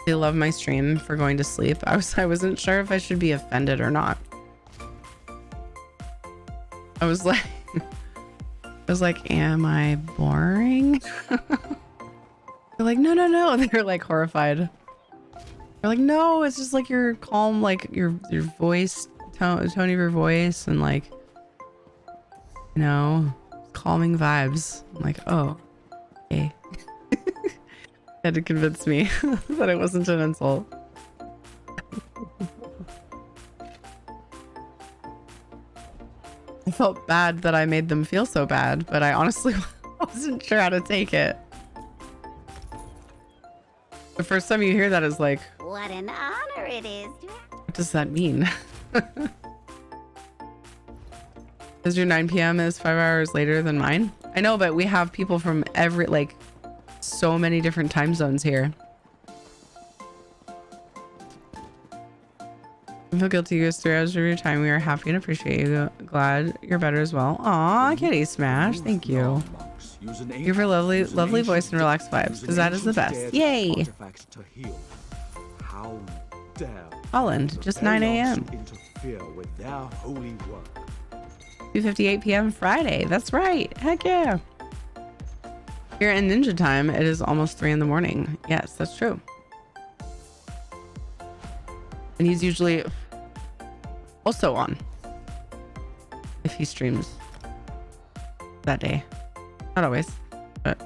they love my stream for going to sleep. I wasn't sure if I should be offended or not. I was like, am I boring? They're like, no. They're like horrified. They're like, no, it's just like your calm, like your voice, tone of your voice, and like, you know, calming vibes. I'm like, oh, okay. Had to convince me that it wasn't an insult. I felt bad that I made them feel so bad, but I honestly wasn't sure how to take it. The first time you hear that is like, what an honor it is. What does that mean? Because your 9 p.m. is 5 hours later than mine. I know, but we have people from so many different time zones here. I feel guilty you used 3 hours of your time. We are happy and appreciate you. Glad you're better as well. Aw, Kitty Smash. Thank you. You have a lovely voice and relaxed vibes, because that is the best. Yay! Holland, just 9 a.m. 2:58 p.m. Friday. That's right. Heck yeah. Here in Ninja time, it is almost 3 in the morning. Yes, that's true. And he's usually also on if he streams that day. Not always, but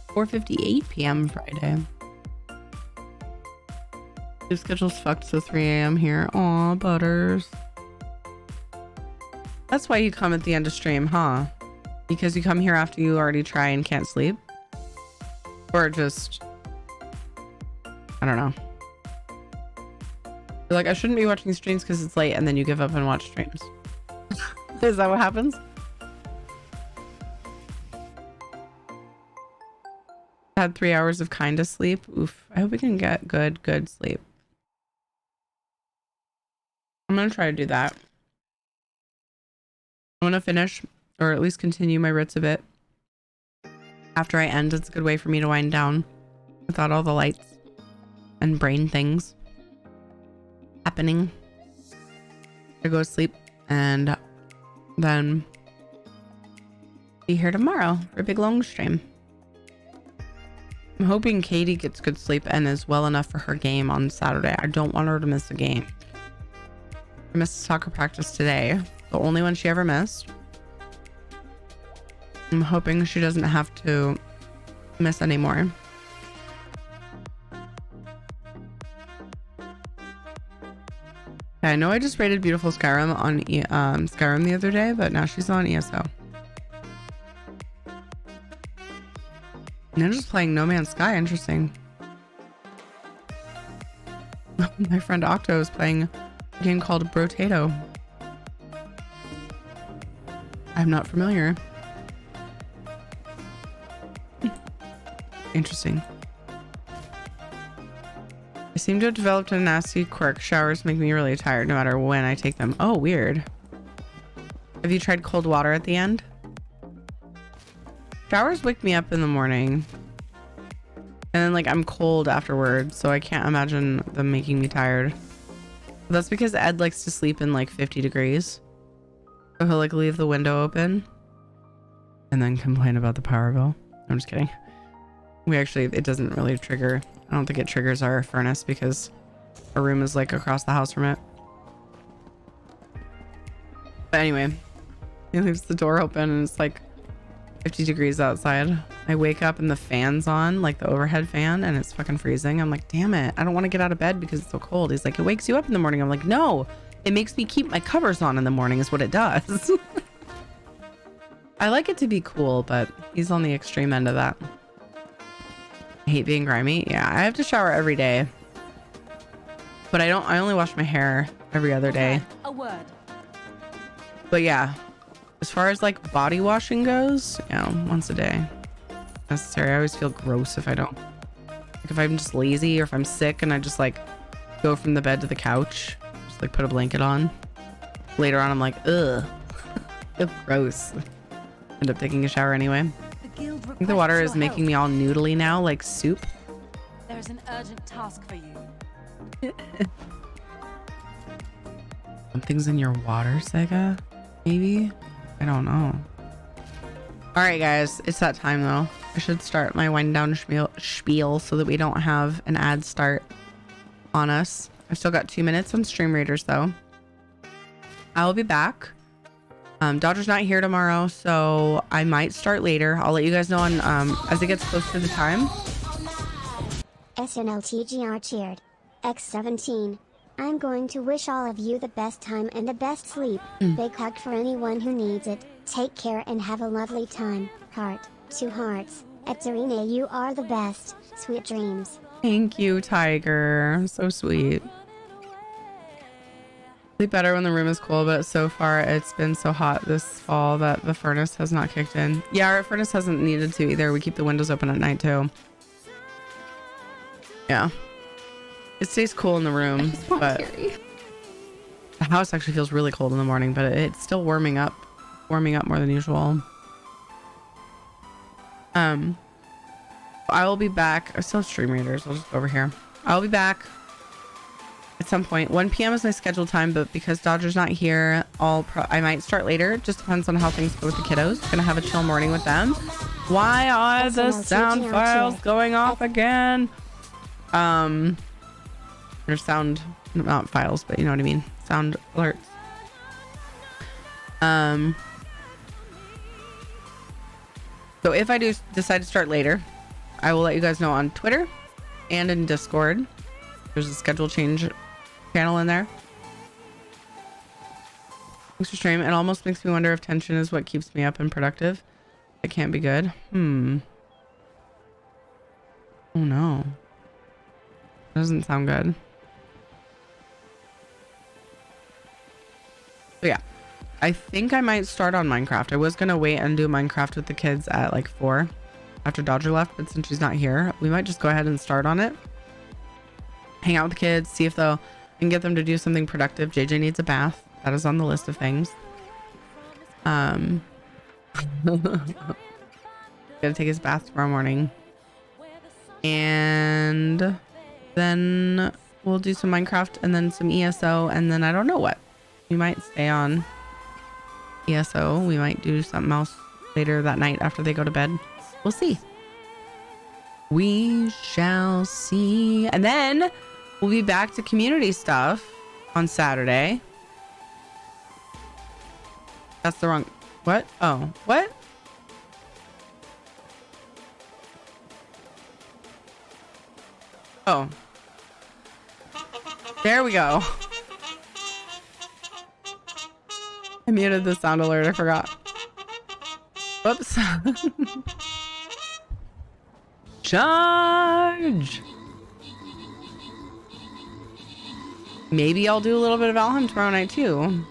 4:58 p.m. Friday. Your schedule's fucked, so 3 a.m. here. Aw, Butters. That's why you come at the end of stream, huh? Because you come here after you already try and can't sleep? Or just, I don't know. You're like, I shouldn't be watching streams because it's late, and then you give up and watch streams. Is that what happens? Had 3 hours of kind of sleep. Oof. I hope we can get good sleep. I'm gonna try to do that. I'm gonna finish, or at least continue my WRITS a bit. After I end, it's a good way for me to wind down without all the lights and brain things happening. I go to sleep and then be here tomorrow for a big long stream. I'm hoping Katie gets good sleep and is well enough for her game on Saturday. I don't want her to miss a game. I missed soccer practice today, the only one she ever missed. I'm hoping she doesn't have to miss anymore. I know I just rated Beautiful Skyrim on Skyrim the other day, but now she's on ESO. Ninja's playing No Man's Sky. Interesting. My friend Octo is playing a game called Brotato. I'm not familiar. Interesting. I seem to have developed a nasty quirk. Showers make me really tired no matter when I take them. Oh, weird. Have you tried cold water at the end? Showers wake me up in the morning. And then, like, I'm cold afterwards, so I can't imagine them making me tired. But that's because Ed likes to sleep in, like, 50 degrees. So he'll, like, leave the window open and then complain about the power bill. I'm just kidding. We actually, it doesn't really trigger. I don't think it triggers our furnace because our room is, like, across the house from it. But anyway, he leaves the door open and it's, like, 50 degrees outside. I wake up and the fan's on, like the overhead fan, and it's fucking freezing. I'm like, damn it, I don't want to get out of bed because it's so cold. He's like, it wakes you up in the morning. I'm like, no, it makes me keep my covers on in the morning is what it does. I like it to be cool, but he's on the extreme end of that. I hate being grimy. Yeah, I have to shower every day, but I only wash my hair every other day. A word. But yeah, as far as like body washing goes, yeah, once a day. Necessary. I always feel gross if I don't. Like if I'm just lazy or if I'm sick and I just like go from the bed to the couch, just like put a blanket on. Later on, I'm like, ugh, feel gross. End up taking a shower anyway. I think the water is making me all noodly now, like soup. There's an urgent task for you. Something's in your water, Sega? Maybe? I don't know. All right, guys, it's that time though. I should start my wind down spiel so that we don't have an ad start on us. I've still got 2 minutes on Stream Raiders though. I will be back. Dodger's not here tomorrow, so I might start later. I'll let you guys know on as it gets close to the time. SNLTGR cheered. X17. I'm going to wish all of you the best time and the best sleep. Big hug for anyone who needs it. Take care and have a lovely time. Heart. 2 hearts. Ectorine, you are the best. Sweet dreams. Thank you, Tiger. So sweet. Sleep better when the room is cool, but so far it's been so hot this fall that the furnace has not kicked in. Yeah, our furnace hasn't needed to either. We keep the windows open at night too. Yeah. It stays cool in the room, but the house actually feels really cold in the morning, but it's still warming up more than usual. I will be back. I still have stream readers. I'll just go over here. I'll be back at some point. 1 p.m. is my scheduled time, but because Dodger's not here, I might start later. It just depends on how things go with the kiddos. Gonna have a chill morning with them. Why are the sound files going off again? There's sound, not files, but you know what I mean. Sound alerts. So if I do decide to start later, I will let you guys know on Twitter and in Discord. There's a schedule change channel in there. Thanks for stream. It almost makes me wonder if tension is what keeps me up and productive. It can't be good. Oh no. Doesn't sound good. So yeah, I think I might start on Minecraft. I was gonna wait and do Minecraft with the kids at like 4 after Dodger left, but since she's not here, we might just go ahead and start on it. Hang out with the kids, see if I can get them to do something productive. JJ needs a bath. That is on the list of things. Gonna take his bath tomorrow morning. And then we'll do some Minecraft and then some ESO, and then I don't know what. We might stay on ESO. We might do something else later that night after they go to bed. We'll see. We shall see. And then we'll be back to community stuff on Saturday. That's the wrong... What? Oh, what? Oh. There we go. I muted the sound alert. I forgot. Whoops. Charge. Maybe I'll do a little bit of Valheim tomorrow night too.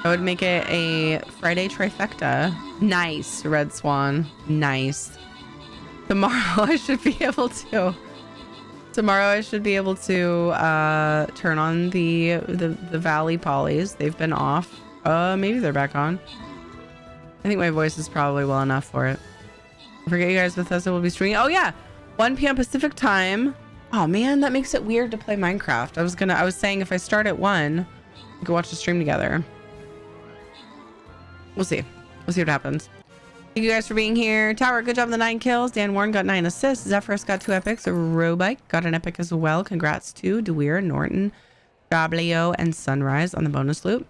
I would make it a Friday trifecta. Nice, Red Swan. Nice. Tomorrow I should be able to turn on the Valley Polys. They've been off. Maybe they're back on. I think my voice is probably well enough for it. I forget you guys, Bethesda will be streaming. Oh yeah, 1 p.m. Pacific time. Oh man, that makes it weird to play Minecraft. I was saying if I start at 1, we could watch the stream together. We'll see. We'll see what happens. Thank you guys for being here. Tower, good job on the 9 kills. Dan Warren got 9 assists. Zephyrus got 2 epics. Robike got an epic as well. Congrats to Dewir, Norton, Gablio, and Sunrise on the bonus loop.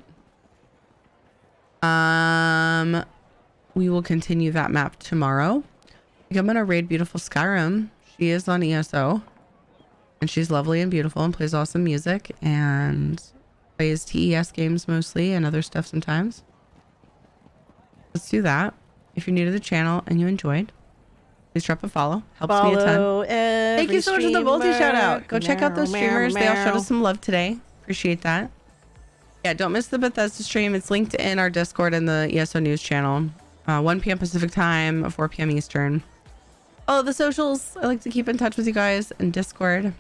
We will continue that map tomorrow. I think I'm gonna raid beautiful Skyrim. She is on ESO, and she's lovely and beautiful and plays awesome music and plays TES games mostly and other stuff sometimes. Let's do that. If you're new to the channel and you enjoyed, please drop a follow. Helps me a ton. Thank you so much for the multi shout out. Go check out those streamers. They all showed us some love today. Appreciate that. Yeah, don't miss the Bethesda stream. It's linked in our Discord and the ESO news channel. 1 p.m. Pacific time, 4 p.m. Eastern. Oh, the socials. I like to keep in touch with you guys in Discord.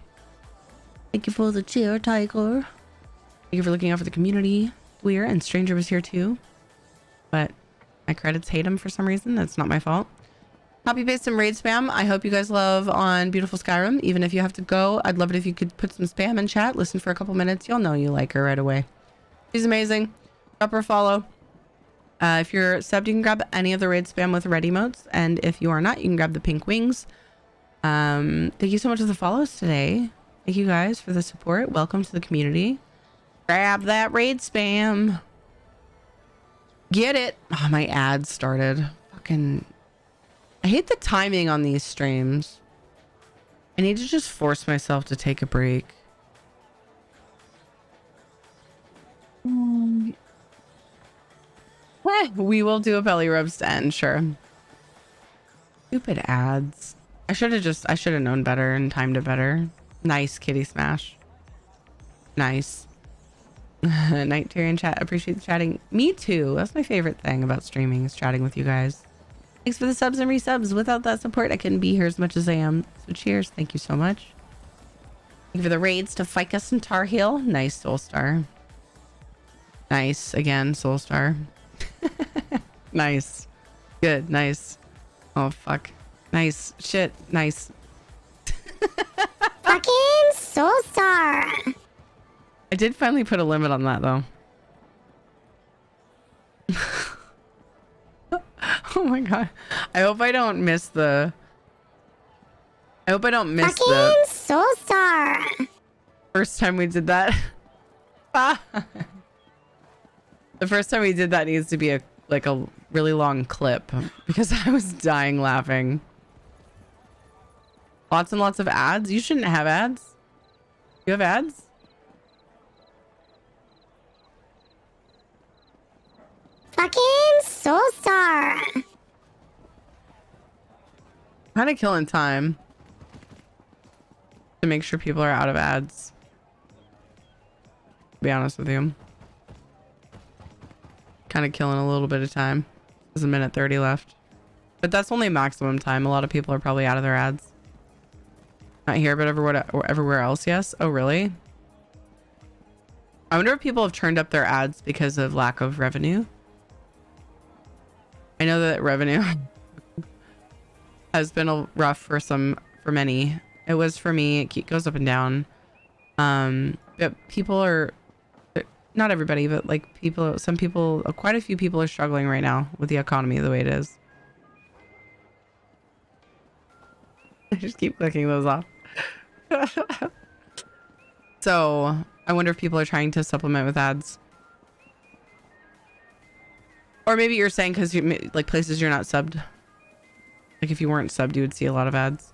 Thank you for the cheer, Tiger. Thank you for looking out for the community. Weir and Stranger was here too, but my credits hate him for some reason. That's not my fault. Copy paste some raid spam. I hope you guys love on beautiful Skyrim. Even if you have to go, I'd love it if you could put some spam in chat. Listen for a couple minutes. You'll know you like her right away. She's amazing. Drop her a follow. If you're subbed, you can grab any of the raid spam with red emotes. And if you are not, you can grab the pink wings. Thank you so much for the follows today. Thank you guys for the support. Welcome to the community. Grab that raid spam. Get it. Oh, my ad started. Fucking... I hate the timing on these streams. I need to just force myself to take a break. We will do a belly rubs to end, sure. Stupid ads. I should have known better and timed it better. Nice, Kitty Smash. Nice. Night Tyrion chat. Appreciate the chatting. Me too. That's my favorite thing about streaming is chatting with you guys. Thanks for the subs and resubs. Without that support, I couldn't be here as much as I am. So cheers. Thank you so much. Thank you for the raids to Ficus and Tar Heel. Nice, Soul Star. Nice. Again, Soul Star. Nice. Good. Nice. Oh, fuck. Nice. Shit. Nice. Fucking Soul Star. I did finally put a limit on that, though. Oh my god. I hope I don't miss the... I hope I don't miss Fucking the... Soul Star. First time we did that. The first time we did that needs to be a really long clip because I was dying laughing. Lots and lots of ads. You shouldn't have ads. You have ads? Fucking Soul Star. Kind of killing time to make sure people are out of ads. To be honest with you. Kind of killing a little bit of time. There's 1:30 left. But that's only maximum time. A lot of people are probably out of their ads. Not here, but everywhere else, yes. Oh, really? I wonder if people have turned up their ads because of lack of revenue. I know that revenue has been rough for many. It was for me. It goes up and down. But people are, not everybody, but like some people, quite a few people are struggling right now with the economy the way it is. I just keep clicking those off. So I wonder if people are trying to supplement with ads. Or maybe you're saying because you like places you're not subbed. Like if you weren't subbed, you would see a lot of ads.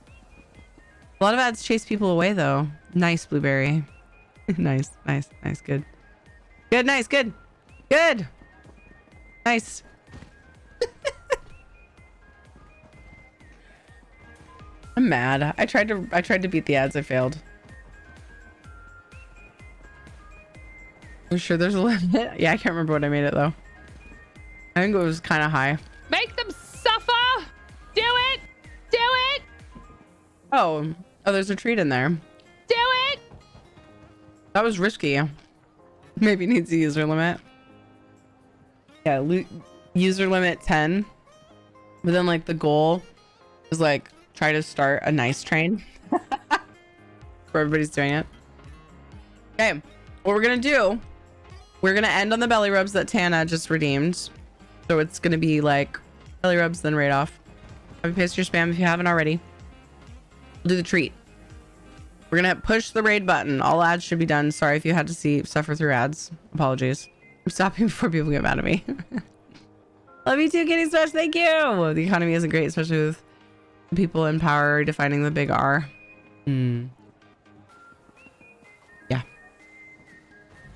A lot of ads chase people away though. Nice, Blueberry. Nice. Good. Good, nice, good. Good. Nice. I'm mad. I tried to beat the ads. I failed. I'm sure there's a limit. Yeah, I can't remember what I made it though. I think it was kind of high. Make them suffer. Do it. Do it. Oh, there's a treat in there. Do it. That was risky. Maybe needs a user limit. Yeah, user limit 10. But then like the goal is like try to start a nice train. For everybody's doing it. Okay, what we're gonna do, we're gonna end on the belly rubs that Tana just redeemed. So it's gonna be like belly rubs, then right off. Copy paste your spam if you haven't already. We'll do the treat. We're gonna push the raid button. All ads should be done. Sorry if you had to suffer through ads. Apologies. I'm stopping before people get mad at me. Love you too, Kitty Smash. Thank you. The economy isn't great, especially with people in power defining the big R. Yeah.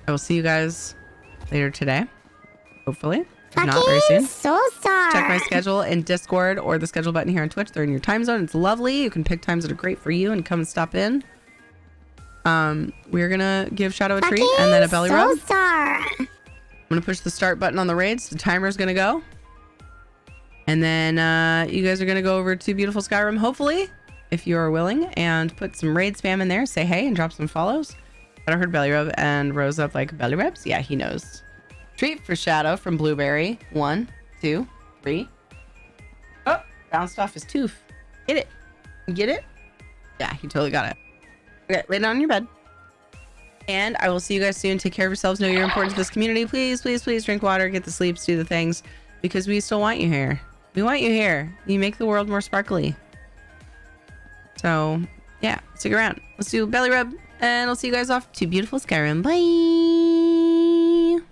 I will see you guys later today. Hopefully. If not, very soon. Soul Star. Check my schedule in Discord or the schedule button here on Twitch. They're in your time zone. It's lovely. You can pick times that are great for you and come and stop in. We're gonna give Shadow a treat and then a belly rub. Star. I'm gonna push the start button on the raids. The timer's gonna go. And then you guys are gonna go over to beautiful Skyrim, hopefully, if you are willing, and put some raid spam in there. Say hey and drop some follows. I heard belly rub and rose up like belly rubs. Yeah, he knows. Treat for Shadow from Blueberry. 1, 2, 3. Oh, bounced off his tooth. Get it. Get it? Yeah, he totally got it. Okay, lay down on your bed. And I will see you guys soon. Take care of yourselves. Know you're important to this community. Please, please, please drink water, get the sleeps, do the things, because we still want you here. We want you here. You make the world more sparkly. So, yeah, stick around. Let's do belly rub, and I'll see you guys off to beautiful Skyrim. Bye.